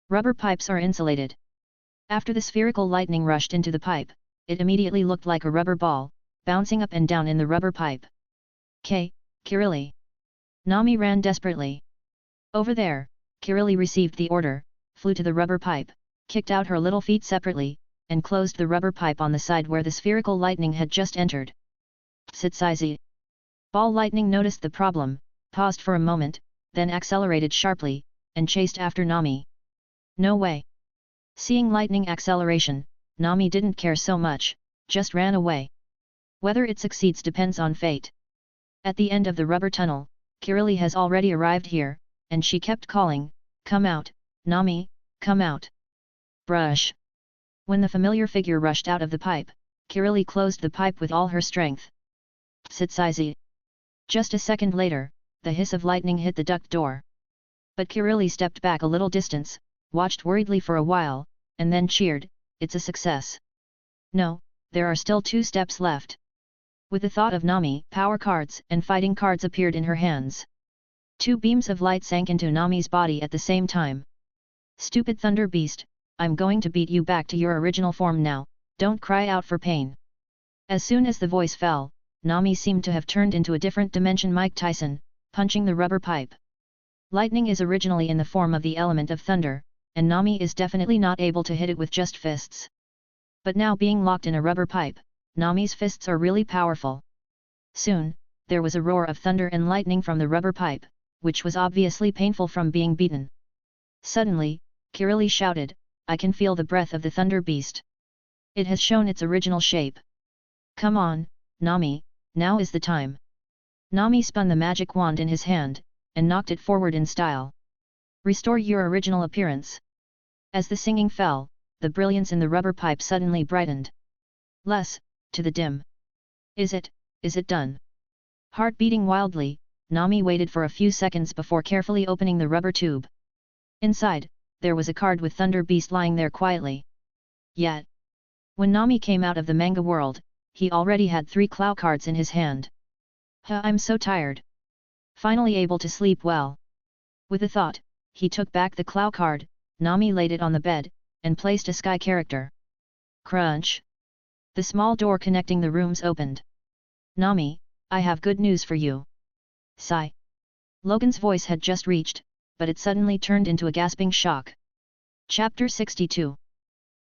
Rubber pipes are insulated. After the spherical lightning rushed into the pipe, it immediately looked like a rubber ball, bouncing up and down in the rubber pipe. Kirili. Nami ran desperately. Over there, Kirili received the order, flew to the rubber pipe, kicked out her little feet separately, and closed the rubber pipe on the side where the spherical lightning had just entered. Sitsaizi. Ball lightning noticed the problem, paused for a moment, then accelerated sharply, and chased after Nami. No way. Seeing lightning acceleration, Nami didn't care so much, just ran away. Whether it succeeds depends on fate. At the end of the rubber tunnel, Kirili has already arrived here, and she kept calling, "Come out, Nami, come out." Brush. When the familiar figure rushed out of the pipe, Kirili closed the pipe with all her strength. Sitsaizi. Just a second later, the hiss of lightning hit the duct door. But Kirili stepped back a little distance, watched worriedly for a while, and then cheered, "It's a success." No, there are still 2 steps left. With the thought of Nami, power cards and fighting cards appeared in her hands. 2 beams of light sank into Nami's body at the same time. "Stupid Thunder Beast, I'm going to beat you back to your original form now, don't cry out for pain." As soon as the voice fell, Nami seemed to have turned into a different dimension. Mike Tyson, punching the rubber pipe. Lightning is originally in the form of the element of thunder, and Nami is definitely not able to hit it with just fists. But now being locked in a rubber pipe, Nami's fists are really powerful. Soon, there was a roar of thunder and lightning from the rubber pipe, which was obviously painful from being beaten. Suddenly, Kirili shouted, "I can feel the breath of the Thunder Beast. It has shown its original shape. Come on, Nami, now is the time." Nami spun the magic wand in his hand, and knocked it forward in style. "Restore your original appearance." As the singing fell, the brilliance in the rubber pipe suddenly brightened. Less, to the dim. Is it done?" Heart beating wildly, Nami waited for a few seconds before carefully opening the rubber tube. Inside, there was a card with Thunder Beast lying there quietly. Yet, when Nami came out of the manga world, he already had 3 claw cards in his hand. I'm so tired. Finally able to sleep well. With a thought, he took back the claw card, Nami laid it on the bed, and placed a sky character. Crunch. The small door connecting the rooms opened. "Nami, I have good news for you." Sigh. Logan's voice had just reached, but it suddenly turned into a gasping shock. Chapter 62.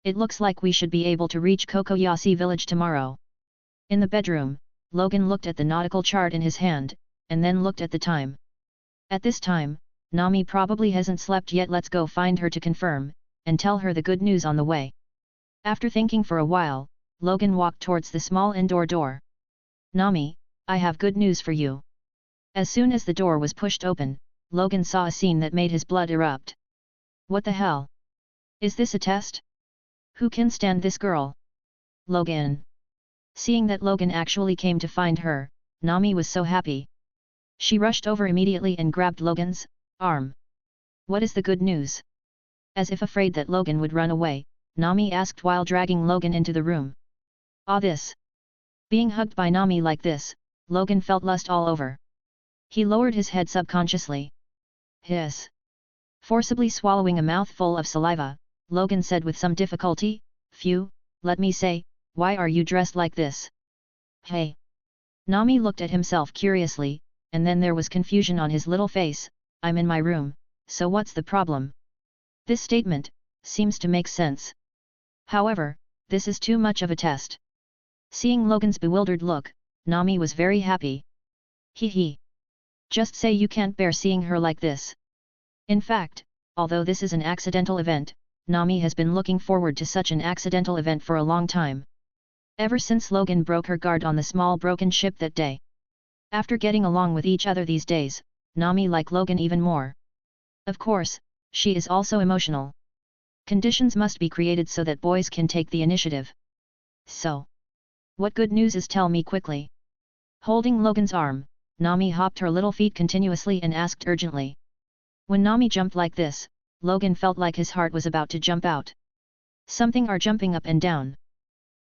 It looks like we should be able to reach Kokoyashi village tomorrow. In the bedroom, Logan looked at the nautical chart in his hand, and then looked at the time. At this time, Nami probably hasn't slept yet. Let's go find her to confirm, and tell her the good news on the way. After thinking for a while, Logan walked towards the small indoor door. "Nami, I have good news for you." As soon as the door was pushed open, Logan saw a scene that made his blood erupt. What the hell? Is this a test? Who can stand this girl? Logan. Seeing that Logan actually came to find her, Nami was so happy. She rushed over immediately and grabbed Logan's arm. "What is the good news?" As if afraid that Logan would run away, Nami asked while dragging Logan into the room. This. Being hugged by Nami like this, Logan felt lust all over. He lowered his head subconsciously. Hiss. Forcibly swallowing a mouthful of saliva, Logan said with some difficulty, "Phew, let me say, why are you dressed like this?" Hey. Nami looked at himself curiously, and then there was confusion on his little face. "I'm in my room, so what's the problem?" This statement seems to make sense. However, this is too much of a test. Seeing Logan's bewildered look, Nami was very happy. Hee. Just say you can't bear seeing her like this. In fact, although this is an accidental event, Nami has been looking forward to such an accidental event for a long time. Ever since Logan broke her guard on the small broken ship that day. After getting along with each other these days, Nami liked Logan even more. Of course, she is also emotional. Conditions must be created so that boys can take the initiative. So, what good news is, tell me quickly. Holding Logan's arm, Nami hopped her little feet continuously and asked urgently. When Nami jumped like this, Logan felt like his heart was about to jump out. Something are jumping up and down.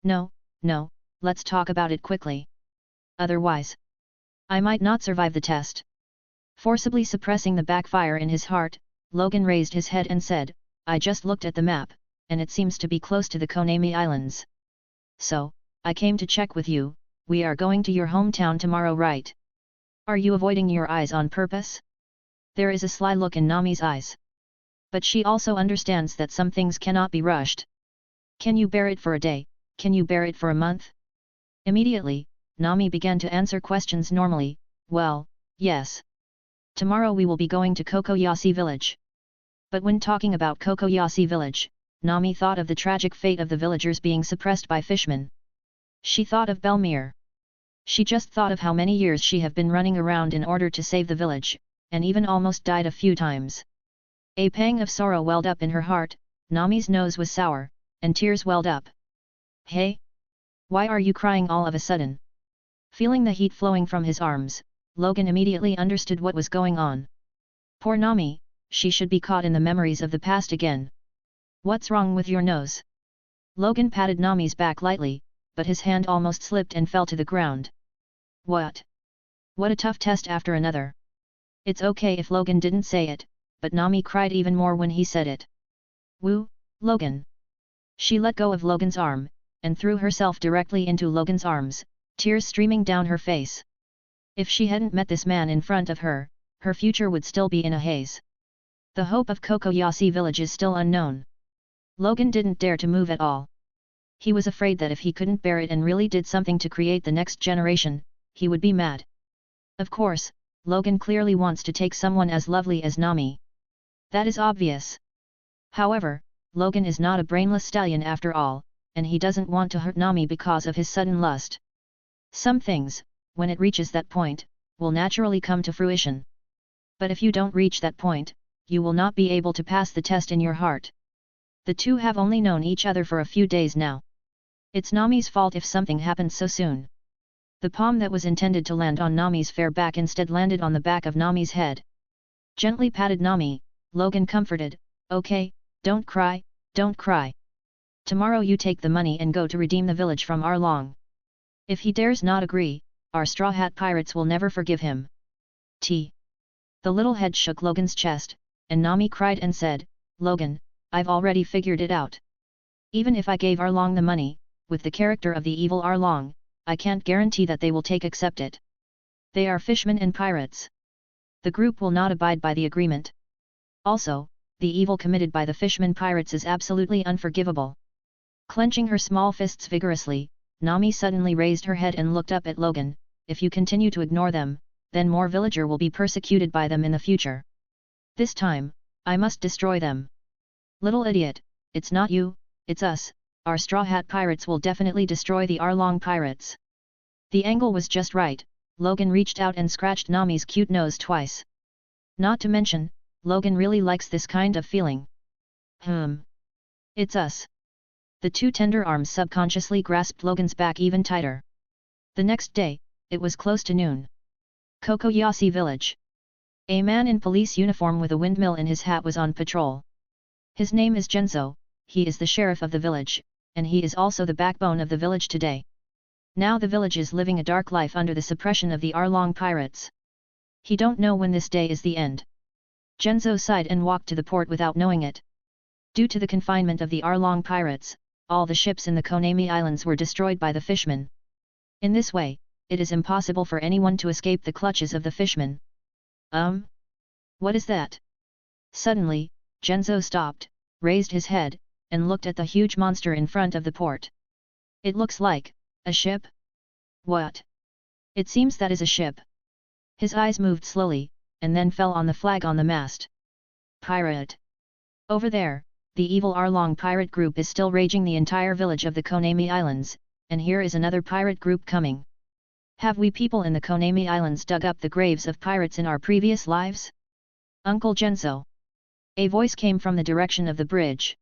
No, let's talk about it quickly. Otherwise, I might not survive the test. Forcibly suppressing the backfire in his heart, Logan raised his head and said, I just looked at the map, and it seems to be close to the Konami Islands. So, I came to check with you. We are going to your hometown tomorrow, right? Are you avoiding your eyes on purpose? There is a sly look in Nami's eyes. But she also understands that some things cannot be rushed. Can you bear it for a day? Can you bear it for a month? Immediately, Nami began to answer questions normally. Well, yes. Tomorrow we will be going to Kokoyasi village. But when talking about Kokoyasi village, Nami thought of the tragic fate of the villagers being suppressed by fishmen. She thought of Belmere. She just thought of how many years she have been running around in order to save the village, and even almost died a few times. A pang of sorrow welled up in her heart. Nami's nose was sour, and tears welled up. Hey? Why are you crying all of a sudden? Feeling the heat flowing from his arms, Logan immediately understood what was going on. Poor Nami, she should be caught in the memories of the past again. What's wrong with your nose? Logan patted Nami's back lightly, but his hand almost slipped and fell to the ground. What? What a tough test after another. It's okay if Logan didn't say it, but Nami cried even more when he said it. Woo, Logan. She let go of Logan's arm, and threw herself directly into Logan's arms, tears streaming down her face. If she hadn't met this man in front of her, her future would still be in a haze. The hope of Kokoyasi village is still unknown. Logan didn't dare to move at all. He was afraid that if he couldn't bear it and really did something to create the next generation, he would be mad. Of course, Logan clearly wants to take someone as lovely as Nami. That is obvious. However, Logan is not a brainless stallion after all, and he doesn't want to hurt Nami because of his sudden lust. Some things, when it reaches that point, will naturally come to fruition. But if you don't reach that point, you will not be able to pass the test in your heart. The two have only known each other for a few days now. It's Nami's fault if something happened so soon. The palm that was intended to land on Nami's fair back instead landed on the back of Nami's head. Gently patted Nami, Logan comforted, okay, don't cry, don't cry. Tomorrow you take the money and go to redeem the village from Arlong. If he dares not agree, our Straw Hat pirates will never forgive him. The little head shook Logan's chest, and Nami cried and said, Logan, I've already figured it out. Even if I gave Arlong the money, with the character of the evil Arlong, I can't guarantee that they will accept it. They are fishmen and pirates. The group will not abide by the agreement. Also, the evil committed by the fishmen pirates is absolutely unforgivable. Clenching her small fists vigorously, Nami suddenly raised her head and looked up at Logan. If you continue to ignore them, then more villager will be persecuted by them in the future. This time, I must destroy them. Little idiot, it's not you, it's us, our Straw Hat pirates will definitely destroy the Arlong pirates. The angle was just right. Logan reached out and scratched Nami's cute nose twice. Not to mention, Logan really likes this kind of feeling. It's us. The two tender arms subconsciously grasped Logan's back even tighter. The next day, it was close to noon. Kokoyasi village. A man in police uniform with a windmill in his hat was on patrol. His name is Genzo, he is the sheriff of the village, and he is also the backbone of the village today. Now the village is living a dark life under the suppression of the Arlong pirates. He don't know when this day is the end. Genzo sighed and walked to the port without knowing it. Due to the confinement of the Arlong pirates, all the ships in the Konami Islands were destroyed by the fishmen. In this way, it is impossible for anyone to escape the clutches of the fishmen. What is that? Suddenly, Genzo stopped, raised his head, and looked at the huge monster in front of the port. It looks like a ship? What? It seems that is a ship. His eyes moved slowly, and then fell on the flag on the mast. Pirate! Over there, the evil Arlong pirate group is still raging the entire village of the Konami Islands, and here is another pirate group coming. Have we people in the Konami Islands dug up the graves of pirates in our previous lives? Uncle Genzo. A voice came from the direction of the bridge.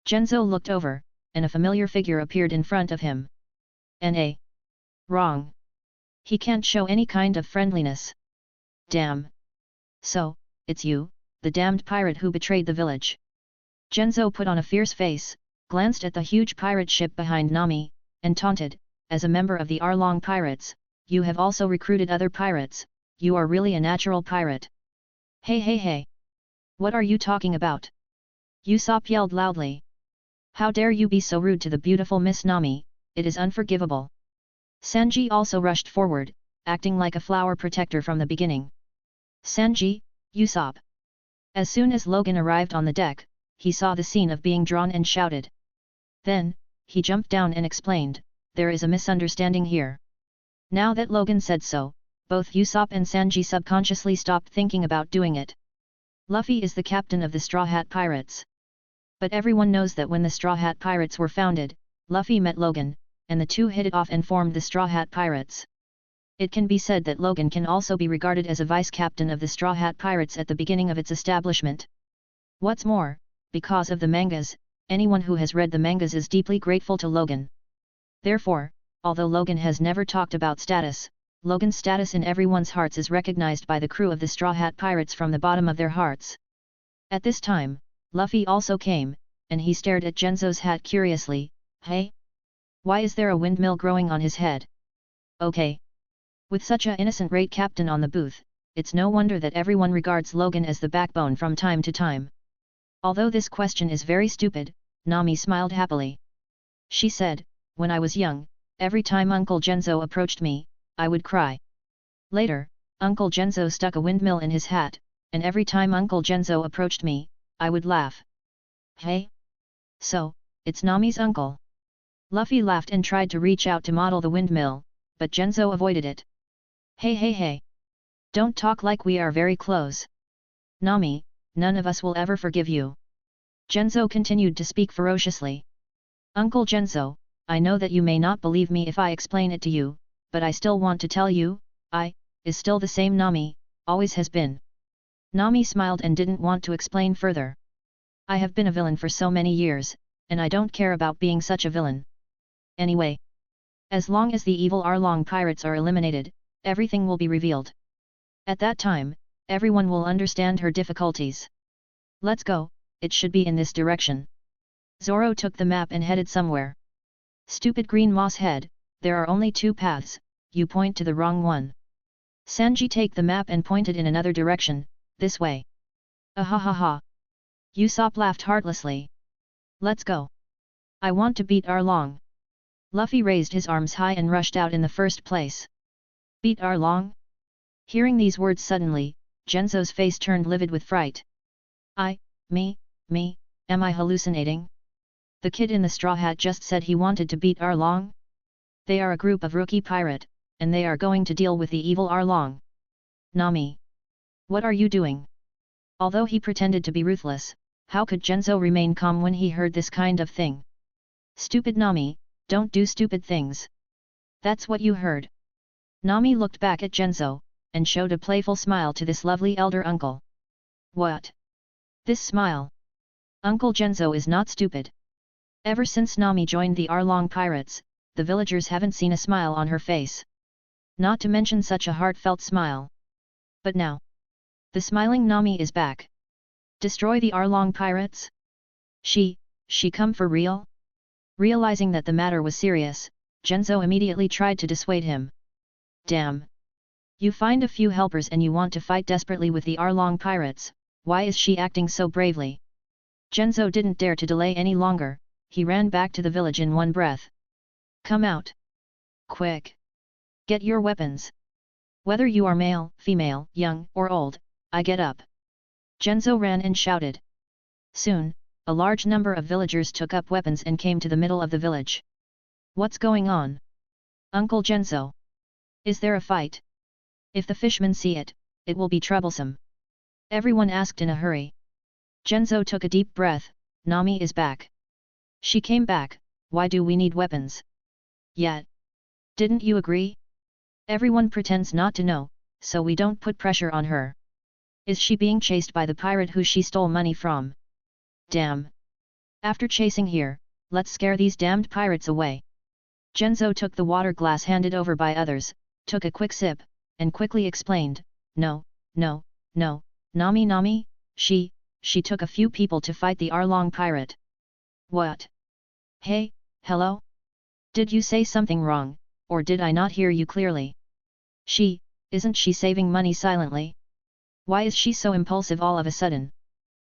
Genzo looked over, and a familiar figure appeared in front of him. N.A. Wrong. He can't show any kind of friendliness. Damn. So, it's you, the damned pirate who betrayed the village. Genzo put on a fierce face, glanced at the huge pirate ship behind Nami, and taunted, as a member of the Arlong pirates, you have also recruited other pirates, you are really a natural pirate. Hey hey hey! What are you talking about? Usopp yelled loudly. How dare you be so rude to the beautiful Miss Nami, it is unforgivable. Sanji also rushed forward, acting like a flower protector from the beginning. Sanji, Usopp. As soon as Logan arrived on the deck, he saw the scene of being drawn and shouted. Then, he jumped down and explained, there is a misunderstanding here. Now that Logan said so, both Usopp and Sanji subconsciously stopped thinking about doing it. Luffy is the captain of the Straw Hat Pirates. But everyone knows that when the Straw Hat Pirates were founded, Luffy met Logan, and the two hit it off and formed the Straw Hat Pirates. It can be said that Logan can also be regarded as a vice-captain of the Straw Hat Pirates at the beginning of its establishment. What's more, because of the mangas, anyone who has read the mangas is deeply grateful to Logan. Therefore, although Logan has never talked about status, Logan's status in everyone's hearts is recognized by the crew of the Straw Hat Pirates from the bottom of their hearts. At this time, Luffy also came, and he stared at Genzo's hat curiously. Hey? Why is there a windmill growing on his head? Okay. With such a innocent great captain on the booth, it's no wonder that everyone regards Logan as the backbone from time to time. Although this question is very stupid, Nami smiled happily. She said, when I was young, every time Uncle Genzo approached me, I would cry. Later, Uncle Genzo stuck a windmill in his hat, and every time Uncle Genzo approached me, I would laugh. Hey? So, it's Nami's uncle. Luffy laughed and tried to reach out to model the windmill, but Genzo avoided it. Hey hey hey! Don't talk like we are very close. Nami, none of us will ever forgive you. Genzo continued to speak ferociously. Uncle Genzo, I know that you may not believe me if I explain it to you, but I still want to tell you, is still the same Nami, always has been. Nami smiled and didn't want to explain further. I have been a villain for so many years, and I don't care about being such a villain. Anyway. As long as the evil Arlong pirates are eliminated, everything will be revealed. At that time, everyone will understand her difficulties. Let's go, it should be in this direction. Zoro took the map and headed somewhere. Stupid green moss head, there are only two paths, you point to the wrong one. Sanji take the map and pointed in another direction, this way. Ahahaha. Usopp laughed heartlessly. Let's go. I want to beat Arlong. Luffy raised his arms high and rushed out in the first place. Beat Arlong? Hearing these words suddenly, Genzo's face turned livid with fright. Me, am I hallucinating? The kid in the straw hat just said he wanted to beat Arlong? They are a group of rookie pirate, and they are going to deal with the evil Arlong. Nami. What are you doing? Although he pretended to be ruthless, how could Genzo remain calm when he heard this kind of thing? Stupid Nami, don't do stupid things. That's what you heard. Nami looked back at Genzo, and showed a playful smile to this lovely elder uncle. What? This smile? Uncle Genzo is not stupid. Ever since Nami joined the Arlong pirates, the villagers haven't seen a smile on her face. Not to mention such a heartfelt smile. But now, the smiling Nami is back. Destroy the Arlong pirates? She come for real? Realizing that the matter was serious, Genzo immediately tried to dissuade him. Damn! You find a few helpers and you want to fight desperately with the Arlong pirates, why is she acting so bravely? Genzo didn't dare to delay any longer, he ran back to the village in one breath. Come out! Quick! Get your weapons! Whether you are male, female, young, or old, I get up! Genzo ran and shouted. Soon, a large number of villagers took up weapons and came to the middle of the village. What's going on? Uncle Genzo? Is there a fight? If the fishmen see it, it will be troublesome. Everyone asked in a hurry. Genzo took a deep breath. Nami is back. She came back, why do we need weapons? Yet. Didn't you agree? Everyone pretends not to know, so we don't put pressure on her. Is she being chased by the pirate who she stole money from? Damn. After chasing here, let's scare these damned pirates away. Genzo took the water glass handed over by others, took a quick sip, and quickly explained, no, Nami, she took a few people to fight the Arlong pirate. What? Hey, hello? Did you say something wrong, or did I not hear you clearly? Isn't she saving money silently? Why is she so impulsive all of a sudden?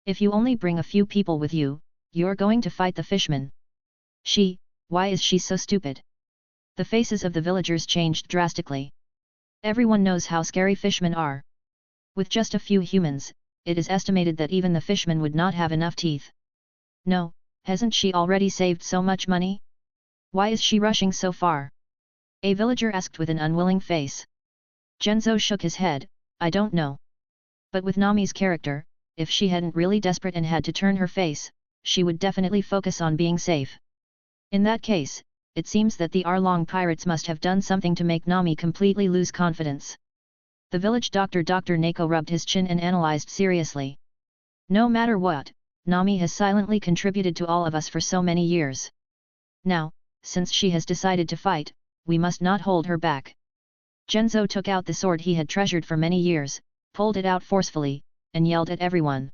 If you only bring a few people with you, you're going to fight the fishmen. Why is she so stupid? The faces of the villagers changed drastically. Everyone knows how scary fishmen are. With just a few humans, it is estimated that even the fishmen would not have enough teeth. No, hasn't she already saved so much money? Why is she rushing so far? A villager asked with an unwilling face. Genzo shook his head, I don't know. But with Nami's character, if she hadn't really desperate and had to turn her face, she would definitely focus on being safe. In that case, it seems that the Arlong pirates must have done something to make Nami completely lose confidence. The village doctor Dr. Nako rubbed his chin and analyzed seriously. No matter what, Nami has silently contributed to all of us for so many years. Now, since she has decided to fight, we must not hold her back. Genzo took out the sword he had treasured for many years, pulled it out forcefully, and yelled at everyone.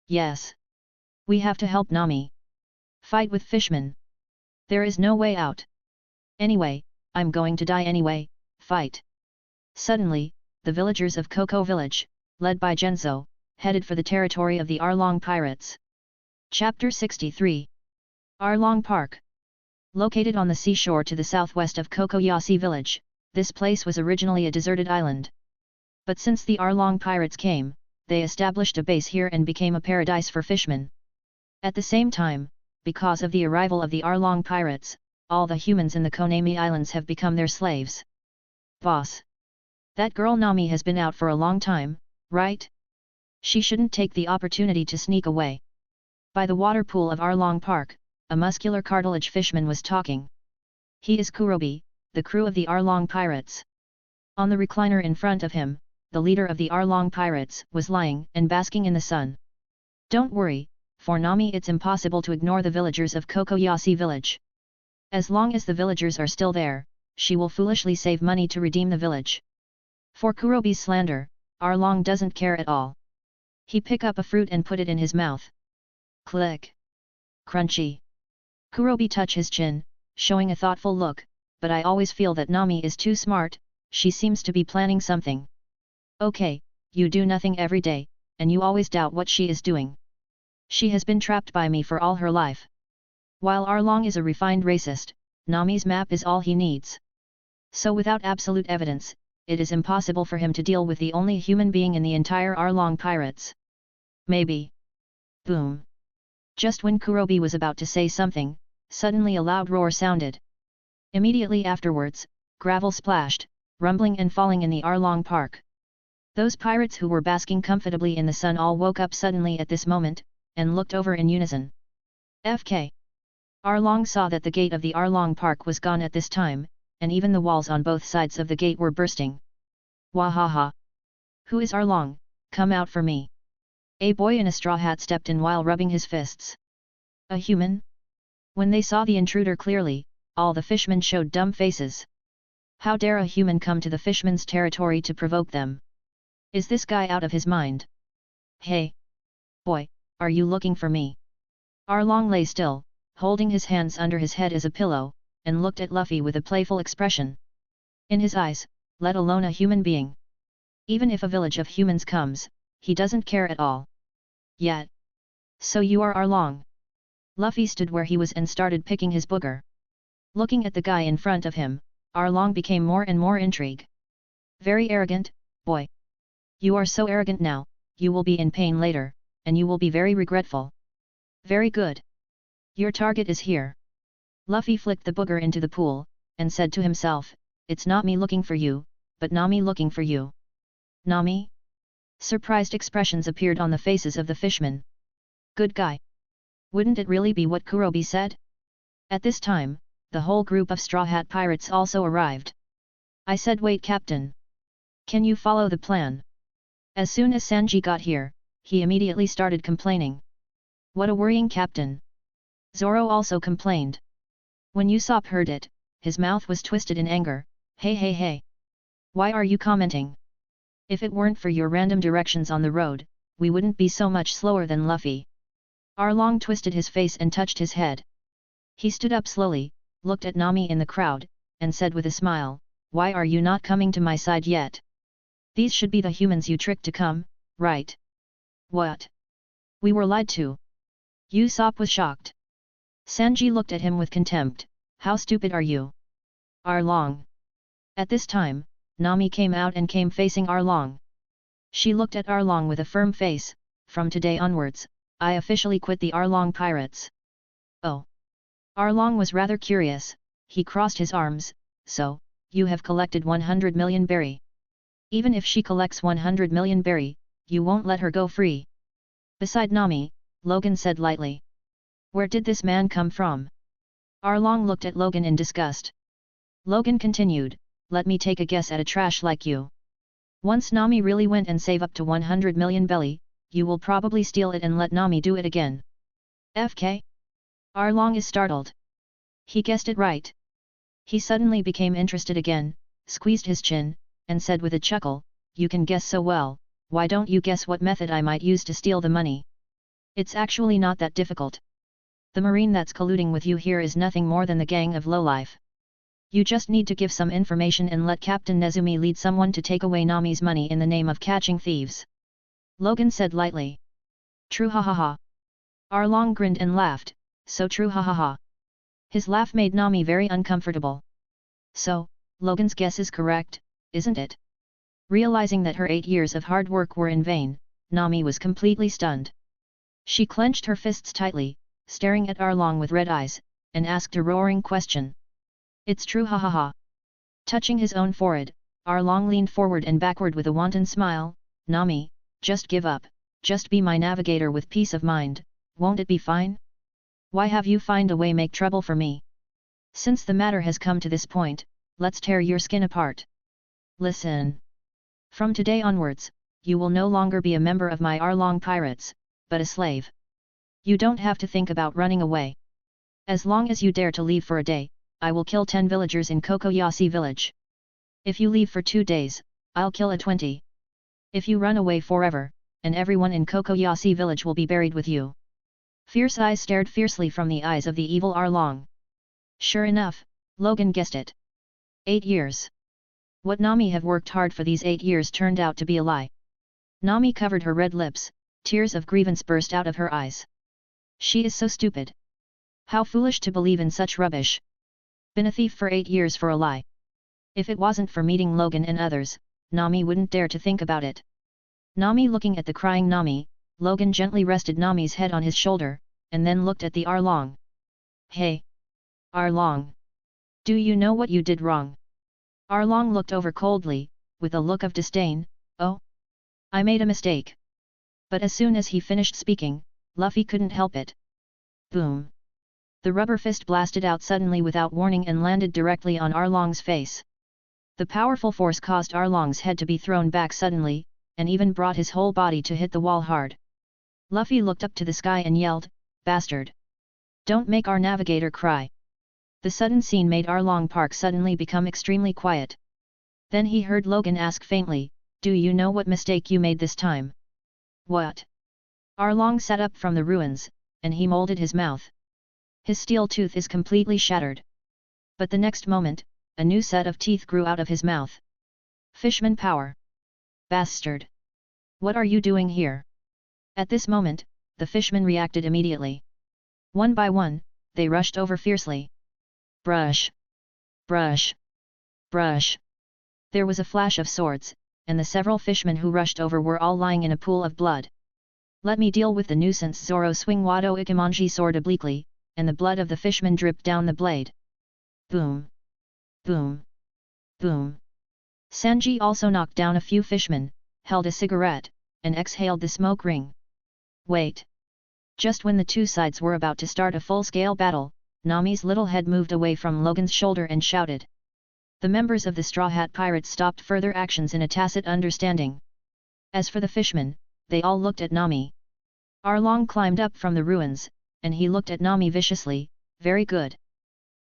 Yes. We have to help Nami. Fight with fishmen. There is no way out. Anyway, I'm going to die anyway, fight. Suddenly, the villagers of Coco Village, led by Genzo, headed for the territory of the Arlong pirates. Chapter 63. Arlong Park. Located on the seashore to the southwest of Kokoyasi village, this place was originally a deserted island. But since the Arlong pirates came, they established a base here and became a paradise for fishmen. At the same time, because of the arrival of the Arlong pirates, all the humans in the Konami Islands have become their slaves. Boss. That girl Nami has been out for a long time, right? She shouldn't take the opportunity to sneak away. By the water pool of Arlong Park, a muscular cartilage fishman was talking. He is Kurobi, the crew of the Arlong pirates. On the recliner in front of him, the leader of the Arlong pirates was lying and basking in the sun. Don't worry, for Nami it's impossible to ignore the villagers of Kokoyasi village. As long as the villagers are still there, she will foolishly save money to redeem the village. For Kurobi's slander, Arlong doesn't care at all. He picked up a fruit and put it in his mouth. Click. Crunchy. Kurobi touched his chin, showing a thoughtful look, but I always feel that Nami is too smart, she seems to be planning something. Okay, you do nothing every day, and you always doubt what she is doing. She has been trapped by me for all her life. While Arlong is a refined racist, Nami's map is all he needs. So without absolute evidence, it is impossible for him to deal with the only human being in the entire Arlong pirates. Maybe. Boom. Just when Kurobi was about to say something, suddenly a loud roar sounded. Immediately afterwards, gravel splashed, rumbling and falling in the Arlong Park. Those pirates who were basking comfortably in the sun all woke up suddenly at this moment, and looked over in unison. FK. Arlong saw that the gate of the Arlong Park was gone at this time, and even the walls on both sides of the gate were bursting. Wahaha! Who is Arlong? Come out for me! A boy in a straw hat stepped in while rubbing his fists. A human? When they saw the intruder clearly, all the fishmen showed dumb faces. How dare a human come to the fishmen's territory to provoke them? Is this guy out of his mind? Hey! Boy, are you looking for me? Arlong lay still, holding his hands under his head as a pillow, and looked at Luffy with a playful expression. In his eyes, let alone a human being. Even if a village of humans comes, he doesn't care at all. Yet. So you are Arlong. Luffy stood where he was and started picking his booger. Looking at the guy in front of him, Arlong became more and more intrigued. Very arrogant, boy. You are so arrogant now, you will be in pain later, and you will be very regretful. Very good. Your target is here. Luffy flicked the booger into the pool, and said to himself, it's not me looking for you, but Nami looking for you. Nami? Surprised expressions appeared on the faces of the fishmen. Good guy. Wouldn't it really be what Kurobi said? At this time, the whole group of Straw Hat pirates also arrived. I said, wait, Captain. Can you follow the plan? As soon as Sanji got here, he immediately started complaining. What a worrying captain. Zoro also complained. When Usopp heard it, his mouth was twisted in anger. Hey hey hey. Why are you commenting? If it weren't for your random directions on the road, we wouldn't be so much slower than Luffy. Arlong twisted his face and touched his head. He stood up slowly, looked at Nami in the crowd, and said with a smile, why are you not coming to my side yet? These should be the humans you tricked to come, right? What? We were lied to. Usopp was shocked. Sanji looked at him with contempt. How stupid are you? Arlong. At this time, Nami came out and came facing Arlong. She looked at Arlong with a firm face. From today onwards, I officially quit the Arlong pirates. Oh. Arlong was rather curious. He crossed his arms. So, you have collected 100 million berry. Even if she collects 100 million berry, you won't let her go free. Beside Nami, Logan said lightly. Where did this man come from? Arlong looked at Logan in disgust. Logan continued, let me take a guess at a trash like you. Once Nami really went and save up to 100 million belly, you will probably steal it and let Nami do it again. FK? Arlong is startled. He guessed it right. He suddenly became interested again, squeezed his chin, and said with a chuckle, you can guess so well, why don't you guess what method I might use to steal the money? It's actually not that difficult. The marine that's colluding with you here is nothing more than the gang of lowlife. You just need to give some information and let Captain Nezumi lead someone to take away Nami's money in the name of catching thieves. Logan said lightly. True, ha ha ha. Arlong grinned and laughed, so true, ha ha ha. His laugh made Nami very uncomfortable. So, Logan's guess is correct, isn't it? Realizing that her 8 years of hard work were in vain, Nami was completely stunned. She clenched her fists tightly, staring at Arlong with red eyes, and asked a roaring question. It's true, ha ha ha. Touching his own forehead, Arlong leaned forward and backward with a wanton smile. Nami, just give up, just be my navigator with peace of mind, won't it be fine? Why have you find a way make trouble for me? Since the matter has come to this point, let's tear your skin apart. Listen. From today onwards, you will no longer be a member of my Arlong pirates, but a slave. You don't have to think about running away. As long as you dare to leave for a day, I will kill 10 villagers in Kokoyasi village. If you leave for 2 days, I'll kill a 20. If you run away forever, and everyone in Kokoyasi village will be buried with you. Fierce eyes stared fiercely from the eyes of the evil Arlong. Sure enough, Logan guessed it. 8 years. What Nami have worked hard for these 8 years turned out to be a lie. Nami covered her red lips, tears of grievance burst out of her eyes. She is so stupid. How foolish to believe in such rubbish. Been a thief for 8 years for a lie. If it wasn't for meeting Logan and others, Nami wouldn't dare to think about it. Nami looking at the crying Nami, Logan gently rested Nami's head on his shoulder, and then looked at the Arlong. Hey! Arlong! Do you know what you did wrong? Arlong looked over coldly, with a look of disdain. Oh? I made a mistake. But as soon as he finished speaking, Luffy couldn't help it. Boom! The rubber fist blasted out suddenly without warning and landed directly on Arlong's face. The powerful force caused Arlong's head to be thrown back suddenly, and even brought his whole body to hit the wall hard. Luffy looked up to the sky and yelled, Bastard! Don't make our navigator cry. The sudden scene made Arlong Park suddenly become extremely quiet. Then he heard Logan ask faintly, Do you know what mistake you made this time? What? Arlong sat up from the ruins, and he molded his mouth. His steel tooth is completely shattered. But the next moment, a new set of teeth grew out of his mouth. Fishman power. Bastard! What are you doing here? At this moment, the fishmen reacted immediately. One by one, they rushed over fiercely. Brush! Brush! Brush! There was a flash of swords, and the several fishmen who rushed over were all lying in a pool of blood. Let me deal with the nuisance. Zoro swung Wado Ikemonji sword obliquely, and the blood of the fishman dripped down the blade. Boom! Boom! Boom! Sanji also knocked down a few fishmen, held a cigarette, and exhaled the smoke ring. Wait! Just when the two sides were about to start a full-scale battle, Nami's little head moved away from Logan's shoulder and shouted. The members of the Straw Hat Pirates stopped further actions in a tacit understanding. As for the fishmen, they all looked at Nami. Arlong climbed up from the ruins, and he looked at Nami viciously. Very good.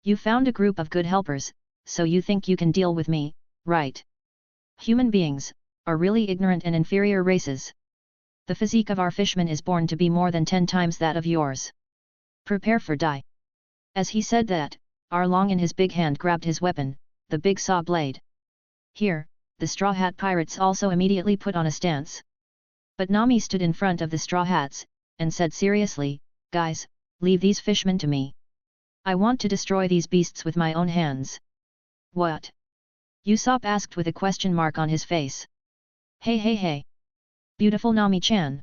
You found a group of good helpers, so you think you can deal with me, right? Human beings are really ignorant and inferior races. The physique of our fishmen is born to be more than 10 times that of yours. Prepare for die. As he said that, Arlong in his big hand grabbed his weapon, the big saw blade. Here, the Straw Hat Pirates also immediately put on a stance. But Nami stood in front of the Straw Hats, and said seriously, guys, leave these fishmen to me. I want to destroy these beasts with my own hands. What? Usopp asked with a question mark on his face. Hey. Beautiful Nami-chan.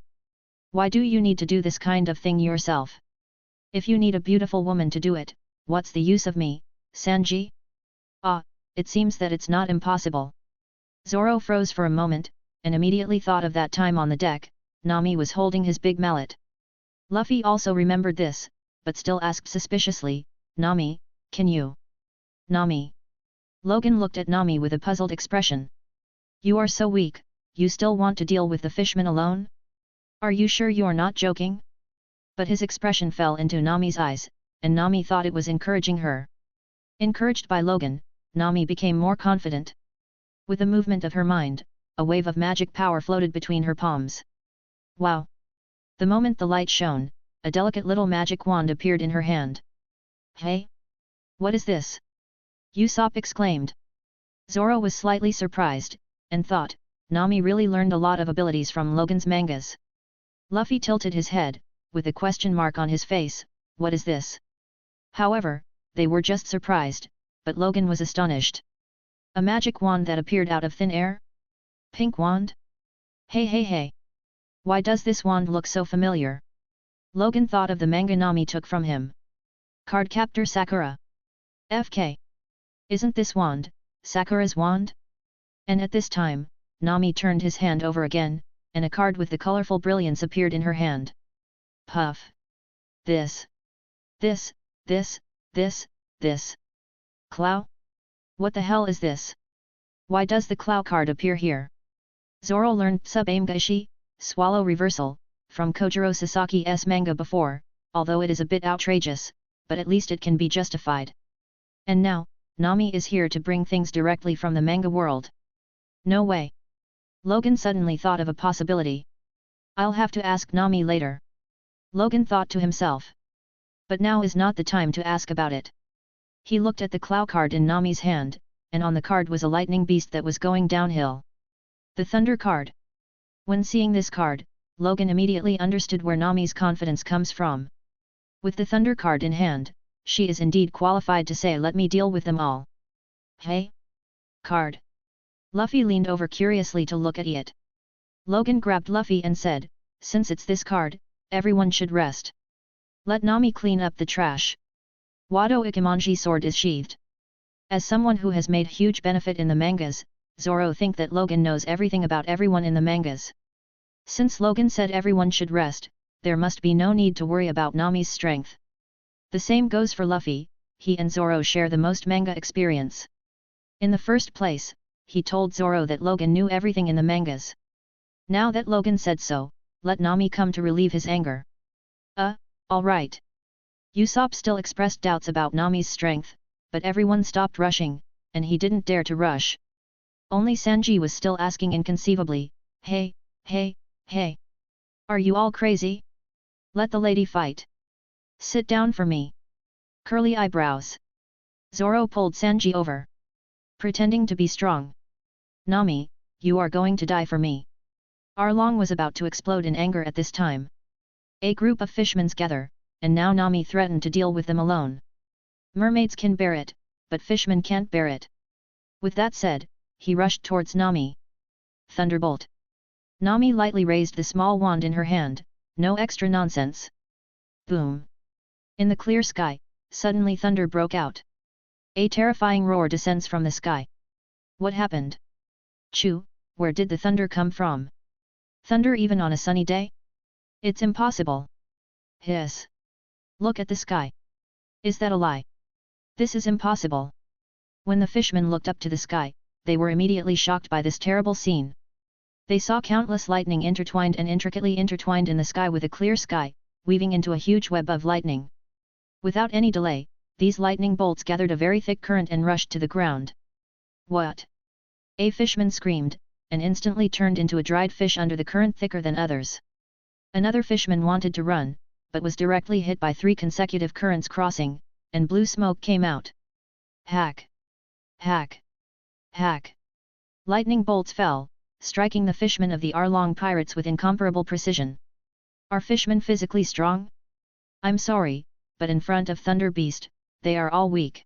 Why do you need to do this kind of thing yourself? If you need a beautiful woman to do it, what's the use of me, Sanji? Ah, it seems that it's not impossible. Zoro froze for a moment, and immediately thought of that time on the deck. Nami was holding his big mallet. Luffy also remembered this, but still asked suspiciously, Nami, can you? Nami. Logan looked at Nami with a puzzled expression. You are so weak, you still want to deal with the fishmen alone? Are you sure you're not joking? But his expression fell into Nami's eyes, and Nami thought it was encouraging her. Encouraged by Logan, Nami became more confident. With a movement of her mind, a wave of magic power floated between her palms. Wow! The moment the light shone, a delicate little magic wand appeared in her hand. Hey? What is this? Usopp exclaimed. Zoro was slightly surprised, and thought, Nami really learned a lot of abilities from Logan's mangas. Luffy tilted his head, with a question mark on his face, what is this? However, they were just surprised, but Logan was astonished. A magic wand that appeared out of thin air? Pink wand? Hey. Why does this wand look so familiar? Logan thought of the manga Nami took from him. Cardcaptor Sakura. FK. Isn't this wand Sakura's wand? And at this time, Nami turned his hand over again, and a card with the colorful brilliance appeared in her hand. Puff. This. Clow? What the hell is this? Why does the Clow card appear here? Zoro learned Sub-Aimgashi, Swallow Reversal, from Kojiro Sasaki's manga before, although it is a bit outrageous, but at least it can be justified. And now, Nami is here to bring things directly from the manga world. No way. Logan suddenly thought of a possibility. I'll have to ask Nami later. Logan thought to himself. But now is not the time to ask about it. He looked at the Clow card in Nami's hand, and on the card was a lightning beast that was going downhill. The Thunder card. When seeing this card, Logan immediately understood where Nami's confidence comes from. With the Thunder card in hand, she is indeed qualified to say let me deal with them all. Hey? Card. Luffy leaned over curiously to look at it. Logan grabbed Luffy and said, since it's this card, everyone should rest. Let Nami clean up the trash. Wado Ikimonji sword is sheathed. As someone who has made huge benefit in the mangas, Zoro think that Logan knows everything about everyone in the mangas. Since Logan said everyone should rest, there must be no need to worry about Nami's strength. The same goes for Luffy, he and Zoro share the most manga experience. In the first place, he told Zoro that Logan knew everything in the mangas. Now that Logan said so, let Nami come to relieve his anger. Alright. Usopp still expressed doubts about Nami's strength, but everyone stopped rushing, and he didn't dare to rush. Only Sanji was still asking inconceivably, hey. Are you all crazy? Let the lady fight. Sit down for me. Curly eyebrows. Zoro pulled Sanji over. Pretending to be strong. Nami, you are going to die for me. Arlong was about to explode in anger at this time. A group of fishmen gather, and now Nami threatened to deal with them alone. Mermaids can bear it, but fishmen can't bear it. With that said, he rushed towards Nami. Thunderbolt. Nami lightly raised the small wand in her hand, no extra nonsense. Boom. In the clear sky, suddenly thunder broke out. A terrifying roar descends from the sky. What happened? Chew, where did the thunder come from? Thunder even on a sunny day? It's impossible. Hiss. Look at the sky. Is that a lie? This is impossible. When the fishmen looked up to the sky, they were immediately shocked by this terrible scene. They saw countless lightning intertwined and intricately intertwined in the sky with a clear sky, weaving into a huge web of lightning. Without any delay, these lightning bolts gathered a very thick current and rushed to the ground. What? A fishman screamed, and instantly turned into a dried fish under the current thicker than others. Another fishman wanted to run, but was directly hit by 3 consecutive currents crossing, and blue smoke came out. Hack! Hack! Hack! Lightning bolts fell, striking the fishmen of the Arlong pirates with incomparable precision. Are fishmen physically strong? I'm sorry, but in front of Thunder Beast, they are all weak.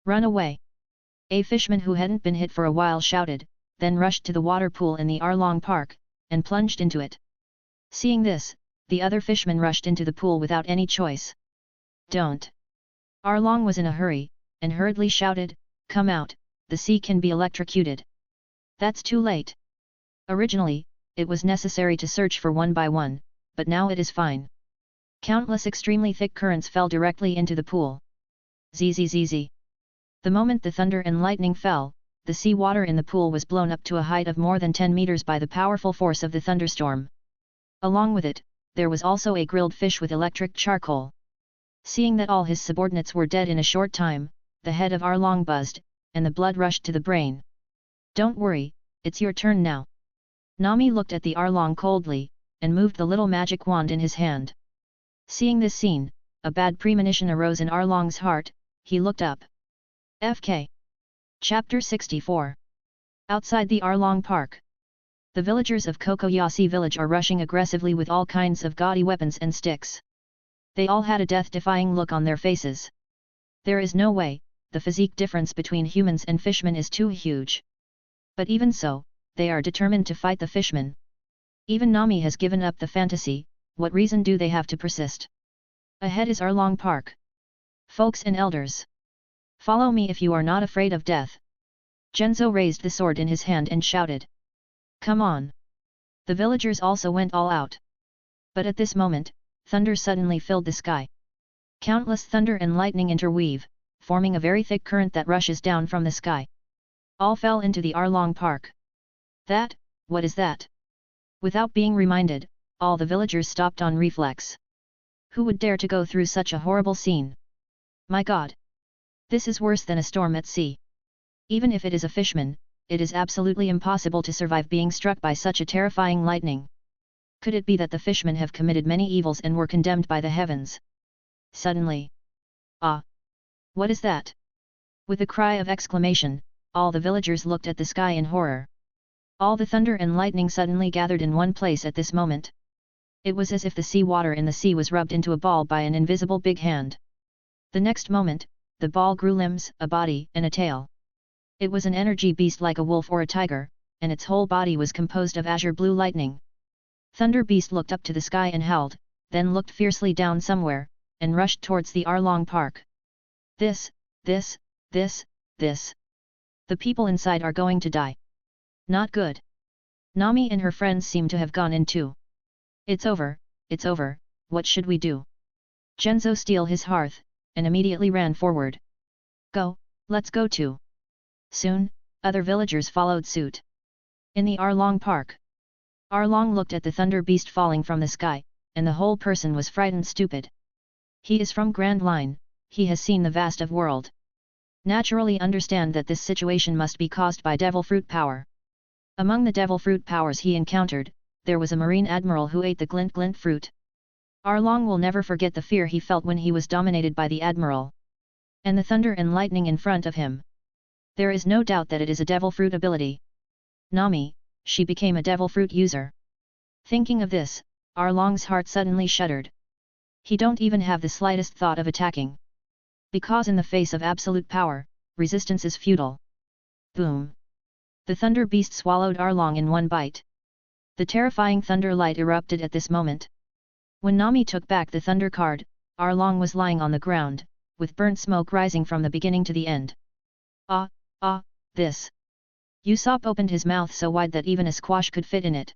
Run away! A fishman who hadn't been hit for a while shouted, then rushed to the water pool in the Arlong Park, and plunged into it. Seeing this, the other fishmen rushed into the pool without any choice. Don't! Arlong was in a hurry, and hurriedly shouted, Come out, the sea can be electrocuted. That's too late. Originally, it was necessary to search for one by one, but now it is fine. Countless extremely thick currents fell directly into the pool. Zzz. The moment the thunder and lightning fell, the sea water in the pool was blown up to a height of more than 10 meters by the powerful force of the thunderstorm. Along with it, there was also a grilled fish with electric charcoal. Seeing that all his subordinates were dead in a short time, the head of Arlong buzzed, and the blood rushed to the brain. Don't worry, it's your turn now. Nami looked at the Arlong coldly, and moved the little magic wand in his hand. Seeing this scene, a bad premonition arose in Arlong's heart. He looked up. FK. Chapter 64. Outside the Arlong Park. The villagers of Kokoyasi village are rushing aggressively with all kinds of gaudy weapons and sticks. They all had a death-defying look on their faces. There is no way, the physique difference between humans and fishmen is too huge. But even so, they are determined to fight the fishmen. Even Nami has given up the fantasy. What reason do they have to persist? Ahead is Arlong Park. Folks and elders. Follow me if you are not afraid of death. Genzo raised the sword in his hand and shouted. Come on. The villagers also went all out. But at this moment, thunder suddenly filled the sky. Countless thunder and lightning interweave, forming a very thick current that rushes down from the sky. All fell into the Arlong Park. What is that? Without being reminded, all the villagers stopped on reflex. Who would dare to go through such a horrible scene? My God! This is worse than a storm at sea. Even if it is a fishman, it is absolutely impossible to survive being struck by such a terrifying lightning. Could it be that the fishmen have committed many evils and were condemned by the heavens? Suddenly. Ah! What is that? With a cry of exclamation, all the villagers looked at the sky in horror. All the thunder and lightning suddenly gathered in one place at this moment. It was as if the sea water in the sea was rubbed into a ball by an invisible big hand. The next moment, the ball grew limbs, a body, and a tail. It was an energy beast like a wolf or a tiger, and its whole body was composed of azure blue lightning. Thunder Beast looked up to the sky and howled, then looked fiercely down somewhere, and rushed towards the Arlong Park. This. The people inside are going to die. Not good. Nami and her friends seem to have gone in too. It's over, what should we do? Genzo steeled his hearth, and immediately ran forward. Go, let's go too. Soon, other villagers followed suit. In the Arlong Park. Arlong looked at the thunder beast falling from the sky, and the whole person was frightened stupid. He is from Grand Line, he has seen the vast of world. Naturally understand that this situation must be caused by devil fruit power. Among the devil fruit powers he encountered, there was a marine admiral who ate the glint fruit. Arlong will never forget the fear he felt when he was dominated by the admiral. And the thunder and lightning in front of him. There is no doubt that it is a devil fruit ability. Nami, she became a devil fruit user. Thinking of this, Arlong's heart suddenly shuddered. He don't even have the slightest thought of attacking. Because in the face of absolute power, resistance is futile. Boom! The thunder beast swallowed Arlong in one bite. The terrifying thunder light erupted at this moment. When Nami took back the thunder card, Arlong was lying on the ground, with burnt smoke rising from the beginning to the end. This! Usopp opened his mouth so wide that even a squash could fit in it.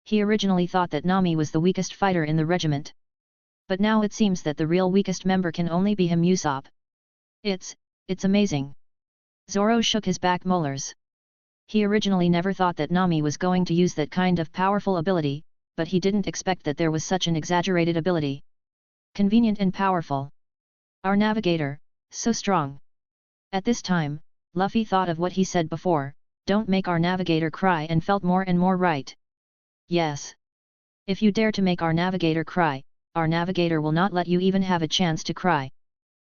He originally thought that Nami was the weakest fighter in the regiment. But now it seems that the real weakest member can only be him, Usopp. It's amazing. Zoro shook his back molars. He originally never thought that Nami was going to use that kind of powerful ability, but he didn't expect that there was such an exaggerated ability. Convenient and powerful. Our navigator, so strong. At this time, Luffy thought of what he said before, don't make our navigator cry, and felt more and more right. Yes. If you dare to make our navigator cry, our navigator will not let you even have a chance to cry.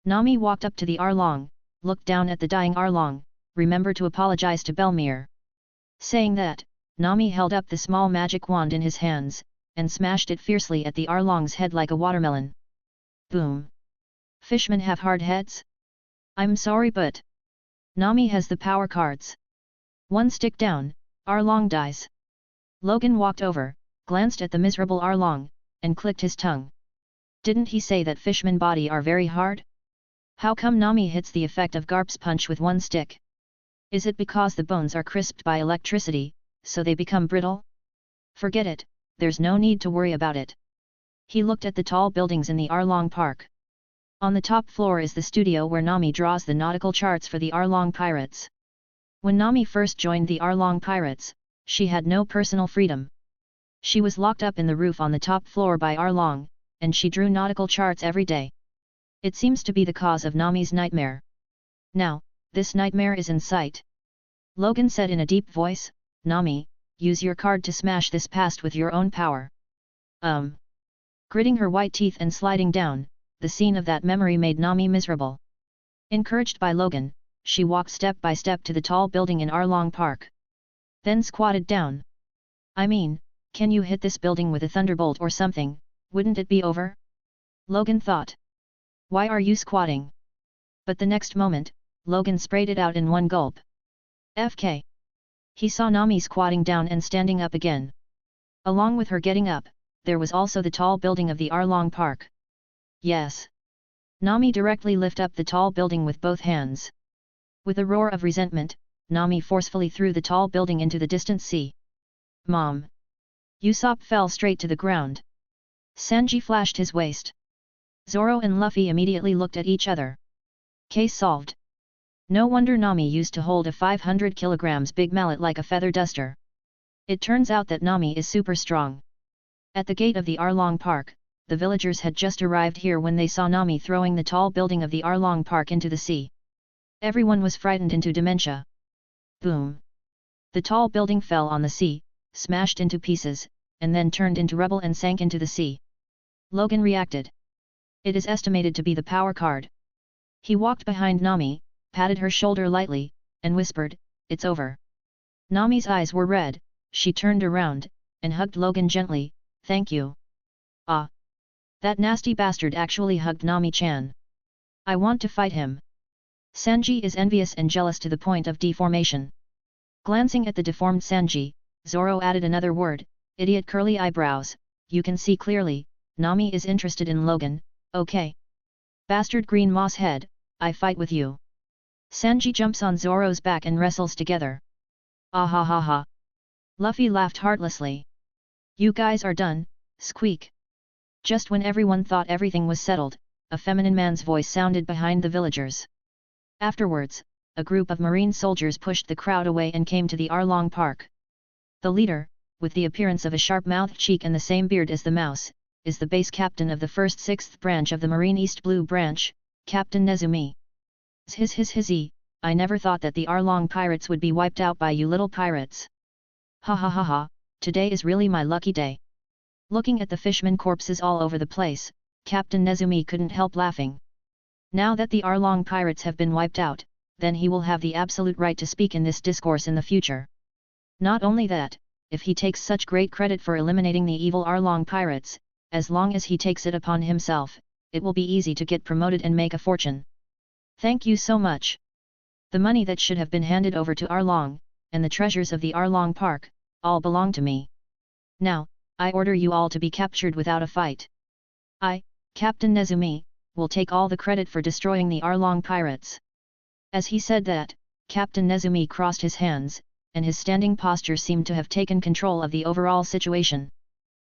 Nami walked up to the Arlong, looked down at the dying Arlong, remember to apologize to Belmere. Saying that, Nami held up the small magic wand in his hands, and smashed it fiercely at the Arlong's head like a watermelon. Boom. Fishmen have hard heads? I'm sorry, but Nami has the power cards. One stick down, Arlong dies. Logan walked over, glanced at the miserable Arlong, and clicked his tongue. Didn't he say that fishmen body are very hard? How come Nami hits the effect of Garp's punch with one stick? Is it because the bones are crisped by electricity, so they become brittle? Forget it, there's no need to worry about it. He looked at the tall buildings in the Arlong Park. On the top floor is the studio where Nami draws the nautical charts for the Arlong Pirates. When Nami first joined the Arlong Pirates, she had no personal freedom. She was locked up in the roof on the top floor by Arlong, and she drew nautical charts every day. It seems to be the cause of Nami's nightmare. Now, this nightmare is in sight. Logan said in a deep voice, Nami, use your card to smash this past with your own power. Gritting her white teeth and sliding down, the scene of that memory made Nami miserable. Encouraged by Logan, she walked step by step to the tall building in Arlong Park. Then squatted down. I mean, can you hit this building with a thunderbolt or something, wouldn't it be over? Logan thought. Why are you squatting? But the next moment, Logan sprayed it out in one gulp. FK. He saw Nami squatting down and standing up again. Along with her getting up, there was also the tall building of the Arlong Park. Yes. Nami directly lifted up the tall building with both hands. With a roar of resentment, Nami forcefully threw the tall building into the distant sea. Mom! Usopp fell straight to the ground. Sanji flashed his waist. Zoro and Luffy immediately looked at each other. Case solved. No wonder Nami used to hold a 500 kilograms big mallet like a feather duster. It turns out that Nami is super strong. At the gate of the Arlong Park, the villagers had just arrived here when they saw Nami throwing the tall building of the Arlong Park into the sea. Everyone was frightened into dementia. Boom! The tall building fell on the sea, smashed into pieces, and then turned into rubble and sank into the sea. Logan reacted. It is estimated to be the power card. He walked behind Nami, patted her shoulder lightly, and whispered, it's over. Nami's eyes were red, she turned around, and hugged Logan gently, thank you. Ah! That nasty bastard actually hugged Nami-chan. I want to fight him. Sanji is envious and jealous to the point of deformation. Glancing at the deformed Sanji, Zoro added another word, idiot curly eyebrows, you can see clearly, Nami is interested in Logan, okay. Bastard green moss head, I fight with you. Sanji jumps on Zoro's back and wrestles together. Ah ha ha ha. Luffy laughed heartlessly. You guys are done, squeak. Just when everyone thought everything was settled, a feminine man's voice sounded behind the villagers. Afterwards, a group of marine soldiers pushed the crowd away and came to the Arlong Park. The leader, with the appearance of a sharp-mouthed cheek and the same beard as the mouse, is the base captain of the 1st 6th branch of the Marine East Blue Branch, Captain Nezumi. I never thought that the Arlong pirates would be wiped out by you little pirates. Ha ha ha ha, today is really my lucky day. Looking at the fishmen corpses all over the place, Captain Nezumi couldn't help laughing. Now that the Arlong pirates have been wiped out, then he will have the absolute right to speak in this discourse in the future. Not only that, if he takes such great credit for eliminating the evil Arlong pirates, as long as he takes it upon himself, it will be easy to get promoted and make a fortune. Thank you so much. The money that should have been handed over to Arlong, and the treasures of the Arlong Park, all belong to me. Now, I order you all to be captured without a fight. I, Captain Nezumi, will take all the credit for destroying the Arlong pirates. As he said that, Captain Nezumi crossed his hands, and his standing posture seemed to have taken control of the overall situation.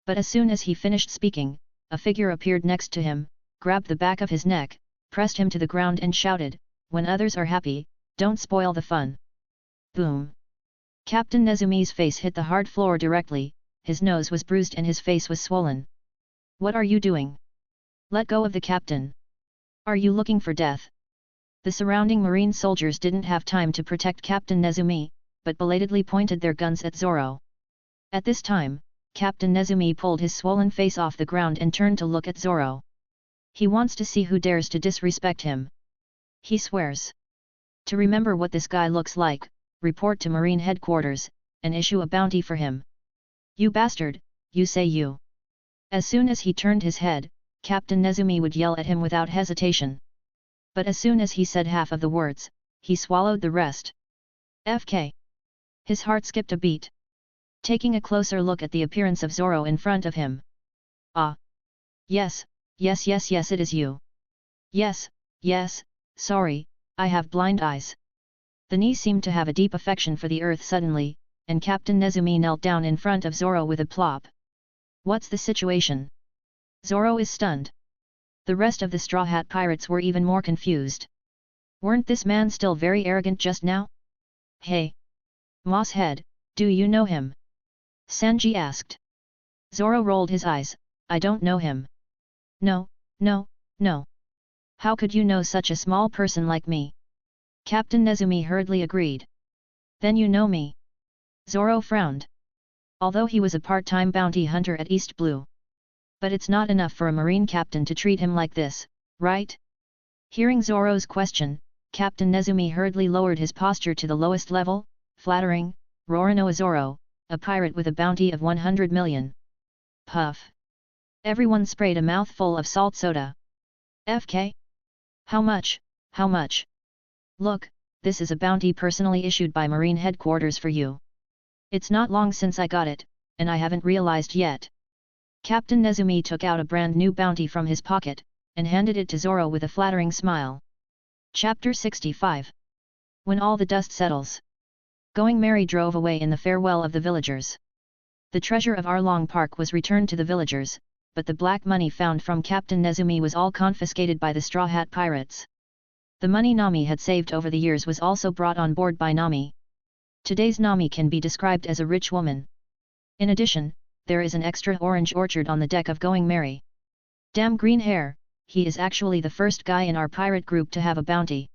But as soon as he finished speaking, a figure appeared next to him, grabbed the back of his neck, pressed him to the ground and shouted, "When others are happy, don't spoil the fun." Boom! Captain Nezumi's face hit the hard floor directly, his nose was bruised and his face was swollen. "What are you doing? Let go of the captain! Are you looking for death?" The surrounding marine soldiers didn't have time to protect Captain Nezumi, but belatedly pointed their guns at Zoro. At this time, Captain Nezumi pulled his swollen face off the ground and turned to look at Zoro. He wants to see who dares to disrespect him. He swears to remember what this guy looks like, report to Marine headquarters, and issue a bounty for him. "You bastard, you say you." As soon as he turned his head, Captain Nezumi would yell at him without hesitation. But as soon as he said half of the words, he swallowed the rest. FK. His heart skipped a beat. Taking a closer look at the appearance of Zoro in front of him. "Ah. Yes, yes, it is you. Yes, sorry, I have blind eyes." The knee seemed to have a deep affection for the earth suddenly, and Captain Nezumi knelt down in front of Zoro with a plop. "What's the situation?" Zoro is stunned. The rest of the Straw Hat pirates were even more confused. Weren't this man still very arrogant just now? "Hey! Moss Head, do you know him?" Sanji asked. Zoro rolled his eyes, "I don't know him." No. "How could you know such a small person like me?" Captain Nezumi hurriedly agreed. "Then you know me." Zoro frowned. Although he was a part-time bounty hunter at East Blue. But it's not enough for a marine captain to treat him like this, right? Hearing Zoro's question, Captain Nezumi hurriedly lowered his posture to the lowest level, flattering, "Roronoa Zoro, a pirate with a bounty of 100 million. Puff. Everyone sprayed a mouthful of salt soda. "FK? How much? Look, this is a bounty personally issued by Marine headquarters for you. It's not long since I got it, and I haven't realized yet." Captain Nezumi took out a brand new bounty from his pocket, and handed it to Zoro with a flattering smile. Chapter 65. When all the dust settles. Going Merry drove away in the farewell of the villagers. The treasure of Arlong Park was returned to the villagers, but the black money found from Captain Nezumi was all confiscated by the Straw Hat pirates. The money Nami had saved over the years was also brought on board by Nami. Today's Nami can be described as a rich woman. In addition, there is an extra orange orchard on the deck of Going Merry. Damn green hair, he is actually the first guy in our pirate group to have a bounty.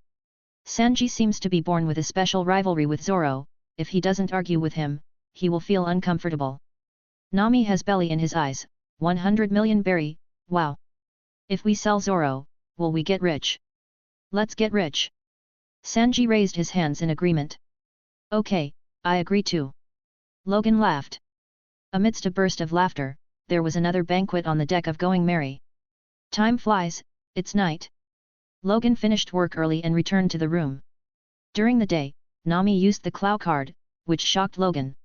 Sanji seems to be born with a special rivalry with Zoro. If he doesn't argue with him, he will feel uncomfortable. Nami has belly in his eyes, 100 million berry, wow. If we sell Zoro, will we get rich? Let's get rich. Sanji raised his hands in agreement. Okay, I agree too. Logan laughed. Amidst a burst of laughter, there was another banquet on the deck of Going Merry. Time flies, it's night. Logan finished work early and returned to the room. During the day, Nami used the Clow card, which shocked Logan.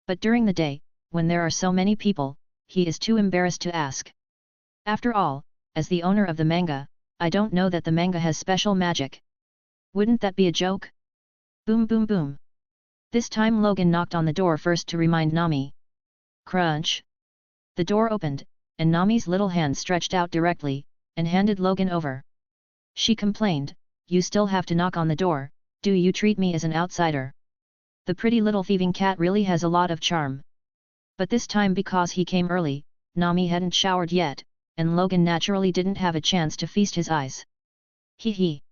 But during the day, when there are so many people, he is too embarrassed to ask. After all, as the owner of the manga, I don't know that the manga has special magic. Wouldn't that be a joke? Boom boom boom. This time Logan knocked on the door first to remind Nami. Crunch! The door opened, and Nami's little hand stretched out directly, and handed Logan over. She complained, "You still have to knock on the door, do you treat me as an outsider?" The pretty little thieving cat really has a lot of charm. But this time because he came early, Nami hadn't showered yet, and Logan naturally didn't have a chance to feast his eyes. Hee hee.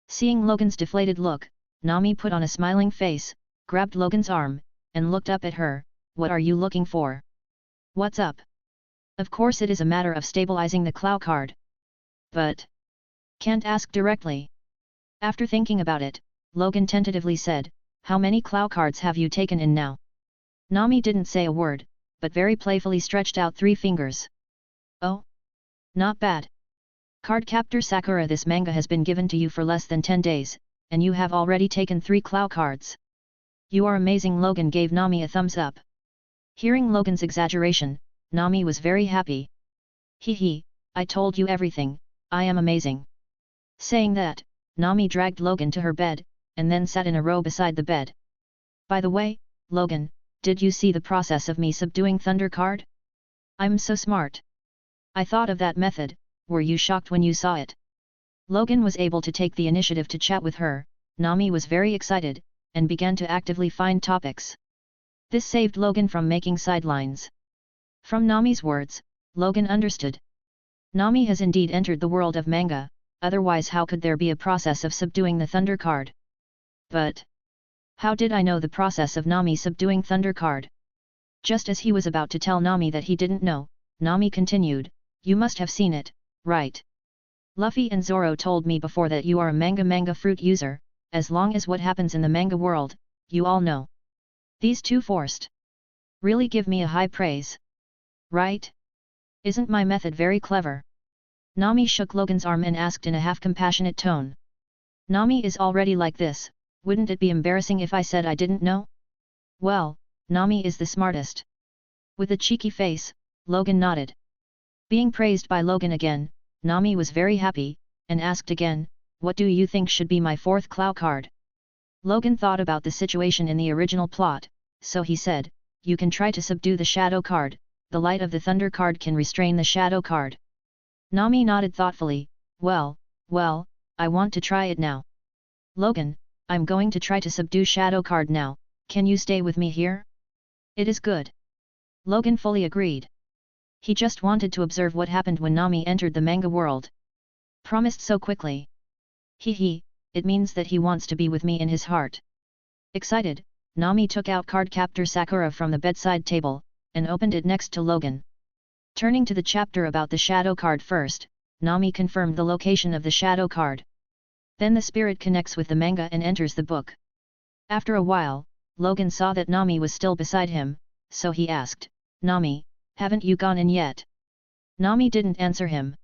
Seeing Logan's deflated look, Nami put on a smiling face, grabbed Logan's arm, and looked up at her. "What are you looking for? What's up?" Of course it is a matter of stabilizing the Clow card. But can't ask directly. After thinking about it, Logan tentatively said, "How many Clow cards have you taken in now?" Nami didn't say a word, but very playfully stretched out 3 fingers. "Oh? Not bad. Card Captor Sakura, this manga has been given to you for less than 10 days, and you have already taken 3 Clow cards. You are amazing." Logan gave Nami a thumbs up. Hearing Logan's exaggeration, Nami was very happy. "Hee hee, I told you everything, I am amazing." Saying that, Nami dragged Logan to her bed, and then sat in a row beside the bed. "By the way, Logan, did you see the process of me subduing Thunder card? I'm so smart." I thought of that method, were you shocked when you saw it? Logan was able to take the initiative to chat with her. Nami was very excited, and began to actively find topics. This saved Logan from making sidelines. From Nami's words, Logan understood. Nami has indeed entered the world of manga, otherwise how could there be a process of subduing the Thunder card? But how did I know the process of Nami subduing Thunder card? Just as he was about to tell Nami that he didn't know, Nami continued, you must have seen it, right? Luffy and Zoro told me before that you are a manga fruit user, as long as what happens in the manga world, you all know. These two forced really give me a high praise. Right? Isn't my method very clever? Nami shook Logan's arm and asked in a half-compassionate tone. Nami is already like this, wouldn't it be embarrassing if I said I didn't know? Well, Nami is the smartest. With a cheeky face, Logan nodded. Being praised by Logan again, Nami was very happy, and asked again, what do you think should be my fourth claw card? Logan thought about the situation in the original plot, so he said, you can try to subdue the shadow card, the light of the Thunder card can restrain the shadow card. Nami nodded thoughtfully, well, I want to try it now. Logan, I'm going to try to subdue shadow card now, can you stay with me here? It is good. Logan fully agreed. He just wanted to observe what happened when Nami entered the manga world. Promised so quickly. It means that he wants to be with me in his heart. Excited, Nami took out card captor Sakura from the bedside table, and opened it next to Logan. Turning to the chapter about the shadow card first, Nami confirmed the location of the shadow card. Then the spirit connects with the manga and enters the book. After a while, Logan saw that Nami was still beside him, so he asked, Nami, haven't you gone in yet? Nami didn't answer him.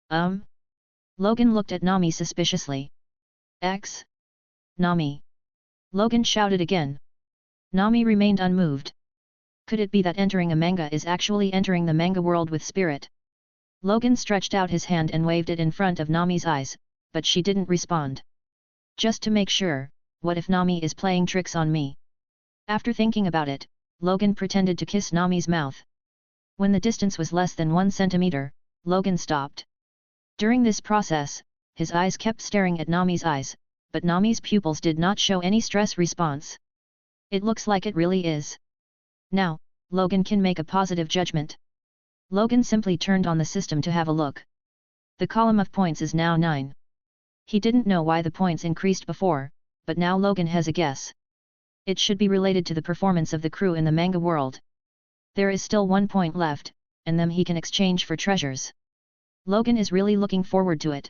Logan looked at Nami suspiciously. Nami. Logan shouted again. Nami remained unmoved. Could it be that entering a manga is actually entering the manga world with spirit? Logan stretched out his hand and waved it in front of Nami's eyes, but she didn't respond. Just to make sure, what if Nami is playing tricks on me? After thinking about it, Logan pretended to kiss Nami's mouth. When the distance was less than 1 centimeter, Logan stopped. During this process, his eyes kept staring at Nami's eyes, but Nami's pupils did not show any stress response. It looks like it really is. Now, Logan can make a positive judgment. Logan simply turned on the system to have a look. The column of points is now 9. He didn't know why the points increased before, but now Logan has a guess. It should be related to the performance of the crew in the manga world. There is still 1 point left, and them he can exchange for treasures. Logan is really looking forward to it.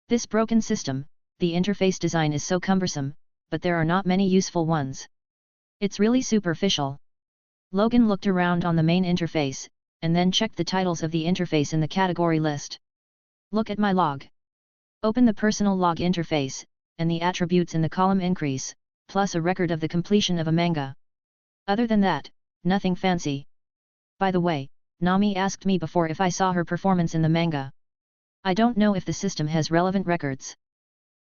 This broken system, the interface design is so cumbersome, but there are not many useful ones. It's really superficial. Logan looked around on the main interface, and then checked the titles of the interface in the category list. Look at my log. Open the personal log interface, and the attributes in the column increase, plus a record of the completion of a manga. Other than that, nothing fancy. By the way, Nami asked me before if I saw her performance in the manga. I don't know if the system has relevant records.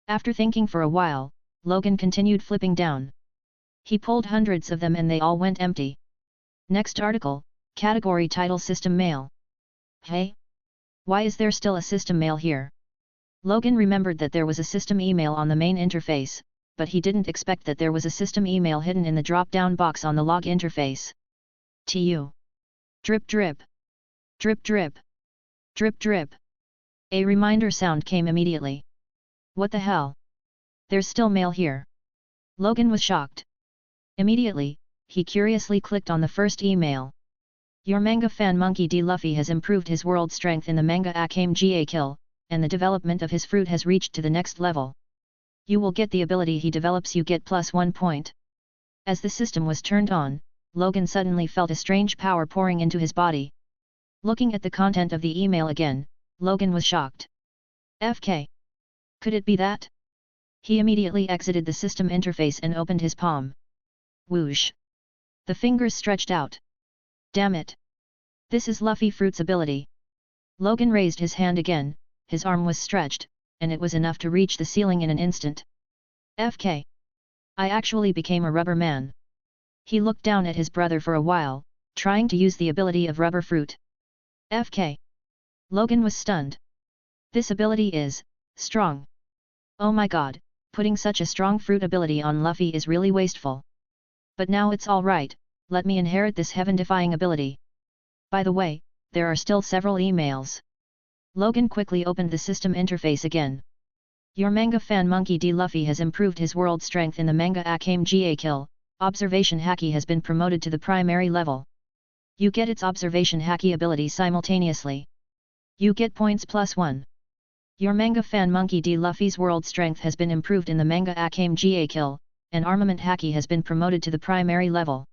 After thinking for a while, Logan continued flipping down. He pulled hundreds of them and they all went empty. Next article, category title System Mail. Hey? Why is there still a system mail here? Logan remembered that there was a system email on the main interface, but he didn't expect that there was a system email hidden in the drop-down box on the log interface. Tu. Drip drip. Drip drip. Drip drip. A reminder sound came immediately. What the hell? There's still mail here. Logan was shocked. Immediately, he curiously clicked on the first email. Your manga fan Monkey D. Luffy has improved his world strength in the manga Akame ga Kill, and the development of his fruit has reached to the next level. You will get the ability he develops, you get +1 point. As the system was turned on, Logan suddenly felt a strange power pouring into his body. Looking at the content of the email again, Logan was shocked. FK. Could it be that? He immediately exited the system interface and opened his palm. Whoosh. The fingers stretched out. Damn it. This is Luffy Fruit's ability. Logan raised his hand again, his arm was stretched, and it was enough to reach the ceiling in an instant. FK. I actually became a rubber man. He looked down at his brother for a while, trying to use the ability of rubber fruit. FK. Logan was stunned. This ability is strong. Oh my god, putting such a strong fruit ability on Luffy is really wasteful. But now it's alright, let me inherit this heaven-defying ability. By the way, there are still several emails. Logan quickly opened the system interface again. Your manga fan Monkey D. Luffy has improved his world strength in the manga Akame ga Kill. Observation Haki has been promoted to the primary level. You get its Observation Haki ability simultaneously. You get points +1. Your manga fan Monkey D. Luffy's world strength has been improved in the manga Akame ga Kill, and Armament Haki has been promoted to the primary level.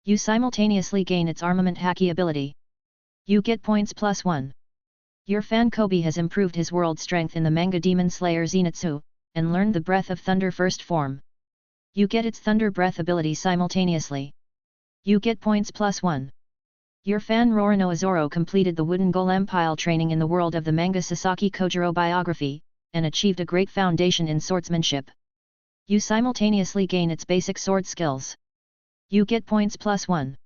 You simultaneously gain its Armament Haki ability. You get points +1. Your fan Kobe has improved his world strength in the manga Demon Slayer Zenitsu, and learned the Breath of Thunder first form. You get its Thunder Breath ability simultaneously. You get points +1. Your fan Roronoa Zoro completed the Wooden Golem Pile training in the world of the manga Sasaki Kojiro biography, and achieved a great foundation in swordsmanship. You simultaneously gain its basic sword skills. You get points +1.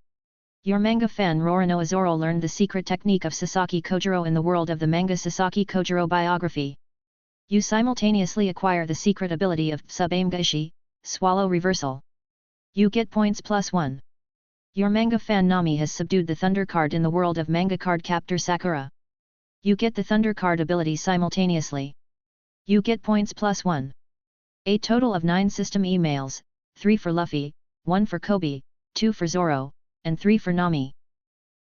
Your manga fan Roronoa Zoro learned the secret technique of Sasaki Kojiro in the world of the manga Sasaki Kojiro biography. You simultaneously acquire the secret ability of Sub-Aim Gaishi, Swallow Reversal. You get points +1. Your manga fan Nami has subdued the Thunder card in the world of manga card Captor Sakura. You get the Thunder card ability simultaneously. You get points +1. A total of 9 system emails, 3 for Luffy, 1 for Kobe, 2 for Zoro, and 3 for Nami.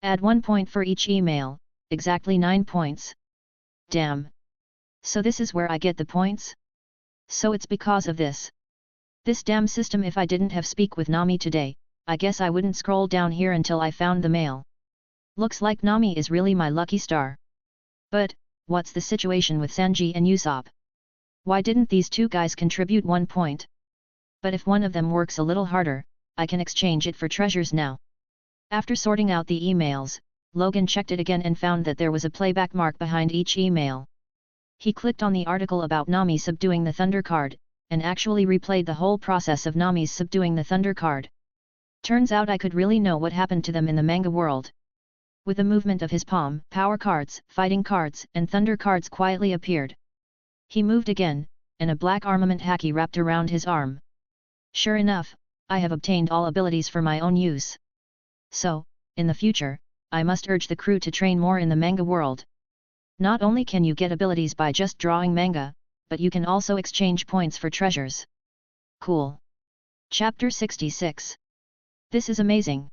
Add 1 point for each email, exactly 9 points. Damn. So this is where I get the points? So it's because of this. This damn system. If I didn't have speak with Nami today, I guess I wouldn't scroll down here until I found the mail. Looks like Nami is really my lucky star. But, what's the situation with Sanji and Usopp? Why didn't these two guys contribute 1 point? But if one of them works a little harder, I can exchange it for treasures now. After sorting out the emails, Logan checked it again and found that there was a playback mark behind each email. He clicked on the article about Nami subduing the Thunder card, and actually replayed the whole process of Nami's subduing the Thunder card. Turns out I could really know what happened to them in the manga world. With a movement of his palm, power cards, fighting cards, and thunder cards quietly appeared. He moved again, and a black armament haki wrapped around his arm. Sure enough, I have obtained all abilities for my own use. So, in the future, I must urge the crew to train more in the manga world. Not only can you get abilities by just drawing manga, but you can also exchange points for treasures. Cool. Chapter 66. This is amazing.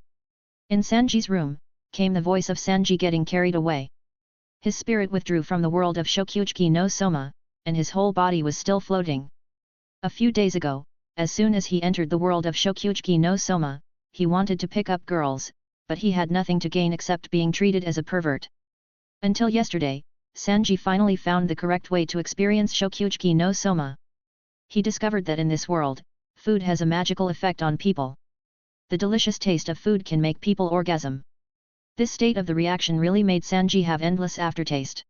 In Sanji's room, came the voice of Sanji getting carried away. His spirit withdrew from the world of Shokyuchi no Soma, and his whole body was still floating. A few days ago, as soon as he entered the world of Shokyuchi no Soma, he wanted to pick up girls, but he had nothing to gain except being treated as a pervert. Until yesterday, Sanji finally found the correct way to experience Shokyuchi no Soma. He discovered that in this world, food has a magical effect on people. The delicious taste of food can make people orgasm. This state of the reaction really made Sanji have endless aftertaste.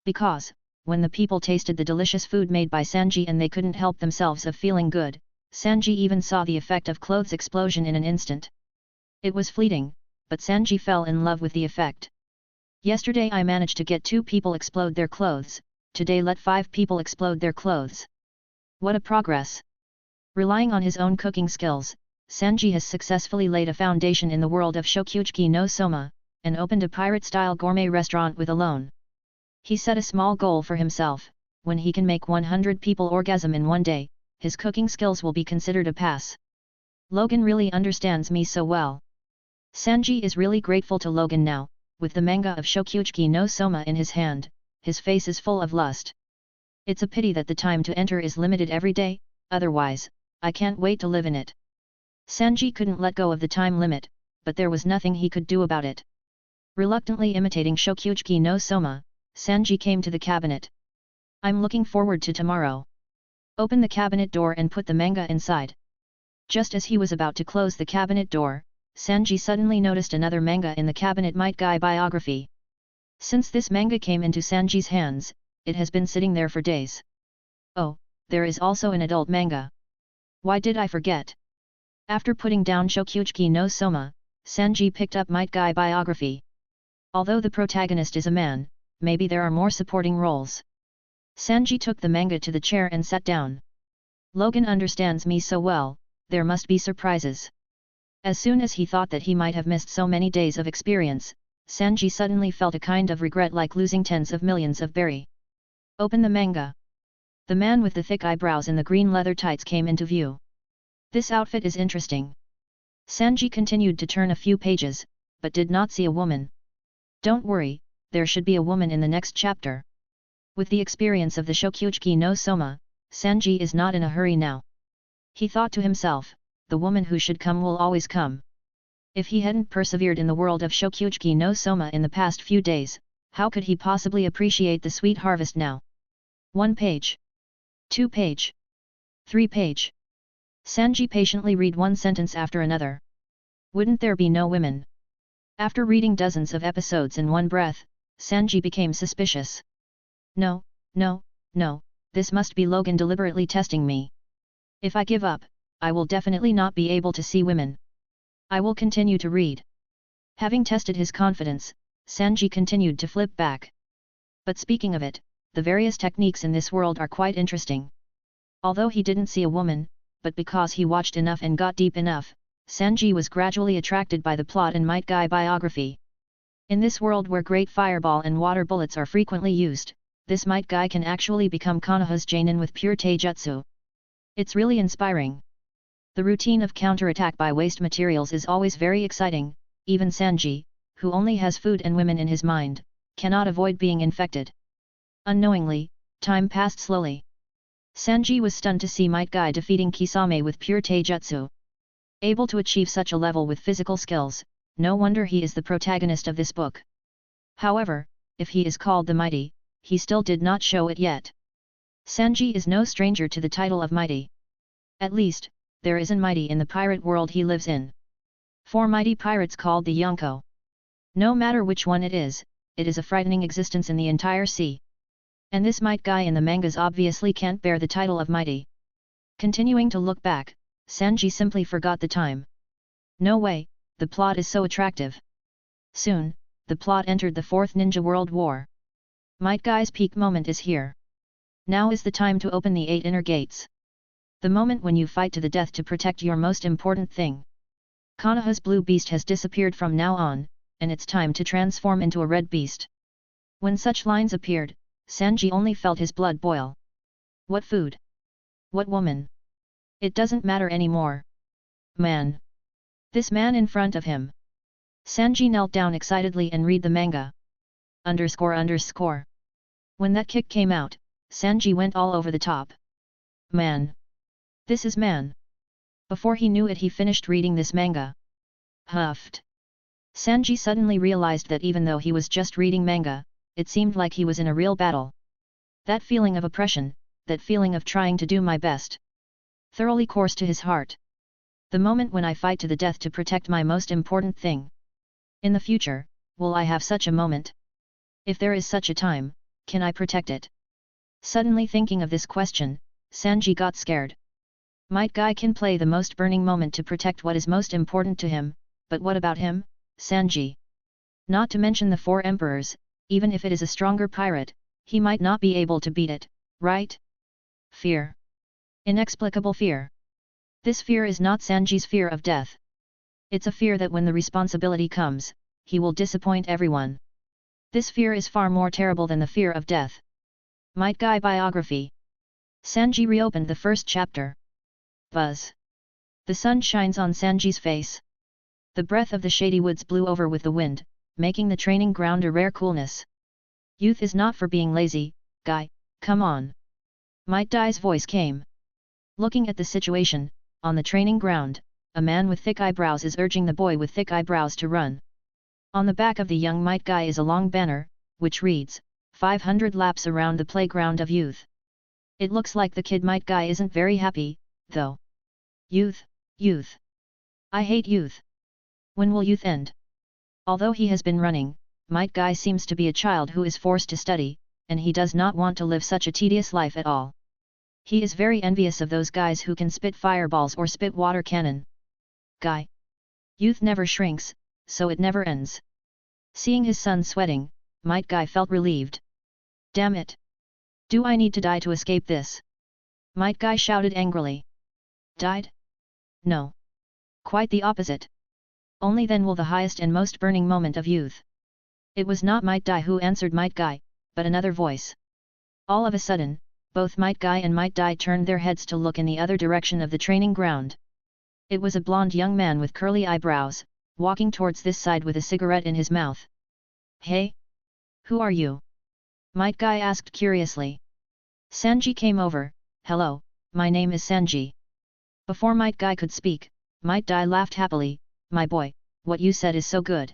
Because, when the people tasted the delicious food made by Sanji and they couldn't help themselves of feeling good, Sanji even saw the effect of clothes explosion in an instant. It was fleeting, but Sanji fell in love with the effect. Yesterday I managed to get 2 people explode their clothes, today let 5 people explode their clothes. What a progress! Relying on his own cooking skills, Sanji has successfully laid a foundation in the world of Shokyuchi no Soma, and opened a pirate-style gourmet restaurant with a loan. He set a small goal for himself: when he can make 100 people orgasm in one day, his cooking skills will be considered a pass. Logan really understands me so well. Sanji is really grateful to Logan now, with the manga of Shokyuchi no Soma in his hand, his face is full of lust. It's a pity that the time to enter is limited every day, otherwise, I can't wait to live in it. Sanji couldn't let go of the time limit, but there was nothing he could do about it. Reluctantly imitating Shokyuchi no Soma, Sanji came to the cabinet. I'm looking forward to tomorrow. Open the cabinet door and put the manga inside. Just as he was about to close the cabinet door, Sanji suddenly noticed another manga in the cabinet, Might Guy biography. Since this manga came into Sanji's hands, it has been sitting there for days. Oh, there is also an adult manga. Why did I forget? After putting down Shokyuchi no Soma, Sanji picked up Might Guy biography. Although the protagonist is a man, maybe there are more supporting roles. Sanji took the manga to the chair and sat down. Logan understands me so well, there must be surprises. As soon as he thought that he might have missed so many days of experience, Sanji suddenly felt a kind of regret like losing tens of millions of berry. Open the manga. The man with the thick eyebrows and the green leather tights came into view. This outfit is interesting. Sanji continued to turn a few pages, but did not see a woman. Don't worry, there should be a woman in the next chapter. With the experience of the Shokyuchi no Soma, Sanji is not in a hurry now. He thought to himself, the woman who should come will always come. If he hadn't persevered in the world of Shokyuchi no Soma in the past few days, how could he possibly appreciate the sweet harvest now? 1 page. 2 page. 3 page. Sanji patiently read one sentence after another. Wouldn't there be no women? After reading dozens of episodes in one breath, Sanji became suspicious. No, this must be Logan deliberately testing me. If I give up, I will definitely not be able to see women. I will continue to read. Having tested his confidence, Sanji continued to flip back. But speaking of it, the various techniques in this world are quite interesting. Although he didn't see a woman, but because he watched enough and got deep enough, Sanji was gradually attracted by the plot and Might Guy biography. In this world where great fireball and water bullets are frequently used, this Might Guy can actually become Konoha's Jonin with pure taijutsu. It's really inspiring. The routine of counterattack by waste materials is always very exciting. Even Sanji, who only has food and women in his mind, cannot avoid being infected. Unknowingly, time passed slowly. Sanji was stunned to see Might Guy defeating Kisame with pure taijutsu. Able to achieve such a level with physical skills, no wonder he is the protagonist of this book. However, if he is called the Mighty, he still did not show it yet. Sanji is no stranger to the title of Mighty. At least, there is an Mighty in the pirate world he lives in. 4 mighty pirates called the Yonko. No matter which one it is a frightening existence in the entire sea. And this Might Guy in the mangas obviously can't bear the title of Mighty. Continuing to look back, Sanji simply forgot the time. No way, the plot is so attractive. Soon, the plot entered the 4th Ninja World War. Might Guy's peak moment is here. Now is the time to open the 8 inner gates. The moment when you fight to the death to protect your most important thing. Konoha's blue beast has disappeared from now on, and it's time to transform into a red beast. When such lines appeared, Sanji only felt his blood boil. What food? What woman? It doesn't matter anymore. Man. This man in front of him. Sanji knelt down excitedly and read the manga. __. When that kick came out, Sanji went all over the top. Man. This is man. Before he knew it, he finished reading this manga. Huffed. Sanji suddenly realized that even though he was just reading manga, it seemed like he was in a real battle. That feeling of oppression, that feeling of trying to do my best, thoroughly coursed to his heart. The moment when I fight to the death to protect my most important thing. In the future, will I have such a moment? If there is such a time, can I protect it? Suddenly thinking of this question, Sanji got scared. Might Guy can play the most burning moment to protect what is most important to him, but what about him, Sanji? Not to mention the 4 emperors, even if it is a stronger pirate, he might not be able to beat it, right? Fear. Inexplicable fear. This fear is not Sanji's fear of death. It's a fear that when the responsibility comes, he will disappoint everyone. This fear is far more terrible than the fear of death. Might Guy biography. Sanji reopened the first chapter. Buzz. The sun shines on Sanji's face. The breath of the shady woods blew over with the wind, making the training ground a rare coolness. Youth is not for being lazy, Guy, come on. Might Guy's voice came. Looking at the situation, on the training ground, a man with thick eyebrows is urging the boy with thick eyebrows to run. On the back of the young Might Guy is a long banner, which reads, 500 laps around the playground of youth. It looks like the kid Might Guy isn't very happy, though. Youth, youth. I hate youth. When will youth end? Although he has been running, Might Guy seems to be a child who is forced to study, and he does not want to live such a tedious life at all. He is very envious of those guys who can spit fireballs or spit water cannon. Guy. Youth never shrinks, so it never ends. Seeing his son sweating, Might Guy felt relieved. Damn it! Do I need to die to escape this? Might Guy shouted angrily. Died? No. Quite the opposite. Only then will the highest and most burning moment of youth. It was not Might Guy who answered Might Guy, but another voice. All of a sudden, both Might Guy and Might Guy turned their heads to look in the other direction of the training ground. It was a blonde young man with curly eyebrows, walking towards this side with a cigarette in his mouth. Hey? Who are you? Might Guy asked curiously. Sanji came over. Hello, my name is Sanji. Before Might Guy could speak, Might Guy laughed happily. My boy, what you said is so good.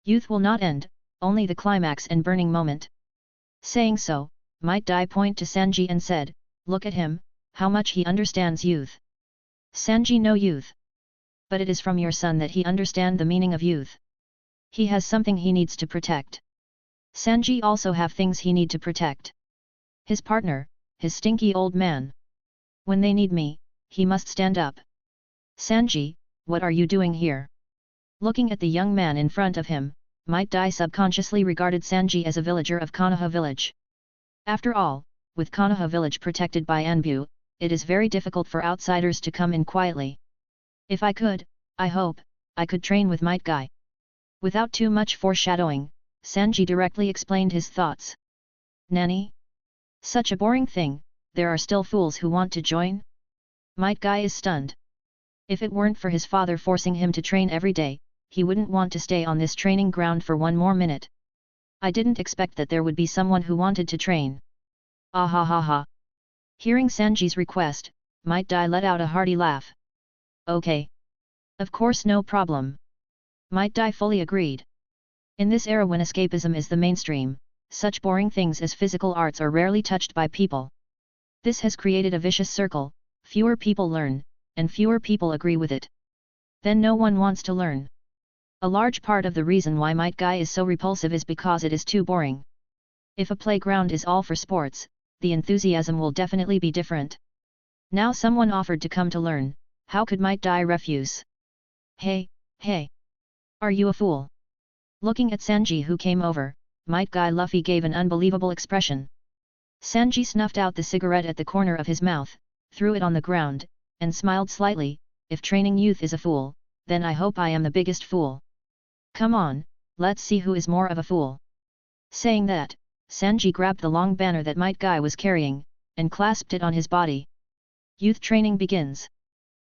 Youth will not end, only the climax and burning moment. Saying so, Might Guy pointed to Sanji and said, look at him, how much he understands youth. Sanji no youth. But it is from your son that he understand the meaning of youth. He has something he needs to protect. Sanji also have things he need to protect. His partner, his stinky old man. When they need me, he must stand up. Sanji, what are you doing here? Looking at the young man in front of him, Might Guy subconsciously regarded Sanji as a villager of Konoha village. After all, with Konoha village protected by Anbu, it is very difficult for outsiders to come in quietly. If I could, I hope, I could train with Might Guy. Without too much foreshadowing, Sanji directly explained his thoughts. Nanny? Such a boring thing, there are still fools who want to join? Might Guy is stunned. If it weren't for his father forcing him to train every day, he wouldn't want to stay on this training ground for one more minute. I didn't expect that there would be someone who wanted to train. Ah ha ha ha. Hearing Sanji's request, Might Guy let out a hearty laugh. Okay. Of course no problem. Might Guy fully agreed. In this era when escapism is the mainstream, such boring things as physical arts are rarely touched by people. This has created a vicious circle, fewer people learn, and fewer people agree with it. Then no one wants to learn. A large part of the reason why Might Guy is so repulsive is because it is too boring. If a playground is all for sports, the enthusiasm will definitely be different. Now someone offered to come to learn, how could Might Guy refuse? Hey, hey! Are you a fool? Looking at Sanji who came over, Might Guy Luffy gave an unbelievable expression. Sanji snuffed out the cigarette at the corner of his mouth, threw it on the ground, and smiled slightly. If training youth is a fool, then I hope I am the biggest fool. Come on, let's see who is more of a fool. Saying that, Sanji grabbed the long banner that Might Guy was carrying, and clasped it on his body. Youth training begins.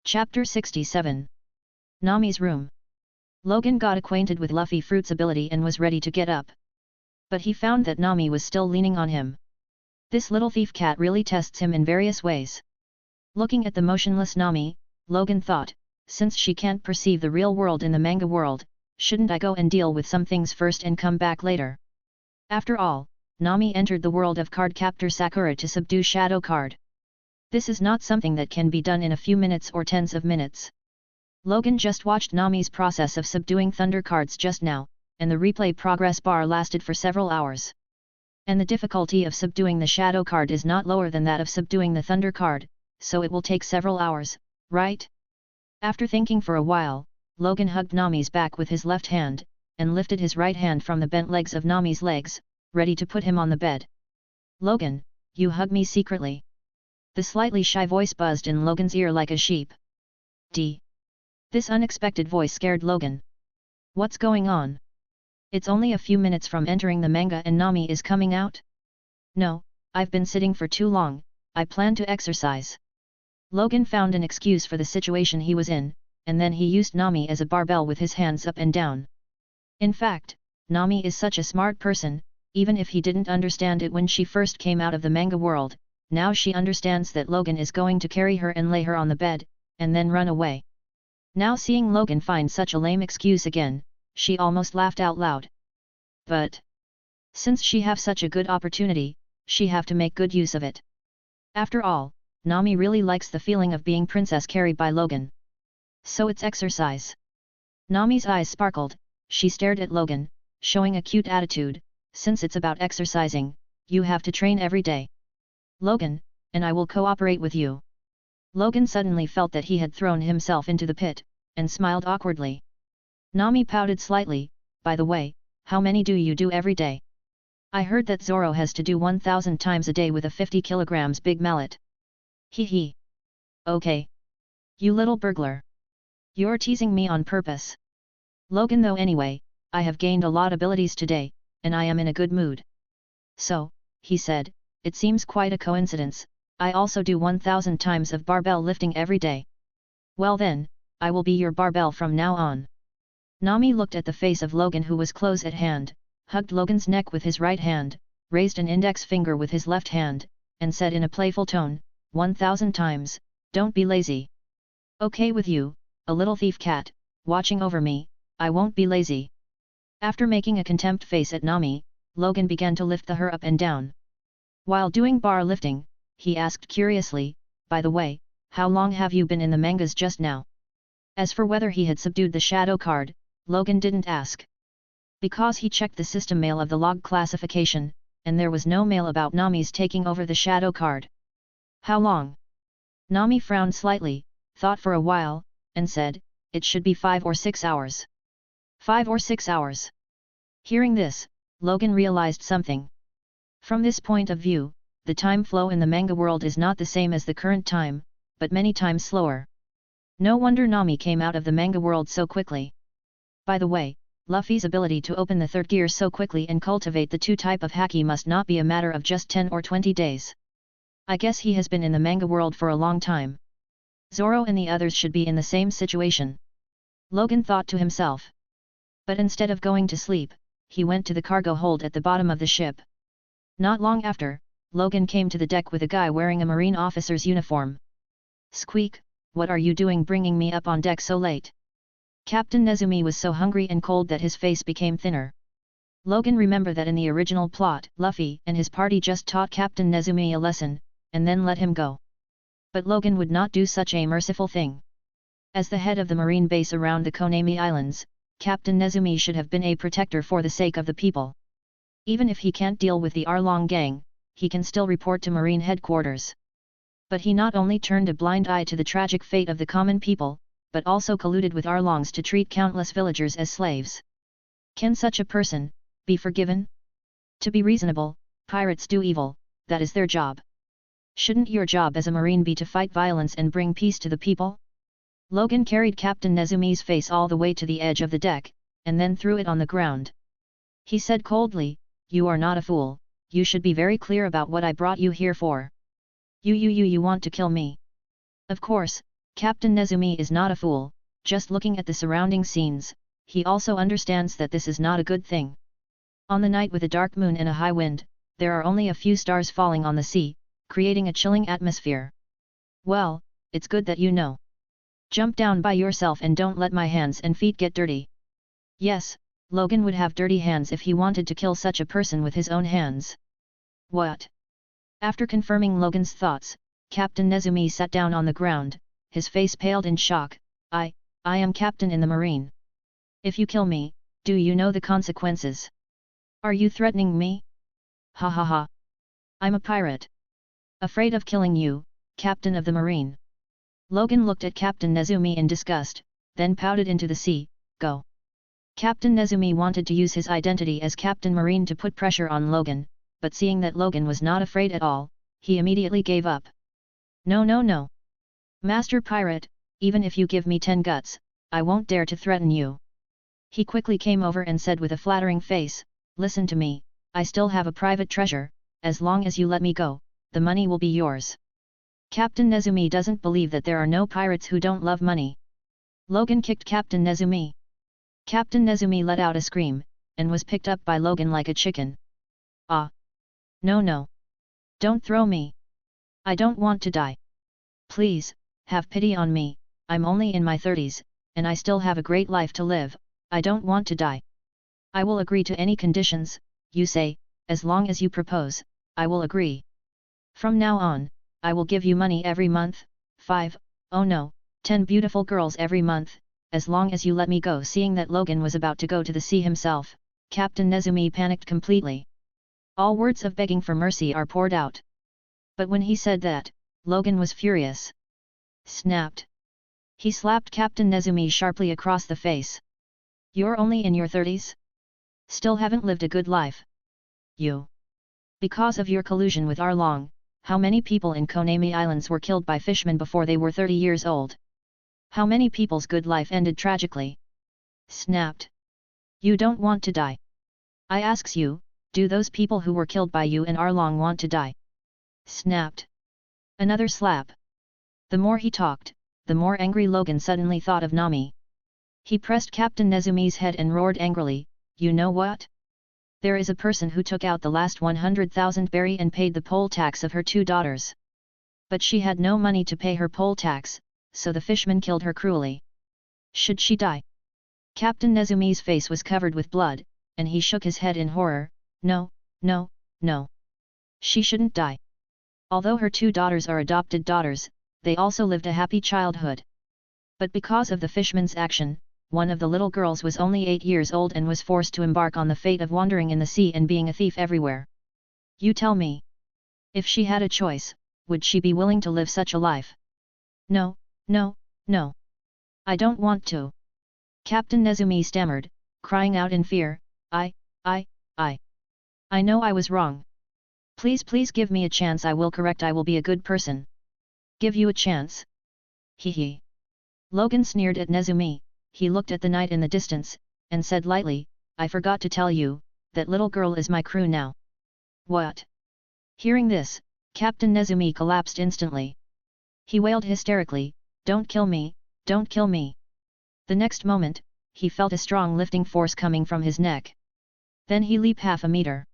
Chapter 67. Nami's room. Logan got acquainted with Luffy Fruit's ability and was ready to get up. But he found that Nami was still leaning on him. This little thief cat really tests him in various ways. Looking at the motionless Nami, Logan thought, since she can't perceive the real world in the manga world, shouldn't I go and deal with some things first and come back later? After all, Nami entered the world of Cardcaptor Sakura to subdue Shadow Card. This is not something that can be done in a few minutes or tens of minutes. Logan just watched Nami's process of subduing Thunder Cards just now, and the replay progress bar lasted for several hours. And the difficulty of subduing the Shadow Card is not lower than that of subduing the Thunder Card, so it will take several hours, right? After thinking for a while, Logan hugged Nami's back with his left hand, and lifted his right hand from the bent legs of Nami's legs, ready to put him on the bed. Logan, you hug me secretly. The slightly shy voice buzzed in Logan's ear like a sheep. D. This unexpected voice scared Logan. What's going on? It's only a few minutes from entering the manga and Nami is coming out? No, I've been sitting for too long, I plan to exercise. Logan found an excuse for the situation he was in, and then he used Nami as a barbell with his hands up and down. In fact, Nami is such a smart person, even if he didn't understand it when she first came out of the manga world, now she understands that Logan is going to carry her and lay her on the bed, and then run away. Now seeing Logan find such a lame excuse again, she almost laughed out loud. But since she have such a good opportunity, she have to make good use of it. After all, Nami really likes the feeling of being princess carried by Logan. So it's exercise. Nami's eyes sparkled, she stared at Logan, showing a cute attitude, since it's about exercising, you have to train every day. Logan, and I will cooperate with you. Logan suddenly felt that he had thrown himself into the pit, and smiled awkwardly. Nami pouted slightly, by the way, how many do you do every day? I heard that Zoro has to do 1,000 times a day with a 50 kilograms big mallet. Hee hee. Okay. You little burglar. You're teasing me on purpose. Logan, though, anyway, I have gained a lot abilities today, and I am in a good mood. So, he said, it seems quite a coincidence, I also do 1,000 times of barbell lifting every day. Well then, I will be your barbell from now on. Nami looked at the face of Logan, who was close at hand, hugged Logan's neck with his right hand, raised an index finger with his left hand, and said in a playful tone, 1,000 times, don't be lazy. Okay with you, a little thief cat, watching over me, I won't be lazy. After making a contempt face at Nami, Logan began to lift her up and down. While doing bar lifting, he asked curiously, by the way, how long have you been in the mangas just now? As for whether he had subdued the shadow card, Logan didn't ask. Because he checked the system mail of the log classification, and there was no mail about Nami's taking over the shadow card. How long? Nami frowned slightly, thought for a while, and said, it should be 5 or 6 hours. 5 or 6 hours. Hearing this, Logan realized something. From this point of view, the time flow in the manga world is not the same as the current time, but many times slower. No wonder Nami came out of the manga world so quickly. By the way, Luffy's ability to open the third gear so quickly and cultivate the 2 type of haki must not be a matter of just 10 or 20 days. I guess he has been in the manga world for a long time. Zoro and the others should be in the same situation. Logan thought to himself. But instead of going to sleep, he went to the cargo hold at the bottom of the ship. Not long after, Logan came to the deck with a guy wearing a marine officer's uniform. Squeak, what are you doing bringing me up on deck so late? Captain Nezumi was so hungry and cold that his face became thinner. Logan remembered that in the original plot, Luffy and his party just taught Captain Nezumi a lesson, and then let him go. But Logan would not do such a merciful thing. As the head of the marine base around the Konami Islands, Captain Nezumi should have been a protector for the sake of the people. Even if he can't deal with the Arlong gang, he can still report to Marine headquarters. But he not only turned a blind eye to the tragic fate of the common people, but also colluded with Arlongs to treat countless villagers as slaves. Can such a person be forgiven? To be reasonable, pirates do evil, that is their job. Shouldn't your job as a marine be to fight violence and bring peace to the people? Logan carried Captain Nezumi's face all the way to the edge of the deck, and then threw it on the ground. He said coldly, you are not a fool, you should be very clear about what I brought you here for. You want to kill me? Of course, Captain Nezumi is not a fool, just looking at the surrounding scenes, he also understands that this is not a good thing. On the night with a dark moon and a high wind, there are only a few stars falling on the sea, creating a chilling atmosphere. Well, it's good that you know. Jump down by yourself and don't let my hands and feet get dirty. Yes, Logan would have dirty hands if he wanted to kill such a person with his own hands. What? After confirming Logan's thoughts, Captain Nezumi sat down on the ground, his face paled in shock. I am captain in the marine. If you kill me, do you know the consequences? Are you threatening me? Ha ha ha. I'm a pirate. Afraid of killing you, captain of the marine. Logan looked at Captain Nezumi in disgust, then pouted into the sea, go. Captain Nezumi wanted to use his identity as Captain Marine to put pressure on Logan, but seeing that Logan was not afraid at all, he immediately gave up. No. Master Pirate, even if you give me 10 guts, I won't dare to threaten you. He quickly came over and said with a flattering face, listen to me, I still have a private treasure, as long as you let me go, the money will be yours. Captain Nezumi doesn't believe that there are no pirates who don't love money. Logan kicked Captain Nezumi. Captain Nezumi let out a scream, and was picked up by Logan like a chicken. Ah! No. Don't throw me. I don't want to die. Please, have pity on me, I'm only in my 30s, and I still have a great life to live, I don't want to die. I will agree to any conditions, you say, as long as you propose, I will agree. From now on, I will give you money every month, 5, oh no, 10 beautiful girls every month, as long as you let me go. Seeing that Logan was about to go to the sea himself, Captain Nezumi panicked completely. All words of begging for mercy are poured out. But when he said that, Logan was furious. Snapped. He slapped Captain Nezumi sharply across the face. You're only in your 30s? Still haven't lived a good life. you. Because of your collusion with Arlong, how many people in Konami Islands were killed by fishmen before they were 30 years old? How many people's good life ended tragically? Snapped. You don't want to die. I asks you, do those people who were killed by you and Arlong want to die? Snapped. Another slap. The more he talked, the more angry Logan suddenly thought of Nami. He pressed Captain Nezumi's head and roared angrily, you know what? There is a person who took out the last 100,000 berry and paid the poll tax of her 2 daughters. But she had no money to pay her poll tax, so the fishman killed her cruelly. Should she die? Captain Nezumi's face was covered with blood, and he shook his head in horror, no, no, no. She shouldn't die. Although her 2 daughters are adopted daughters, they also lived a happy childhood. But because of the fishman's action, one of the little girls was only 8 years old and was forced to embark on the fate of wandering in the sea and being a thief everywhere. You tell me. If she had a choice, would she be willing to live such a life? No, no, no. I don't want to. Captain Nezumi stammered, crying out in fear, I know I was wrong. Please give me a chance, I will correct, I will be a good person. Give you a chance? Hee. Logan sneered at Nezumi. He looked at the night in the distance, and said lightly, I forgot to tell you, that little girl is my crew now. What? Hearing this, Captain Nezumi collapsed instantly. He wailed hysterically, don't kill me, don't kill me. The next moment, he felt a strong lifting force coming from his neck. Then he leaped half a meter.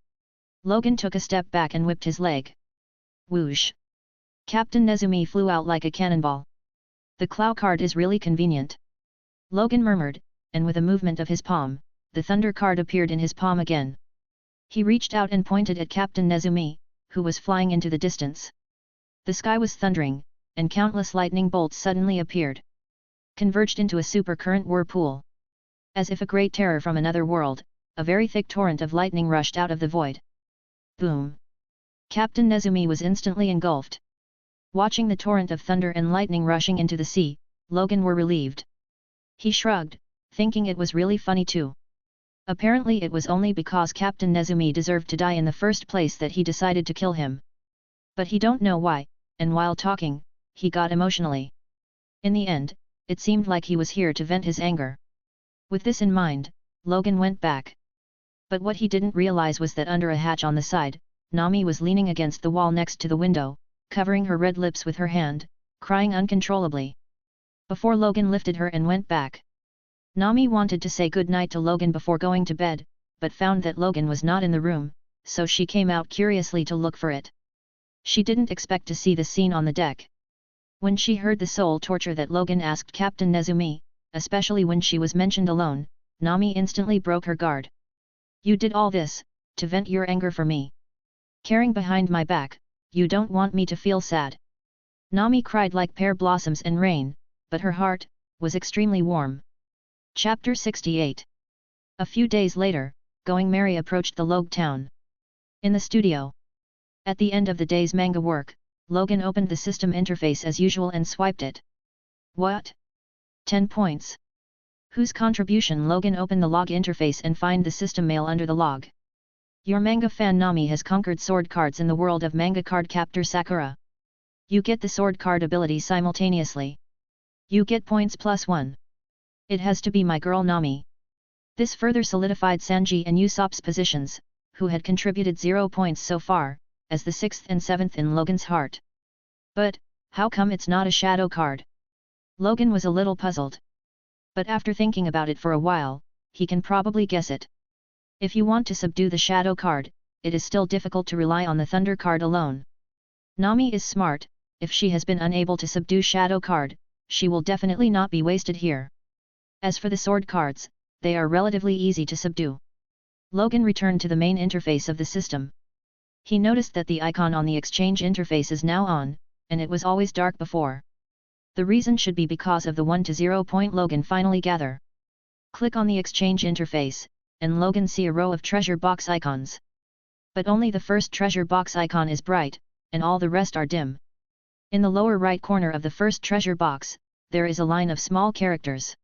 Logan took a step back and whipped his leg. Whoosh! Captain Nezumi flew out like a cannonball. The claw card is really convenient. Logan murmured, and with a movement of his palm, the thunder card appeared in his palm again. He reached out and pointed at Captain Nezumi, who was flying into the distance. The sky was thundering, and countless lightning bolts suddenly appeared. Converged into a super current whirlpool. As if a great terror from another world, a very thick torrent of lightning rushed out of the void. Boom! Captain Nezumi was instantly engulfed. Watching the torrent of thunder and lightning rushing into the sea, Logan were relieved. He shrugged, thinking it was really funny too. Apparently it was only because Captain Nezumi deserved to die in the first place that he decided to kill him. But he don't know why, and while talking, he got emotionally. In the end, it seemed like he was here to vent his anger. With this in mind, Logan went back. But what he didn't realize was that under a hatch on the side, Nami was leaning against the wall next to the window, covering her red lips with her hand, crying uncontrollably. Before Logan lifted her and went back. Nami wanted to say goodnight to Logan before going to bed, but found that Logan was not in the room, so she came out curiously to look for it. She didn't expect to see the scene on the deck. When she heard the soul torture that Logan asked Captain Nezumi, especially when she was mentioned alone, Nami instantly broke her guard. You did all this, to vent your anger for me. Caring behind my back, you don't want me to feel sad. Nami cried like pear blossoms and rain, but her heart was extremely warm. Chapter 68. A few days later, Going Merry approached the Log town. In the studio. At the end of the day's manga work, Logan opened the system interface as usual and swiped it. What? 10 points. Whose contribution? Logan opened the log interface and find the system mail under the log. Your manga fan Nami has conquered sword cards in the world of manga card captor Sakura. You get the sword card ability simultaneously. You get points +1. It has to be my girl Nami. This further solidified Sanji and Usopp's positions, who had contributed 0 points so far, as the 6th and 7th in Logan's heart. But, how come it's not a shadow card? Logan was a little puzzled. But after thinking about it for a while, he can probably guess it. If you want to subdue the shadow card, it is still difficult to rely on the thunder card alone. Nami is smart. If she has been unable to subdue shadow card, she will definitely not be wasted here. As for the sword cards, they are relatively easy to subdue. Logan returned to the main interface of the system. He noticed that the icon on the exchange interface is now on, and it was always dark before. The reason should be because of the 1 to 0 point Logan finally gather. Click on the exchange interface, and Logan see a row of treasure box icons. But only the first treasure box icon is bright, and all the rest are dim. In the lower right corner of the first treasure box, there is a line of small characters.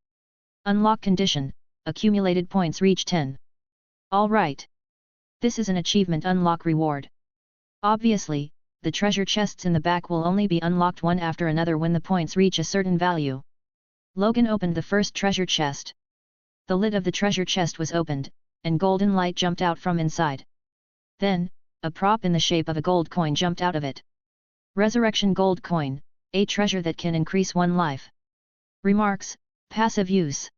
Unlock condition, accumulated points reach 10. Alright. This is an achievement unlock reward. Obviously, the treasure chests in the back will only be unlocked one after another when the points reach a certain value. Logan opened the first treasure chest. The lid of the treasure chest was opened, and golden light jumped out from inside. Then, a prop in the shape of a gold coin jumped out of it. Resurrection Gold Coin, a treasure that can increase one life. Remarks, passive use.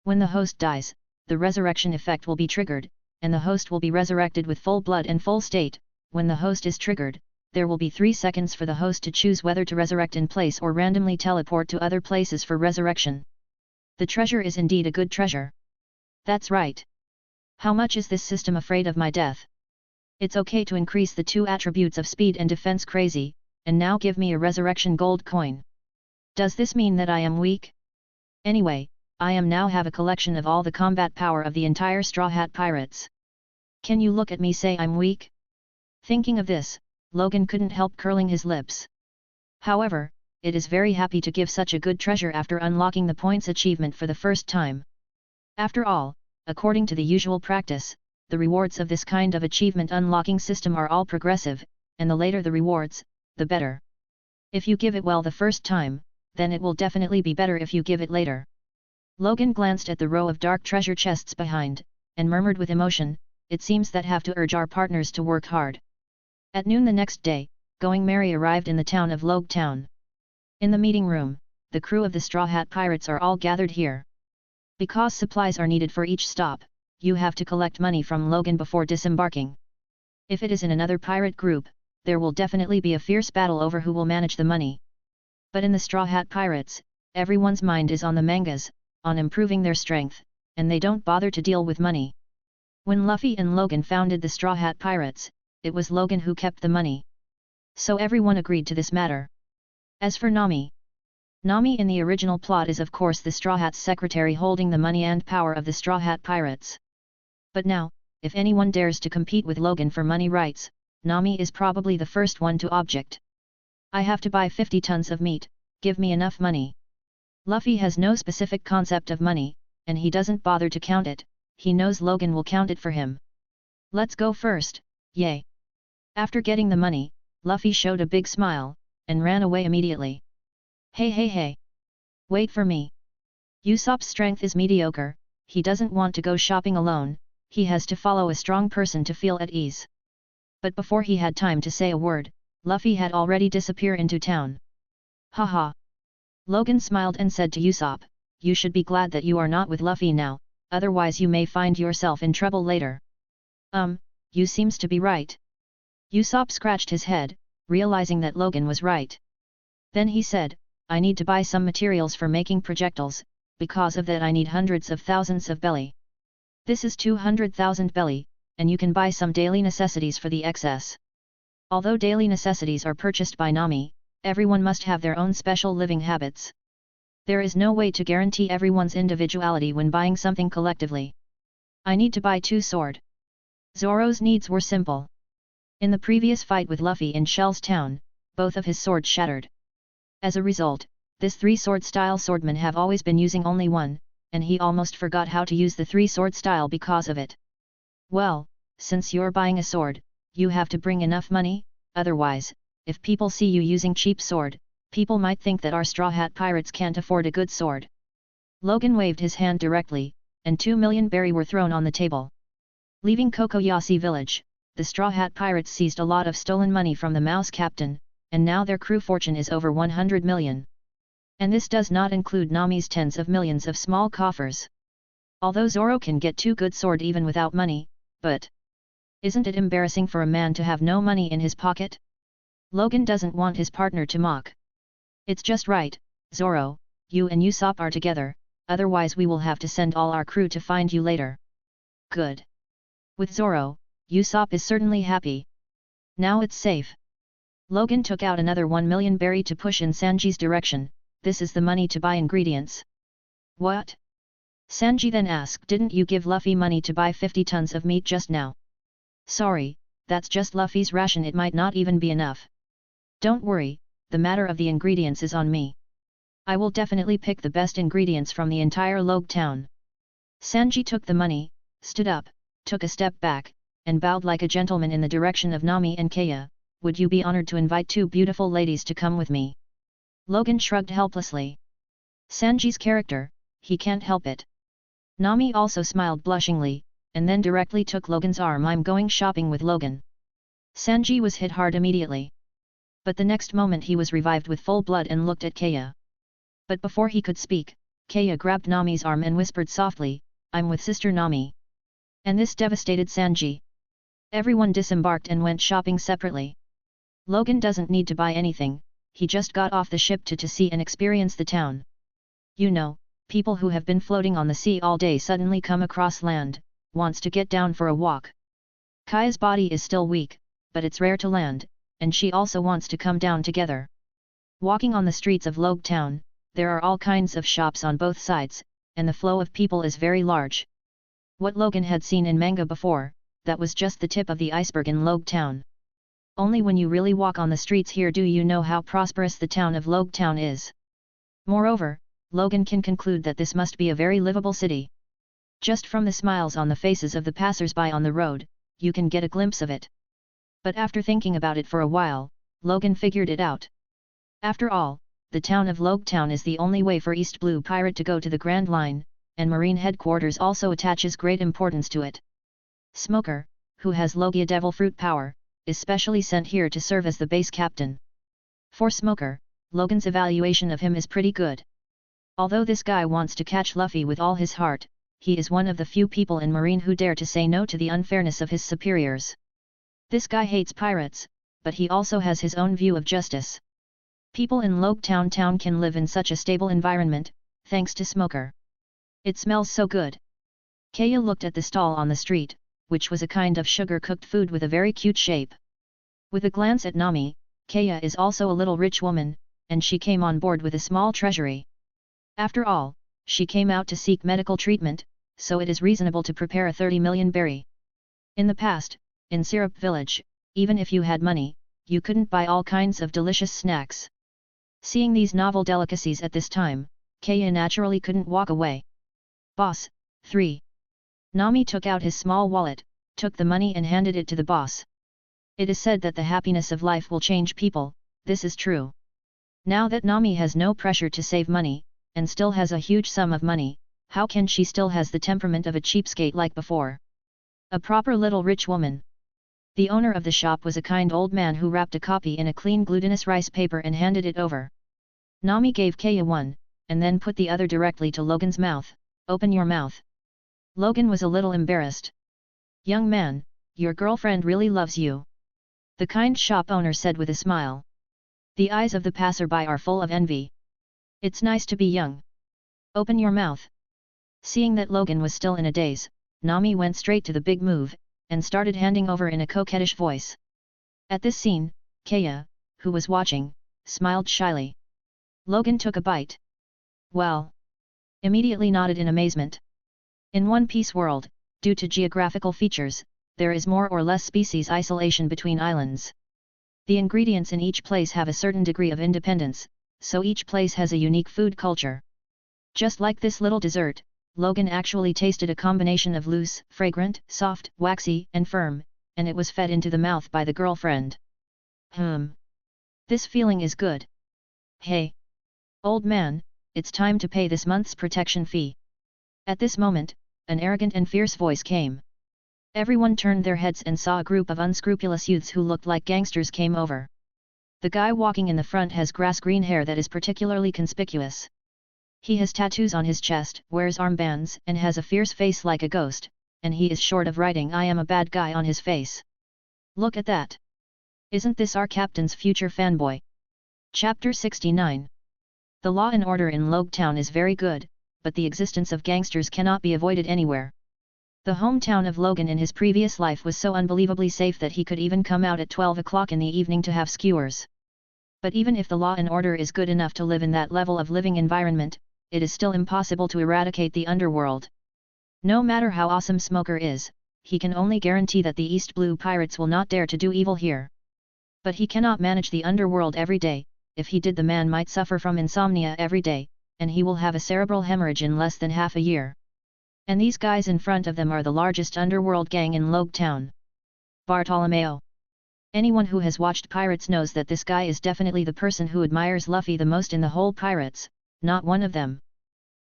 When the host dies, the resurrection effect will be triggered, and the host will be resurrected with full blood and full state. When the host is triggered, there will be 3 seconds for the host to choose whether to resurrect in place or randomly teleport to other places for resurrection. The treasure is indeed a good treasure. That's right. How much is this system afraid of my death? It's okay to increase the 2 attributes of speed and defense crazy, and now give me a resurrection gold coin. Does this mean that I am weak? Anyway, I am now have a collection of all the combat power of the entire Straw Hat Pirates. Can you look at me say I'm weak? Thinking of this, Logan couldn't help curling his lips. However, it is very happy to give such a good treasure after unlocking the points achievement for the first time. After all, according to the usual practice, the rewards of this kind of achievement unlocking system are all progressive, and the later the rewards, the better. If you give it well the first time, then it will definitely be better if you give it later. Logan glanced at the row of dark treasure chests behind, and murmured with emotion, it seems that have to urge our partners to work hard. At noon the next day, Going Merry arrived in the town of Logue Town. In the meeting room, the crew of the Straw Hat Pirates are all gathered here. Because supplies are needed for each stop, you have to collect money from Logan before disembarking. If it is in another pirate group, there will definitely be a fierce battle over who will manage the money. But in the Straw Hat Pirates, everyone's mind is on the mangas, on improving their strength, and they don't bother to deal with money. When Luffy and Logan founded the Straw Hat Pirates, it was Logan who kept the money. So everyone agreed to this matter. As for Nami in the original plot is of course the Straw Hat's secretary holding the money and power of the Straw Hat Pirates. But now, if anyone dares to compete with Logan for money rights, Nami is probably the first one to object. I have to buy 50 tons of meat, give me enough money. Luffy has no specific concept of money, and he doesn't bother to count it, he knows Logan will count it for him. Let's go first, yay! After getting the money, Luffy showed a big smile, and ran away immediately. Hey! Wait for me. Usopp's strength is mediocre, he doesn't want to go shopping alone, he has to follow a strong person to feel at ease. But before he had time to say a word, Luffy had already disappeared into town. Haha! Logan smiled and said to Usopp, you should be glad that you are not with Luffy now, otherwise you may find yourself in trouble later. You seems to be right. Usopp scratched his head, realizing that Logan was right. Then he said, I need to buy some materials for making projectiles, because of that I need hundreds of thousands of belly. This is 200,000 belly, and you can buy some daily necessities for the excess. Although daily necessities are purchased by Nami, everyone must have their own special living habits. There is no way to guarantee everyone's individuality when buying something collectively. I need to buy 2 swords. Zoro's needs were simple. In the previous fight with Luffy in Shell's town, both of his swords shattered. As a result, this 3-sword style swordman have always been using only one, and he almost forgot how to use the 3-sword style because of it. Well, since you're buying a sword, you have to bring enough money, otherwise, if people see you using cheap sword, people might think that our Straw Hat Pirates can't afford a good sword. Logan waved his hand directly, and 2 million berry were thrown on the table. Leaving Kokoyasi village, the Straw Hat Pirates seized a lot of stolen money from the Mouse Captain, and now their crew fortune is over 100 million. And this does not include Nami's tens of millions of small coffers. Although Zoro can get 2 good sword even without money, but isn't it embarrassing for a man to have no money in his pocket? Logan doesn't want his partner to mock. It's just right, Zoro, you and Usopp are together, otherwise we will have to send all our crew to find you later. Good. With Zoro, Usopp is certainly happy. Now it's safe. Logan took out another 1 million berry to push in Sanji's direction, this is the money to buy ingredients. What? Sanji then asked, didn't you give Luffy money to buy 50 tons of meat just now? Sorry, that's just Luffy's ration, it might not even be enough. Don't worry, the matter of the ingredients is on me. I will definitely pick the best ingredients from the entire Logue town. Sanji took the money, stood up, took a step back, and bowed like a gentleman in the direction of Nami and Kaya. Would you be honored to invite two beautiful ladies to come with me? Logan shrugged helplessly. Sanji's character, he can't help it. Nami also smiled blushingly, and then directly took Logan's arm. I'm going shopping with Logan. Sanji was hit hard immediately. But the next moment he was revived with full blood and looked at Kaya. But before he could speak, Kaya grabbed Nami's arm and whispered softly, I'm with Sister Nami. And this devastated Sanji. Everyone disembarked and went shopping separately. Logan doesn't need to buy anything, he just got off the ship to see and experience the town. You know, people who have been floating on the sea all day suddenly come across land, wants to get down for a walk. Kaya's body is still weak, but it's rare to land, and she also wants to come down together. Walking on the streets of Logue Town, there are all kinds of shops on both sides, and the flow of people is very large. What Logan had seen in manga before, that was just the tip of the iceberg in Logue Town. Only when you really walk on the streets here do you know how prosperous the town of Logue Town is. Moreover, Logan can conclude that this must be a very livable city. Just from the smiles on the faces of the passers-by on the road, you can get a glimpse of it. But after thinking about it for a while, Logan figured it out. After all, the town of Logue Town is the only way for East Blue Pirate to go to the Grand Line, and Marine Headquarters also attaches great importance to it. Smoker, who has Logia Devil Fruit power, is specially sent here to serve as the base captain. For Smoker, Logan's evaluation of him is pretty good. Although this guy wants to catch Luffy with all his heart, he is one of the few people in Marine who dare to say no to the unfairness of his superiors. This guy hates pirates, but he also has his own view of justice. People in Logue Town can live in such a stable environment, thanks to Smoker. It smells so good. Kaya looked at the stall on the street, which was a kind of sugar-cooked food with a very cute shape. With a glance at Nami, Kaya is also a little rich woman, and she came on board with a small treasury. After all, she came out to seek medical treatment, so it is reasonable to prepare a 30 million berry. In the past, in Syrup Village, even if you had money, you couldn't buy all kinds of delicious snacks. Seeing these novel delicacies at this time, Kaya naturally couldn't walk away. Boss, 3. Nami took out his small wallet, took the money and handed it to the boss. It is said that the happiness of life will change people, this is true. Now that Nami has no pressure to save money, and still has a huge sum of money, how can she still has the temperament of a cheapskate like before? A proper little rich woman. The owner of the shop was a kind old man who wrapped a copy in a clean glutinous rice paper and handed it over. Nami gave Kaya one, and then put the other directly to Logan's mouth. Open your mouth. Logan was a little embarrassed. Young man, your girlfriend really loves you. The kind shop owner said with a smile. The eyes of the passerby are full of envy. It's nice to be young. Open your mouth. Seeing that Logan was still in a daze, Nami went straight to the big move, and started handing over in a coquettish voice. At this scene, Kaya, who was watching, smiled shyly. Logan took a bite. Well. Immediately nodded in amazement. In One Piece world, due to geographical features, there is more or less species isolation between islands. The ingredients in each place have a certain degree of independence, so each place has a unique food culture. Just like this little dessert, Logan actually tasted a combination of loose, fragrant, soft, waxy, and firm, and it was fed into the mouth by the girlfriend. This feeling is good. Hey! Old man, it's time to pay this month's protection fee. At this moment, an arrogant and fierce voice came. Everyone turned their heads and saw a group of unscrupulous youths who looked like gangsters came over. The guy walking in the front has grass-green hair that is particularly conspicuous. He has tattoos on his chest, wears armbands, and has a fierce face like a ghost, and he is short of writing "I am a bad guy" on his face. Look at that! Isn't this our captain's future fanboy? Chapter 69. The law and order in Logue Town is very good, but the existence of gangsters cannot be avoided anywhere. The hometown of Logan in his previous life was so unbelievably safe that he could even come out at 12 o'clock in the evening to have skewers. But even if the law and order is good enough to live in that level of living environment, it is still impossible to eradicate the underworld. No matter how awesome Smoker is, he can only guarantee that the East Blue Pirates will not dare to do evil here. But he cannot manage the underworld every day. If he did, the man might suffer from insomnia every day, and he will have a cerebral hemorrhage in less than half a year. And these guys in front of them are the largest underworld gang in Logue Town. Bartolomeo. Anyone who has watched Pirates knows that this guy is definitely the person who admires Luffy the most in the whole Pirates, not one of them.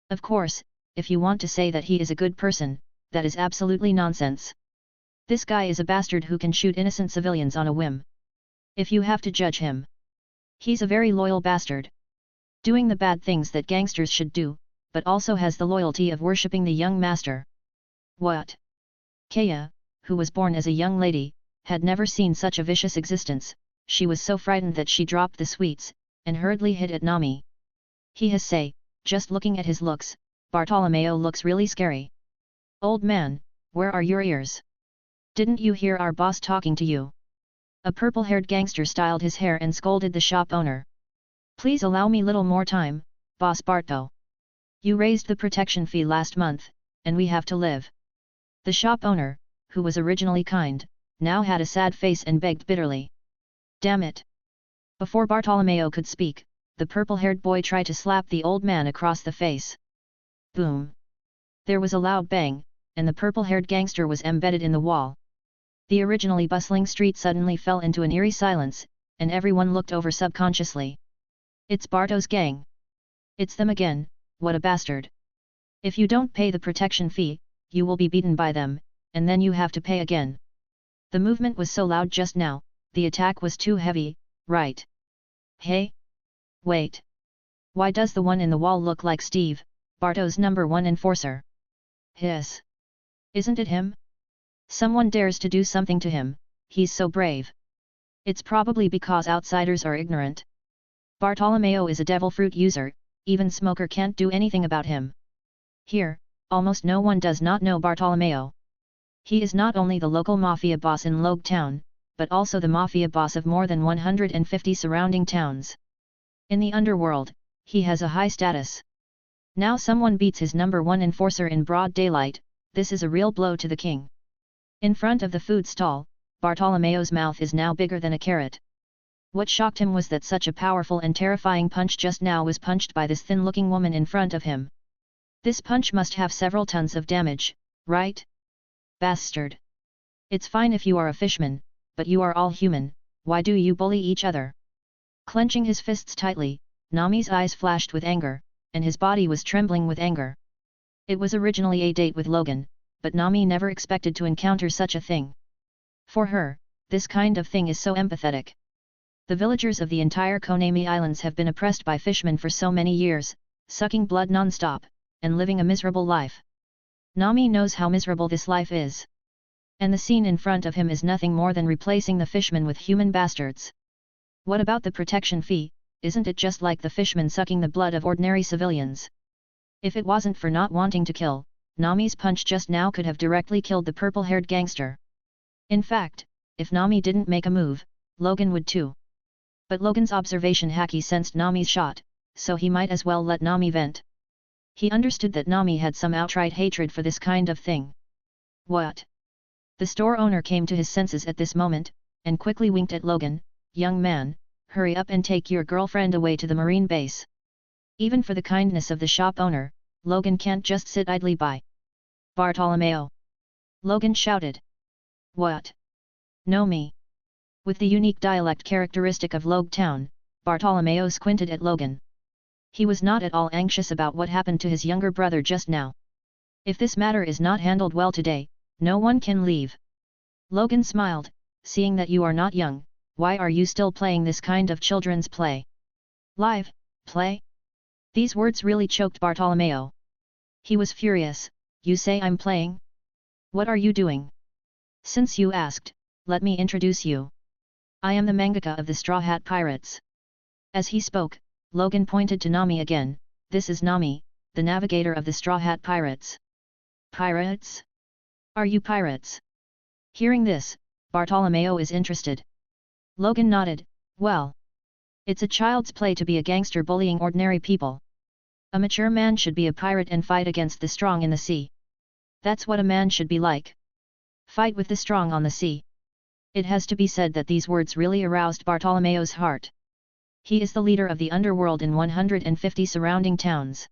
Of course, if you want to say that he is a good person, that is absolutely nonsense. This guy is a bastard who can shoot innocent civilians on a whim. If you have to judge him, he's a very loyal bastard. Doing the bad things that gangsters should do, but also has the loyalty of worshipping the young master. What? Kaya, who was born as a young lady, had never seen such a vicious existence. She was so frightened that she dropped the sweets, and hurriedly hid at Nami. He has say, just looking at his looks, Bartolomeo looks really scary. Old man, where are your ears? Didn't you hear our boss talking to you? A purple-haired gangster styled his hair and scolded the shop owner. Please allow me little more time, Boss Barto. You raised the protection fee last month, and we have to live. The shop owner, who was originally kind, now had a sad face and begged bitterly. Damn it! Before Bartolomeo could speak, the purple-haired boy tried to slap the old man across the face. Boom! There was a loud bang, and the purple-haired gangster was embedded in the wall. The originally bustling street suddenly fell into an eerie silence, and everyone looked over subconsciously. It's Barto's gang. It's them again, what a bastard. If you don't pay the protection fee, you will be beaten by them, and then you have to pay again. The movement was so loud just now, the attack was too heavy, right? Hey? Wait. Why does the one in the wall look like Steve, Barto's #1 enforcer? Hiss. Isn't it him? Someone dares to do something to him, he's so brave. It's probably because outsiders are ignorant. Bartolomeo is a devil fruit user, even Smoker can't do anything about him. Here, almost no one does not know Bartolomeo. He is not only the local mafia boss in Logue Town, but also the mafia boss of more than 150 surrounding towns. In the underworld, he has a high status. Now someone beats his #1 enforcer in broad daylight, this is a real blow to the king. In front of the food stall, Bartolomeo's mouth is now bigger than a carrot. What shocked him was that such a powerful and terrifying punch just now was punched by this thin-looking woman in front of him. This punch must have several tons of damage, right? Bastard! It's fine if you are a fishman, but you are all human, why do you bully each other? Clenching his fists tightly, Nami's eyes flashed with anger, and his body was trembling with anger. It was originally a date with Logan, but Nami never expected to encounter such a thing. For her, this kind of thing is so empathetic. The villagers of the entire Konami Islands have been oppressed by fishmen for so many years, sucking blood non-stop, and living a miserable life. Nami knows how miserable this life is. And the scene in front of him is nothing more than replacing the fishmen with human bastards. What about the protection fee? Isn't it just like the fishmen sucking the blood of ordinary civilians? If it wasn't for not wanting to kill, Nami's punch just now could have directly killed the purple-haired gangster. In fact, if Nami didn't make a move, Logan would too. But Logan's observation hacky sensed Nami's shot, so he might as well let Nami vent. He understood that Nami had some outright hatred for this kind of thing. What? The store owner came to his senses at this moment, and quickly winked at Logan. Young man, hurry up and take your girlfriend away to the marine base. Even for the kindness of the shop owner, Logan can't just sit idly by. Bartolomeo! Logan shouted. What? Know me? With the unique dialect characteristic of Logue Town, Bartolomeo squinted at Logan. He was not at all anxious about what happened to his younger brother just now. If this matter is not handled well today, no one can leave. Logan smiled, seeing that you are not young, why are you still playing this kind of children's play? Live, play? These words really choked Bartolomeo. He was furious. You say I'm playing? What are you doing? Since you asked, let me introduce you. I am the mangaka of the Straw Hat Pirates. As he spoke, Logan pointed to Nami again. This is Nami, the navigator of the Straw Hat Pirates. Pirates? Are you pirates? Hearing this, Bartolomeo is interested. Logan nodded. Well, it's a child's play to be a gangster bullying ordinary people. A mature man should be a pirate and fight against the strong in the sea. That's what a man should be like. Fight with the strong on the sea. It has to be said that these words really aroused Bartolomeo's heart. He is the leader of the underworld in 150 surrounding towns.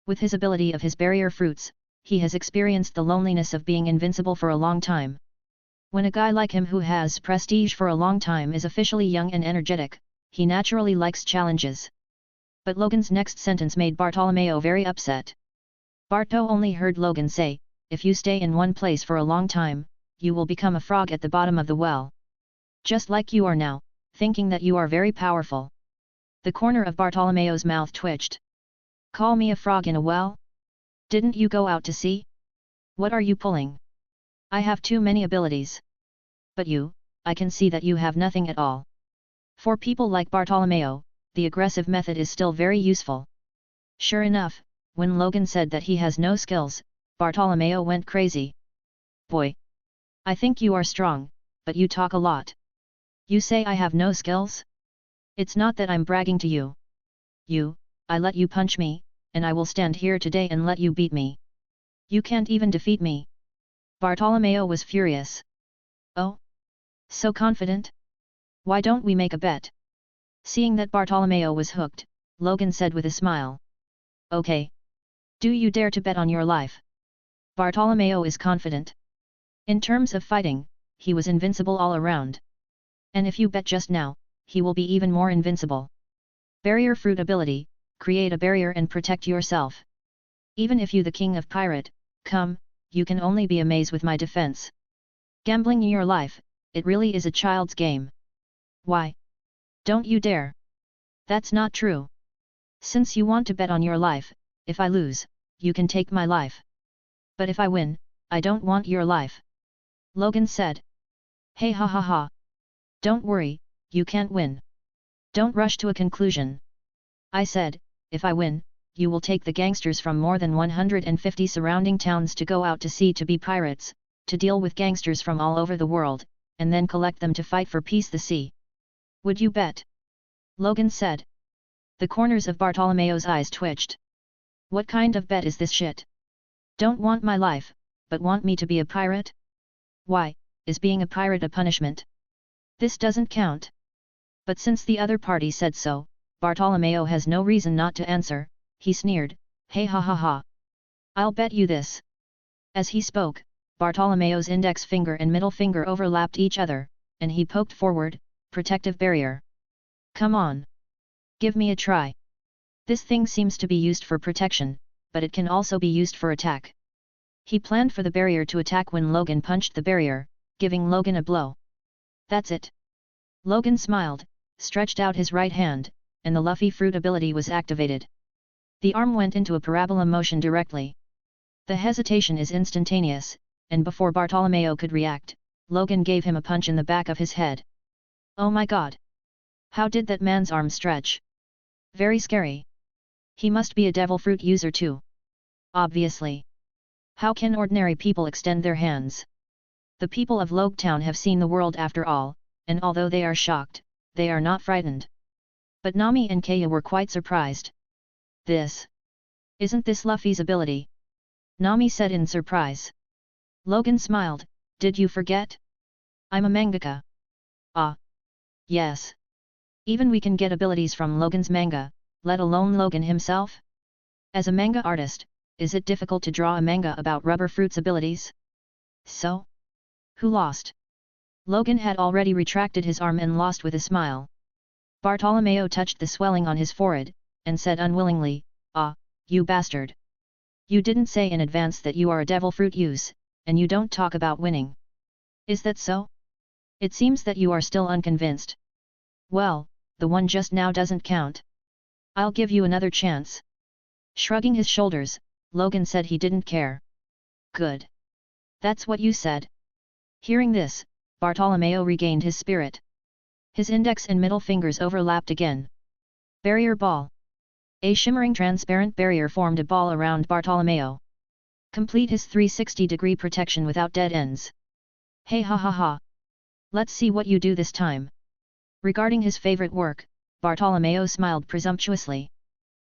With his ability of his barrier fruits, he has experienced the loneliness of being invincible for a long time. When a guy like him who has prestige for a long time is officially young and energetic, he naturally likes challenges. But Logan's next sentence made Bartolomeo very upset. Barto only heard Logan say, "If you stay in one place for a long time, you will become a frog at the bottom of the well. Just like you are now, thinking that you are very powerful." The corner of Bartolomeo's mouth twitched. "Call me a frog in a well? Didn't you go out to sea? What are you pulling? I have too many abilities. But you, I can see that you have nothing at all." For people like Bartolomeo, the aggressive method is still very useful. Sure enough, when Logan said that he has no skills, Bartolomeo went crazy. "Boy! I think you are strong, but you talk a lot. You say I have no skills? It's not that I'm bragging to you. I let you punch me, and I will stand here today and let you beat me. You can't even defeat me." Bartolomeo was furious. "Oh? So confident? Why don't we make a bet?" Seeing that Bartolomeo was hooked, Logan said with a smile. "Okay. Do you dare to bet on your life?" Bartolomeo is confident. In terms of fighting, he was invincible all around. And if you bet just now, he will be even more invincible. Barrier fruit ability, create a barrier and protect yourself. Even if you the king of pirate, come, you can only be amazed with my defense. Gambling your life, it really is a child's game. Why? Don't you dare. That's not true. Since you want to bet on your life, if I lose, you can take my life. But if I win, I don't want your life. Logan said. Hey ha ha ha. Don't worry, you can't win. Don't rush to a conclusion. I said, if I win, you will take the gangsters from more than 150 surrounding towns to go out to sea to be pirates, to deal with gangsters from all over the world, and then collect them to fight for peace the sea. Would you bet? Logan said. The corners of Bartolomeo's eyes twitched. What kind of bet is this shit? Don't want my life, but want me to be a pirate? Why, is being a pirate a punishment? This doesn't count. But since the other party said so, Bartolomeo has no reason not to answer. He sneered, hey ha ha ha. I'll bet you this. As he spoke, Bartolomeo's index finger and middle finger overlapped each other, and he poked forward, protective barrier. Come on. Give me a try. This thing seems to be used for protection, but it can also be used for attack. He planned for the barrier to attack when Logan punched the barrier, giving Logan a blow. That's it. Logan smiled, stretched out his right hand, and the Luffy fruit ability was activated. The arm went into a parabola motion directly. The hesitation is instantaneous, and before Bartolomeo could react, Logan gave him a punch in the back of his head. Oh my god! How did that man's arm stretch? Very scary. He must be a devil fruit user too. Obviously. How can ordinary people extend their hands? The people of Logetown have seen the world after all, and although they are shocked, they are not frightened. But Nami and Kaya were quite surprised. Isn't this Luffy's ability? Nami said in surprise. Logan smiled, did you forget? I'm a mangaka. Ah. Yes. Even we can get abilities from Logan's manga, let alone Logan himself? As a manga artist, is it difficult to draw a manga about rubber fruit's abilities? So? Who lost? Logan had already retracted his arm and lost with a smile. Bartolomeo touched the swelling on his forehead, and said unwillingly, ah, you bastard. You didn't say in advance that you are a devil fruit use, and you don't talk about winning. Is that so? It seems that you are still unconvinced. Well, the one just now doesn't count. I'll give you another chance. Shrugging his shoulders, Logan said he didn't care. Good. That's what you said. Hearing this, Bartolomeo regained his spirit. His index and middle fingers overlapped again. Barrier ball. A shimmering transparent barrier formed a ball around Bartolomeo. Complete his 360-degree protection without dead ends. Hey ha ha ha. Let's see what you do this time. Regarding his favorite work, Bartolomeo smiled presumptuously.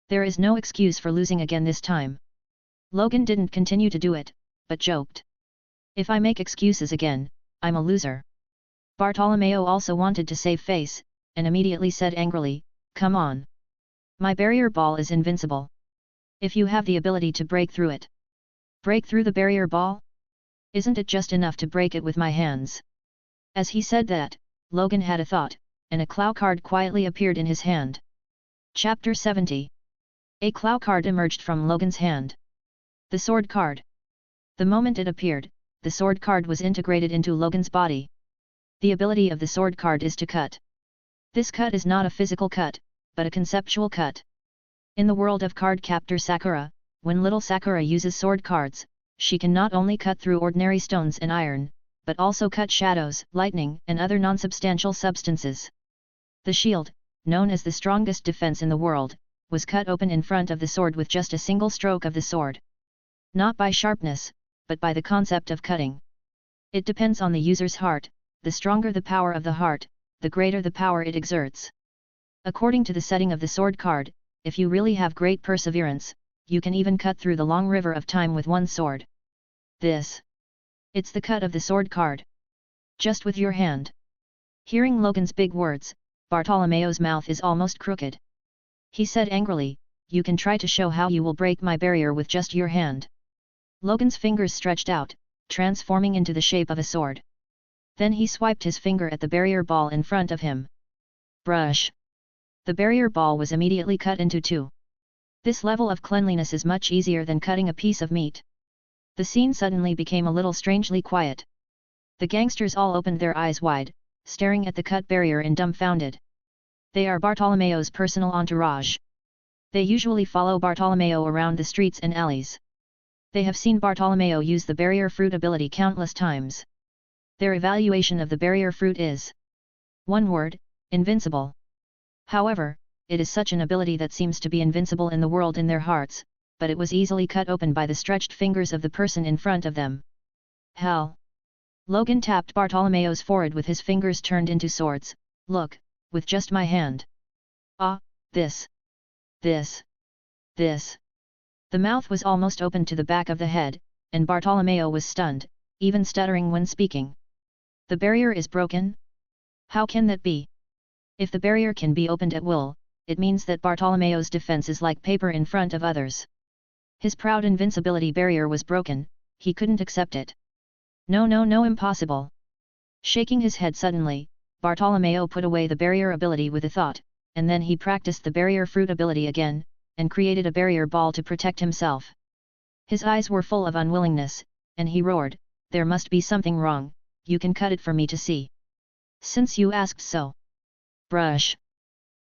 There is no excuse for losing again this time. Logan didn't continue to do it, but joked. If I make excuses again, I'm a loser. Bartolomeo also wanted to save face, and immediately said angrily, come on. My barrier ball is invincible. If you have the ability to break through it. Break through the barrier ball? Isn't it just enough to break it with my hands? As he said that, Logan had a thought, and a claw card quietly appeared in his hand. Chapter 70. A claw card emerged from Logan's hand. The sword card. The moment it appeared, the sword card was integrated into Logan's body. The ability of the sword card is to cut. This cut is not a physical cut, but a conceptual cut. In the world of card captor Sakura, when little Sakura uses sword cards, she can not only cut through ordinary stones and iron, but also cut shadows, lightning, and other non-substantial substances. The shield, known as the strongest defense in the world, was cut open in front of the sword with just a single stroke of the sword. Not by sharpness, but by the concept of cutting. It depends on the user's heart. The stronger the power of the heart, the greater the power it exerts. According to the setting of the sword card, if you really have great perseverance, you can even cut through the long river of time with one sword. It's the cut of the sword card. Just with your hand. Hearing Logan's big words, Bartolomeo's mouth is almost crooked. He said angrily, "You can try to show how you will break my barrier with just your hand." Logan's fingers stretched out, transforming into the shape of a sword. Then he swiped his finger at the barrier ball in front of him. Brush! The barrier ball was immediately cut into two. This level of cleanliness is much easier than cutting a piece of meat. The scene suddenly became a little strangely quiet. The gangsters all opened their eyes wide, staring at the cut barrier in dumbfounded. They are Bartolomeo's personal entourage. They usually follow Bartolomeo around the streets and alleys. They have seen Bartolomeo use the barrier fruit ability countless times. Their evaluation of the barrier fruit is one word: invincible. However, it is such an ability that seems to be invincible in the world in their hearts, but it was easily cut open by the stretched fingers of the person in front of them. Hell! Logan tapped Bartolomeo's forehead with his fingers turned into swords. "Look, with just my hand. Ah, this. The mouth was almost open to the back of the head, and Bartolomeo was stunned, even stuttering when speaking. The barrier is broken? How can that be? If the barrier can be opened at will, it means that Bartolomeo's defense is like paper in front of others. His proud invincibility barrier was broken, he couldn't accept it. No, impossible. Shaking his head suddenly, Bartolomeo put away the barrier ability with a thought, and then he practiced the barrier fruit ability again, and created a barrier ball to protect himself. His eyes were full of unwillingness, and he roared, "There must be something wrong, you can cut it for me to see. Since you asked so." Brush!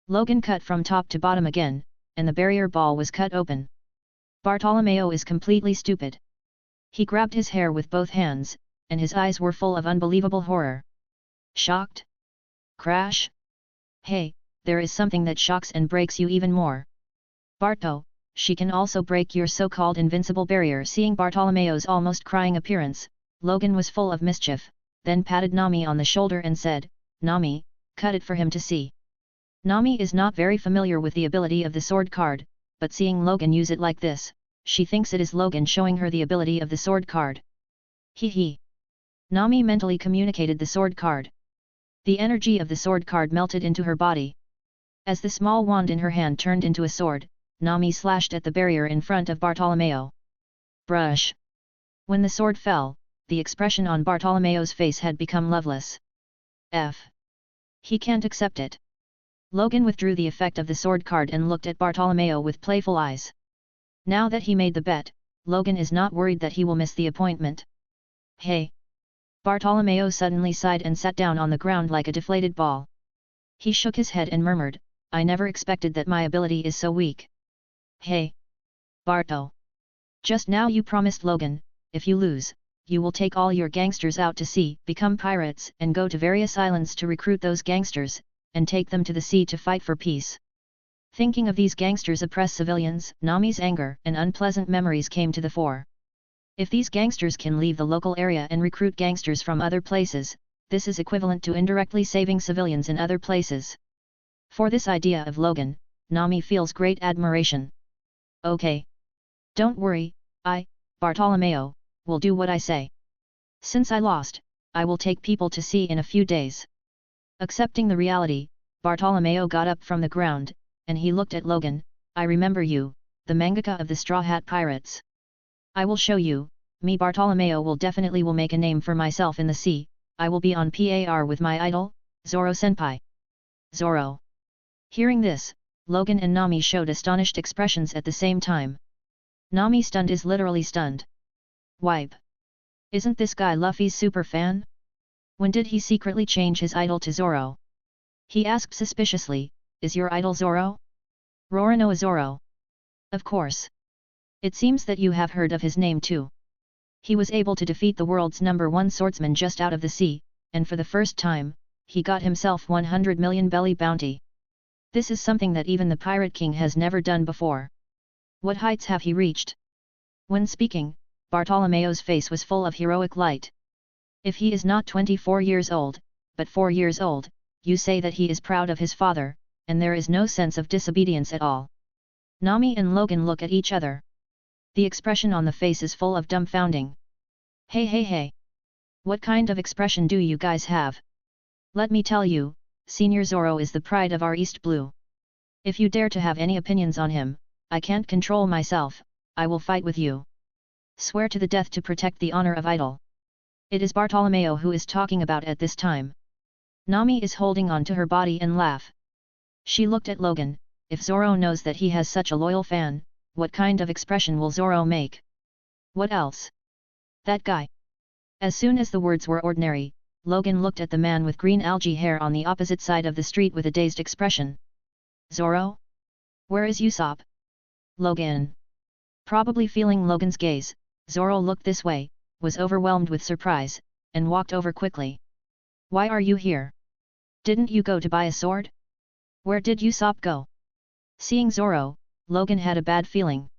Logan cut from top to bottom again, and the barrier ball was cut open. Bartolomeo is completely stupid. He grabbed his hair with both hands, and his eyes were full of unbelievable horror. Shocked? Crash? Hey, there is something that shocks and breaks you even more. Barto, she can also break your so-called invincible barrier. Seeing Bartolomeo's almost crying appearance, Logan was full of mischief, then patted Nami on the shoulder and said, "Nami, cut it for him to see." Nami is not very familiar with the ability of the sword card, but seeing Logan use it like this, she thinks it is Logan showing her the ability of the sword card. Hee. Nami mentally communicated the sword card. The energy of the sword card melted into her body. As the small wand in her hand turned into a sword, Nami slashed at the barrier in front of Bartolomeo. Brush! When the sword fell, the expression on Bartolomeo's face had become loveless. He can't accept it. Logan withdrew the effect of the sword card and looked at Bartolomeo with playful eyes. Now that he made the bet, Logan is not worried that he will miss the appointment. Hey! Bartolomeo suddenly sighed and sat down on the ground like a deflated ball. He shook his head and murmured, "I never expected that my ability is so weak." Hey! Barto! Just now you promised Logan, if you lose, you will take all your gangsters out to sea, become pirates, and go to various islands to recruit those gangsters, and take them to the sea to fight for peace. Thinking of these gangsters oppress civilians, Nami's anger and unpleasant memories came to the fore. If these gangsters can leave the local area and recruit gangsters from other places, this is equivalent to indirectly saving civilians in other places. For this idea of Logan, Nami feels great admiration. Okay. Don't worry, Bartolomeo, will do what I say. Since I lost, I will take people to sea in a few days. Accepting the reality, Bartolomeo got up from the ground, and he looked at Logan. "I remember you, the mangaka of the Straw Hat Pirates. I will show you, Me Bartolomeo will definitely make a name for myself in the sea, I will be on par with my idol, Zoro-senpai. Zoro. Hearing this, Logan and Nami showed astonished expressions at the same time. Nami stunned is literally stunned. Wipe. Isn't this guy Luffy's super fan? When did he secretly change his idol to Zoro? He asked suspiciously, is your idol Zoro? Roronoa Zoro. Of course. It seems that you have heard of his name too. He was able to defeat the world's #1 swordsman just out of the sea, and for the first time, he got himself 100 million belly bounty. This is something that even the Pirate King has never done before. What heights have he reached? When speaking, Bartolomeo's face was full of heroic light. If he is not 24 years old, but 4 years old, you say that he is proud of his father, and there is no sense of disobedience at all. Nami and Logan look at each other. The expression on the face is full of dumbfounding. Hey. What kind of expression do you guys have? Let me tell you, Senior Zoro is the pride of our East Blue. If you dare to have any opinions on him, I can't control myself, I will fight with you. Swear to the death to protect the honor of idol. It is Bartolomeo who is talking about at this time. Nami is holding on to her body and laugh. She looked at Logan. If Zoro knows that he has such a loyal fan, what kind of expression will Zoro make? What else? That guy. As soon as the words were ordinary, Logan looked at the man with green algae hair on the opposite side of the street with a dazed expression. Zoro? Where is Usopp? Logan. Probably feeling Logan's gaze, Zoro looked this way, was overwhelmed with surprise, and walked over quickly. Why are you here? Didn't you go to buy a sword? Where did Usopp go? Seeing Zoro, Logan had a bad feeling.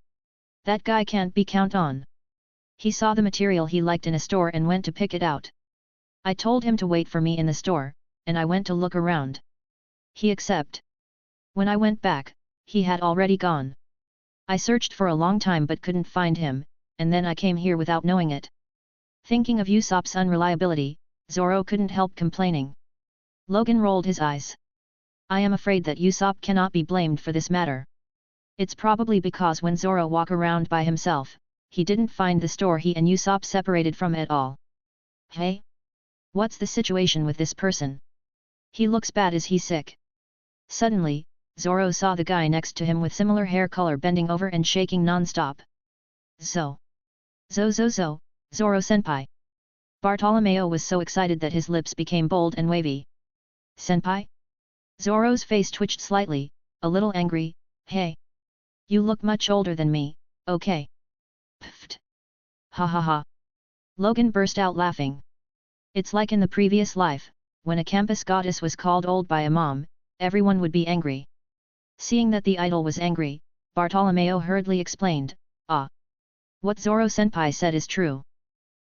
That guy can't be counted on. He saw the material he liked in a store and went to pick it out. I told him to wait for me in the store, and I went to look around. He accepted. When I went back, he had already gone. I searched for a long time but couldn't find him, and then I came here without knowing it. Thinking of Usopp's unreliability, Zoro couldn't help complaining. Logan rolled his eyes. I am afraid that Usopp cannot be blamed for this matter. It's probably because when Zoro walked around by himself, he didn't find the store he and Usopp separated from at all. Hey? What's the situation with this person? He looks bad, is he sick? Suddenly, Zoro saw the guy next to him with similar hair color bending over and shaking non-stop. Zo, Zoro-senpai. Bartolomeo was so excited that his lips became bold and wavy. Senpai? Zoro's face twitched slightly, a little angry. Hey! You look much older than me, okay? Pfft! Ha. Logan burst out laughing. It's like in the previous life, when a campus goddess was called old by a mom, everyone would be angry. Seeing that the idol was angry, Bartolomeo hurriedly explained, what Zoro-senpai said is true.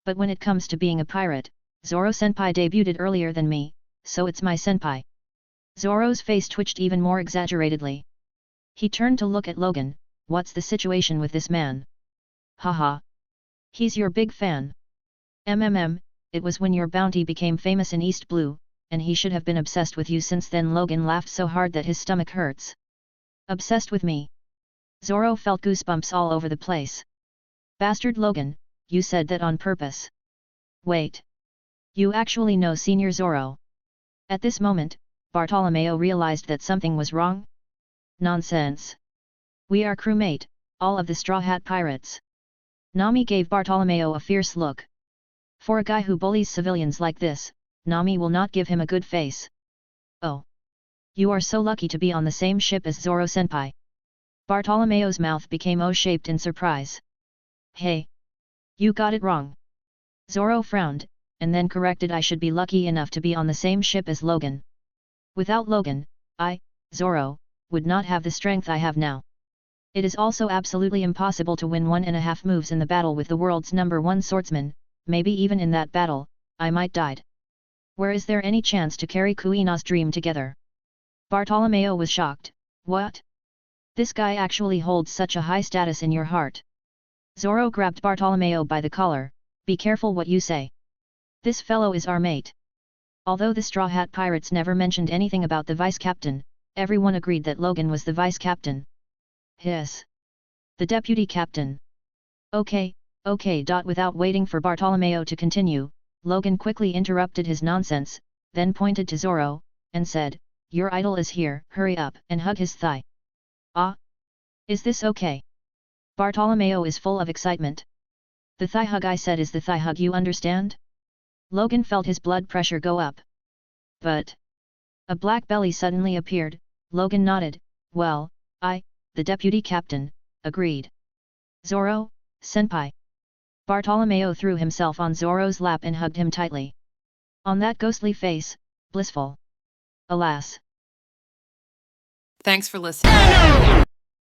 But when it comes to being a pirate, Zoro-senpai debuted earlier than me, so it's my senpai. Zoro's face twitched even more exaggeratedly. He turned to look at Logan. What's the situation with this man? Haha. He's your big fan. It was when your bounty became famous in East Blue, and he should have been obsessed with you since then. Logan laughed so hard that his stomach hurts. Obsessed with me? Zoro felt goosebumps all over the place. Bastard Logan, you said that on purpose. Wait. You actually know Senior Zoro? At this moment, Bartolomeo realized that something was wrong. Nonsense. We are crewmate, all of the Straw Hat Pirates. Nami gave Bartolomeo a fierce look. For a guy who bullies civilians like this, Nami will not give him a good face. Oh. You are so lucky to be on the same ship as Zoro-senpai. Bartolomeo's mouth became O-shaped in surprise. Hey! You got it wrong. Zoro frowned, and then corrected, I should be lucky enough to be on the same ship as Logan. Without Logan, I, Zoro, would not have the strength I have now. It is also absolutely impossible to win 1.5 moves in the battle with the world's #1 swordsman, maybe even in that battle, I might died. Where is there any chance to carry Kuina's dream together? Bartolomeo was shocked. What? This guy actually holds such a high status in your heart. Zoro grabbed Bartolomeo by the collar. Be careful what you say. This fellow is our mate. Although the Straw Hat Pirates never mentioned anything about the vice-captain, everyone agreed that Logan was the vice-captain. Yes. The deputy captain. Okay, Okay. Without waiting for Bartolomeo to continue, Logan quickly interrupted his nonsense, then pointed to Zoro, and said, "Your idol is here, hurry up and hug his thigh." "Ah? Is this okay?" Bartolomeo is full of excitement. "The thigh hug I said is the thigh hug, you understand?" Logan felt his blood pressure go up. "But..." A black belly suddenly appeared. Logan nodded. "Well, the deputy captain, agreed." "Zoro, senpai." Bartolomeo threw himself on Zoro's lap and hugged him tightly. On that ghostly face, blissful. Alas. Thanks for listening.